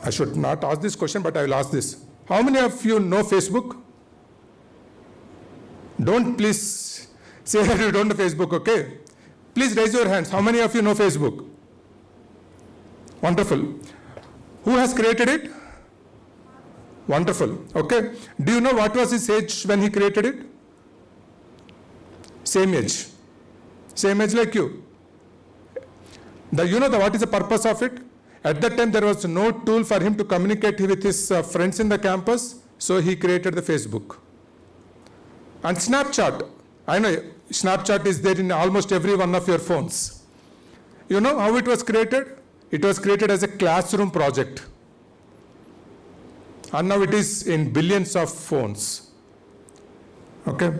I should not ask this question, but I will ask this. How many of you know Facebook? Don't please say that you don't know Facebook, okay? Please raise your hands. How many of you know Facebook? Wonderful. Who has created it? Wonderful. Okay. Do you know what was his age when he created it? Same age. Same age like you. You know what is the purpose of it? At that time, there was no tool for him to communicate with his friends in the campus, so he created the Facebook. And Snapchat. I know Snapchat is there in almost every one of your phones. You know how it was created? It was created as a classroom project. And now it is in billions of phones. Okay.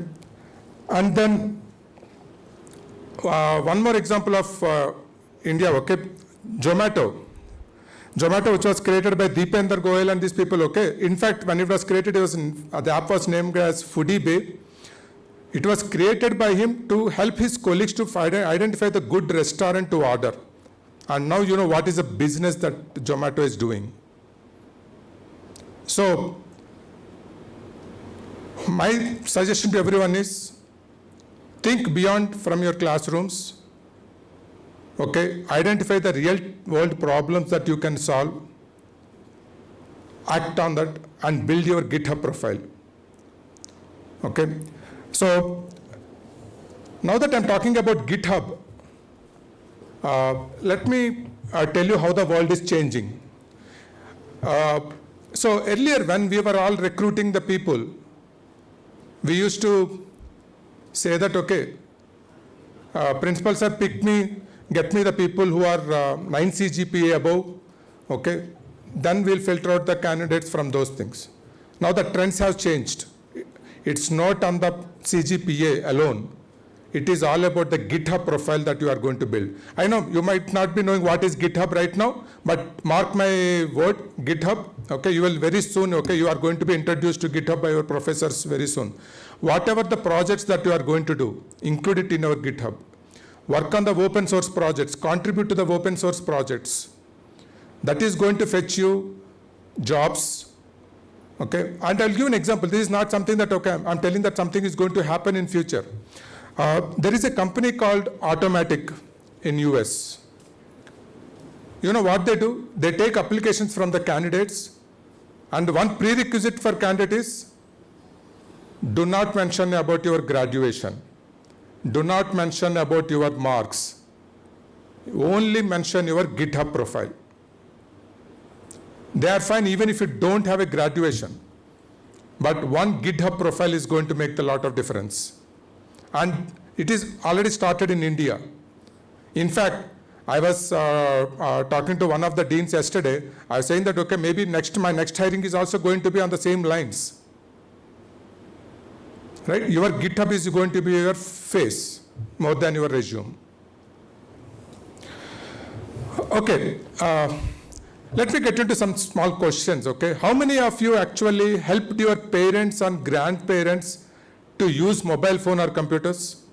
And then one more example of India, okay. Zomato, which was created by Deepinder Goyal and these people, okay. In fact, when it was created, the app was named as Foodie Bay. It was created by him to help his colleagues to identify the good restaurant to order. And now you know what is the business that Zomato is doing. So, my suggestion to everyone is, think beyond from your classrooms. Okay, identify the real world problems that you can solve, act on that, and build your GitHub profile. Okay, so now that I'm talking about GitHub, let me tell you how the world is changing. So earlier, when we were all recruiting the people, we used to say that, okay, principal sir, pick me, get me the people who are 9 CGPA above, okay, then we'll filter out the candidates from those things. Now the trends have changed. It's not on the CGPA alone. It is all about the GitHub profile that you are going to build. I know you might not be knowing what is GitHub right now, but mark my word, GitHub, okay, you will very soon, okay, you are going to be introduced to GitHub by your professors very soon. Whatever the projects that you are going to do, include it in our GitHub. Work on the open source projects, contribute to the open source projects. That is going to fetch you jobs, okay? And I'll give you an example. This is not something that, okay, I'm telling that something is going to happen in future. There is a company called Automatic in US. You know what they do? They take applications from the candidates, and one prerequisite for candidate is Do not mention about your graduation. Do not mention about your marks. Only mention your GitHub profile. They are fine even if you don't have a graduation. But one GitHub profile is going to make a lot of difference. And it is already started in India. In fact, I was talking to one of the deans yesterday. I was saying that, okay, maybe my next hiring is also going to be on the same lines. Right? Your GitHub is going to be your face more than your resume. Okay, let me get into some small questions, okay? How many of you actually helped your parents and grandparents to use mobile phone or computers?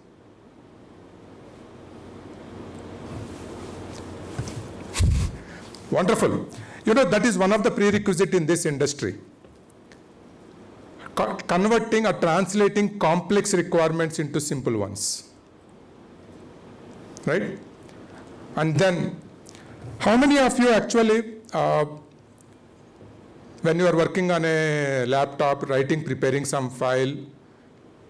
Wonderful. You know, that is one of the prerequisites in this industry. Converting or translating complex requirements into simple ones. Right? And then, how many of you actually, when you are working on a laptop, preparing some file,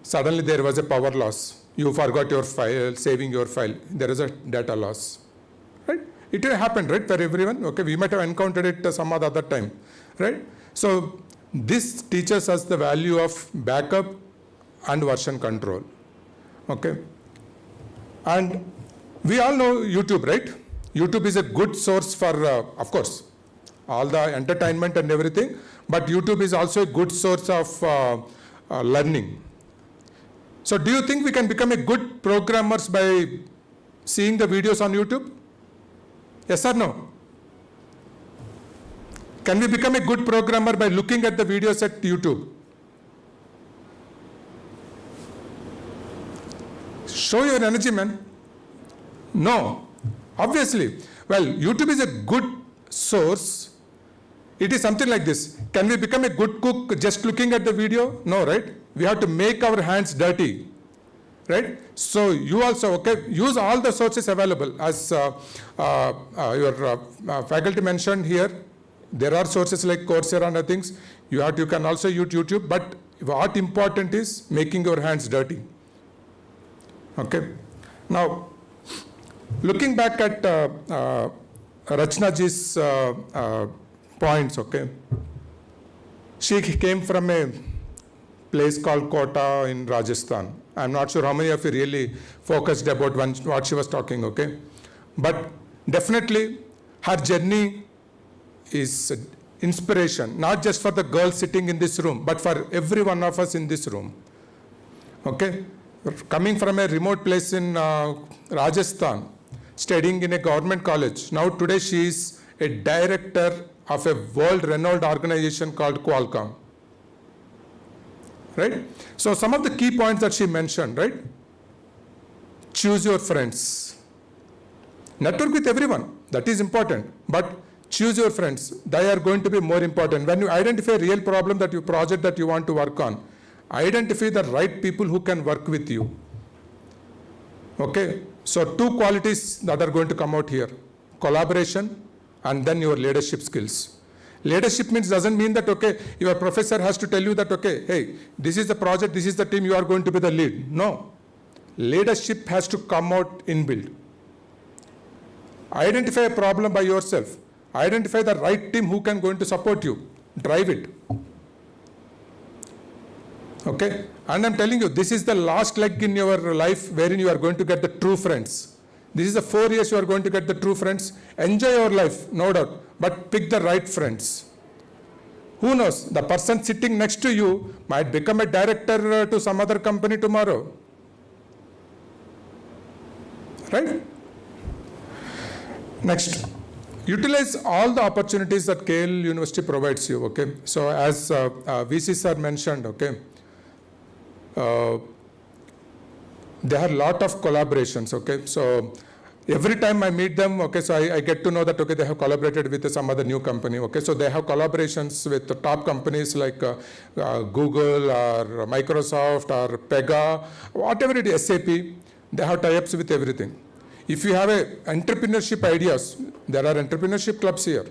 suddenly there was a power loss. You forgot your file, saving your file. There is a data loss. Right? It happened, right, for everyone? Okay, we might have encountered it some other time, right? So this teaches us the value of backup and version control. Okay, and we all know YouTube, right? YouTube is a good source for, of course, all the entertainment and everything, but YouTube is also a good source of learning. So do you think we can become a good programmers by seeing the videos on YouTube? Yes or no? Can we become a good programmer by looking at the videos at YouTube? Show your energy, man. No. Obviously. Well, YouTube is a good source. It is something like this. Can we become a good cook just looking at the video? No, right? We have to make our hands dirty. Right? So you also, okay, use all the sources available. As your faculty mentioned here, there are sources like Coursera and other things. You can also use YouTube, but what important is making your hands dirty. Okay. Now, looking back at Rachnaji's points, okay, she came from a place called Kota in Rajasthan. I'm not sure how many of you really focused about what she was talking, okay? But definitely her journey is inspiration, not just for the girl sitting in this room, but for every one of us in this room, okay? Coming from a remote place in Rajasthan, studying in a government college. Now today she is a director of a world-renowned organization called Qualcomm. Right? So some of the key points that she mentioned, right? Choose your friends. Network with everyone. That is important. But choose your friends. They are going to be more important. When you identify a real problem project that you want to work on, identify the right people who can work with you. Okay? So two qualities that are going to come out here. Collaboration and then your leadership skills. Leadership doesn't mean that, okay, your professor has to tell you that, okay, hey, this is the project, this is the team, you are going to be the lead. No. Leadership has to come out inbuilt. Identify a problem by yourself. Identify the right team who can going to support you. Drive it. Okay? And I'm telling you, this is the last leg in your life wherein you are going to get the true friends. This is the 4 years you are going to get the true friends. Enjoy your life, no doubt, but pick the right friends. Who knows? The person sitting next to you might become a director to some other company tomorrow. Right? Next. Utilize all the opportunities that KL University provides you, okay? So as VC sir mentioned, okay, there are a lot of collaborations, okay? So every time I meet them, okay, so I get to know that, okay, they have collaborated with some other new company, okay? So they have collaborations with the top companies like Google or Microsoft or Pega, whatever it is, SAP, they have tie-ups with everything. If you have entrepreneurship ideas, there are entrepreneurship clubs here,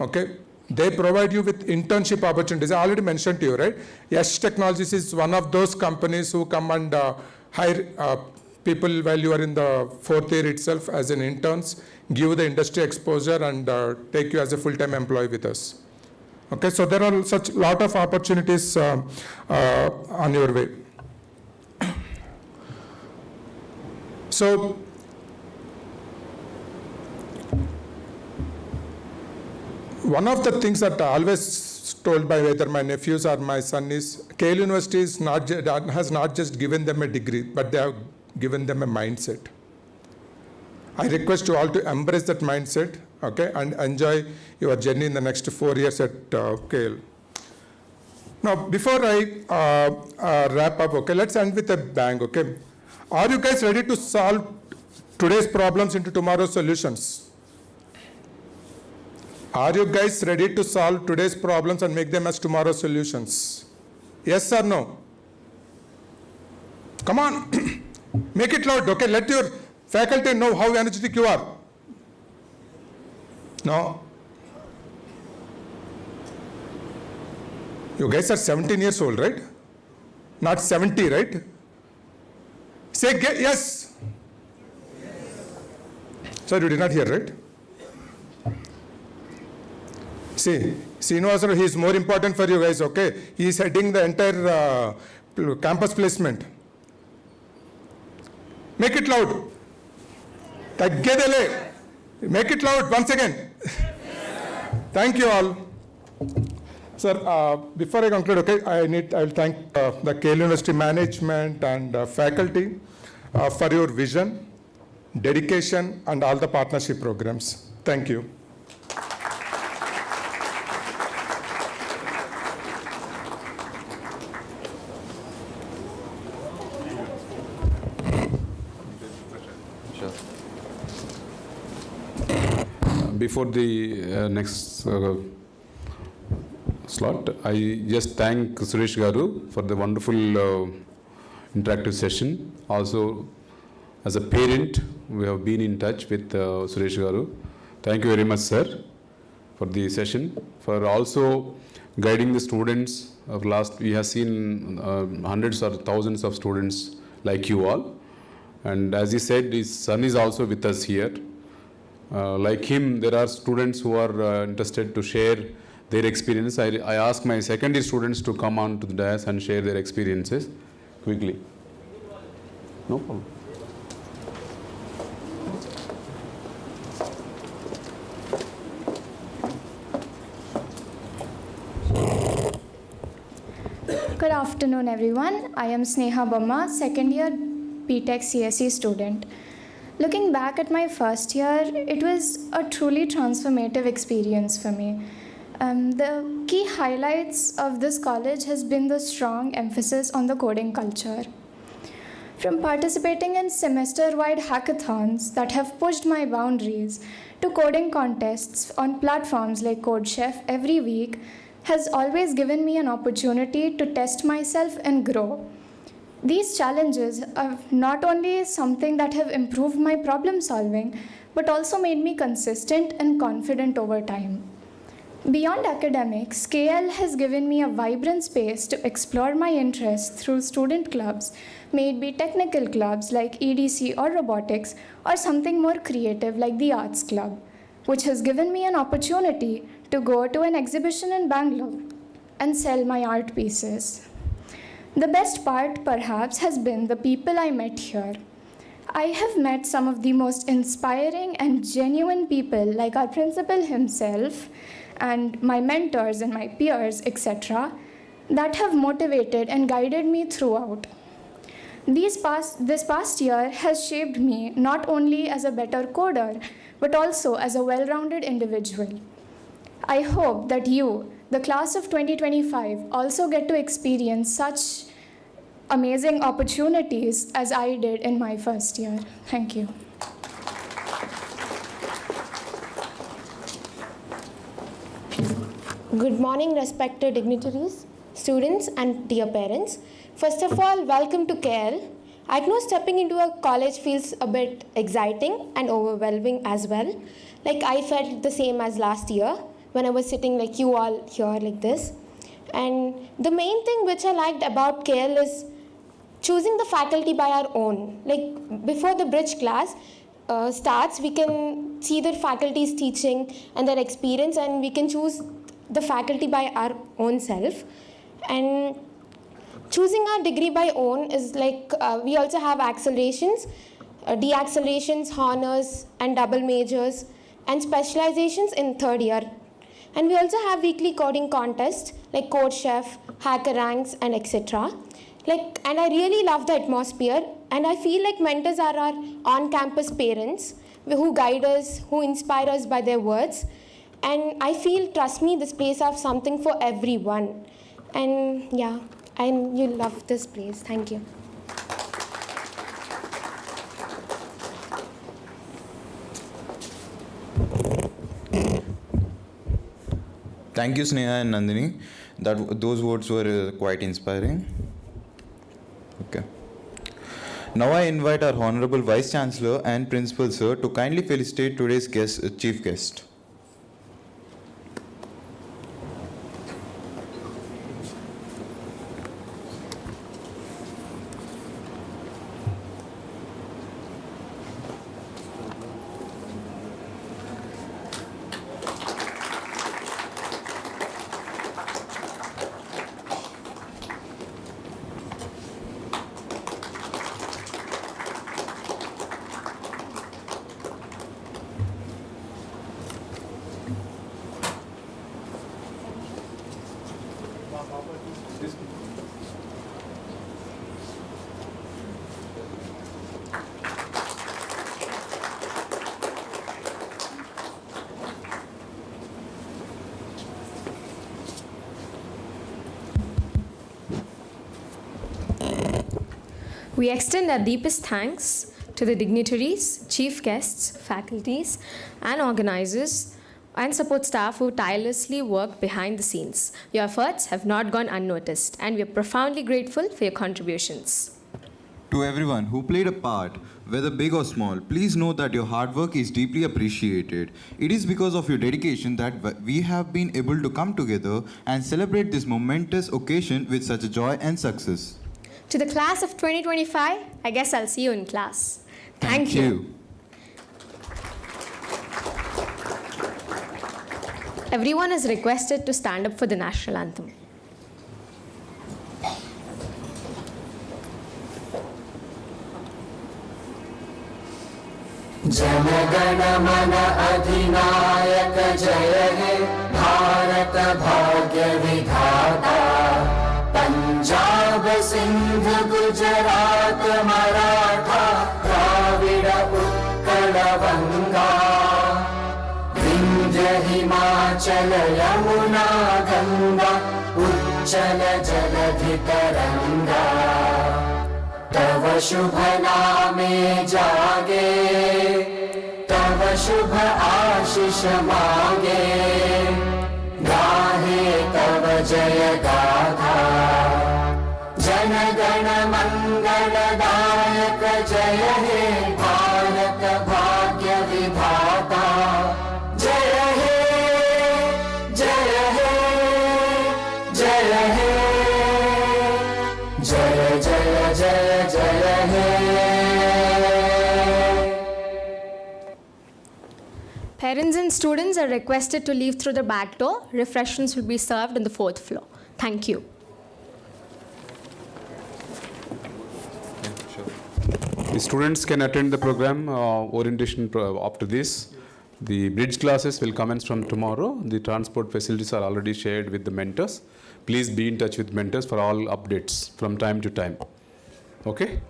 okay? They provide you with internship opportunities. I already mentioned to you, right? Yash Technologies is one of those companies who come and hire people while you are in the 4th year itself as an interns, give you the industry exposure and take you as a full-time employee with us. Okay, so there are such lot of opportunities on your way. So, one of the things that I always told by whether my nephews or my son is, KL University has not just given them a degree, but they have given them a mindset. I request you all to embrace that mindset, okay, and enjoy your journey in the next 4 years at KL. Now, before I wrap up, okay, let's end with a bang, okay. Are you guys ready to solve today's problems into tomorrow's solutions? Are you guys ready to solve today's problems and make them as tomorrow's solutions? Yes or no? Come on, make it loud, okay? Let your faculty know how energetic you are. No? You guys are 17 years old, right? Not 70, right? Say yes. Sir, you did not hear, right? See, Srinivasara, he is more important for you guys, okay? He is heading the entire campus placement. Make it loud. 𝐿𝐾𝐿H. Make it loud once again. Thank you all. Sir, before I conclude, okay, I'll thank the KL University management and faculty for your vision, dedication, and all the partnership programs. Thank you. Before the next slot, I just thank Suresh Garu for the wonderful interactive session. Also, as a parent, we have been in touch with Suresh Garu. Thank you very much, sir, for the session, for also guiding the students of last. We have seen hundreds or thousands of students like you all. And as he said, his son is also with us here. Like him, there are students who are interested to share their experience. I ask my second year students to come on to the dais and share their experiences quickly. No problem. Good afternoon, everyone. I am Sneha Bomma, second year BTech CSE student. Looking back at my first year, it was a truly transformative experience for me. The key highlights of this college has been the strong emphasis on the coding culture. From participating in semester-wide hackathons that have pushed my boundaries to coding contests on platforms like CodeChef every week has always given me an opportunity to test myself and grow. These challenges are not only something that have improved my problem solving, but also made me consistent and confident over time. Beyond academics, KL has given me a vibrant space to explore my interests through student clubs, may it be technical clubs like EDC or robotics, or something more creative like the Arts Club, which has given me an opportunity to go to an exhibition in Bangalore and sell my art pieces. The best part, perhaps, has been the people I met here. I have met some of the most inspiring and genuine people, like our principal himself, and my mentors and my peers, etc., that have motivated and guided me throughout. This past year has shaped me not only as a better coder, but also as a well-rounded individual. I hope that you, the class of 2025, also get to experience such amazing opportunities as I did in my first year. Thank you. Good morning, respected dignitaries, students, and dear parents. First of all, welcome to KL. I know stepping into a college feels a bit exciting and overwhelming as well. Like I felt the same as last year. when I was sitting like you all here like this. And the main thing which I liked about KL is choosing the faculty by our own. Like before the bridge class starts, we can see the faculty's teaching and their experience, and we can choose the faculty by our own self. And choosing our degree by own is like we also have accelerations, deaccelerations, honors and double majors, and specializations in third year. And we also have weekly coding contests like Code Chef, Hacker Ranks, and etc. And I really love the atmosphere, and I feel like mentors are our on-campus parents who guide us, who inspire us by their words. And I feel, trust me, this place has something for everyone. And yeah, and you love this place. Thank you. Thank you, Sneha and Nandini. Those words were quite inspiring. Okay. Now I invite our Honorable Vice Chancellor and Principal Sir to kindly felicitate today's chief guest. We extend our deepest thanks to the dignitaries, chief guests, faculties, and organizers and support staff who tirelessly work behind the scenes. Your efforts have not gone unnoticed, and we are profoundly grateful for your contributions. To everyone who played a part, whether big or small, please know that your hard work is deeply appreciated. It is because of your dedication that we have been able to come together and celebrate this momentous occasion with such a joy and success. To the class of 2025, I guess I'll see you in class. Thank you. Everyone is requested to stand up for the national anthem. जनगण मन अधिनायक जय हे भारत भाग्य विधाता पंजाब सिंध गुजरात मराठा द्राविड उत्कल बंगा विंध्य हिमाचल यमुना गंगा उच्चल जलधि तरंगा तव शुभ नामे जागे तव शुभ आशीष मांगे गाहे तव जय गाथा जन गण मंगल दायक जय हे भारत भाग्य विधाता जय हे जय हे जय हे जय जय जय जय हे. Parents and students are requested to leave through the back door. Refreshments will be served on the 4th floor. Thank you. The students can attend the program orientation after this. The bridge classes will commence from tomorrow. The transport facilities are already shared with the mentors. Please be in touch with mentors for all updates from time to time. Okay?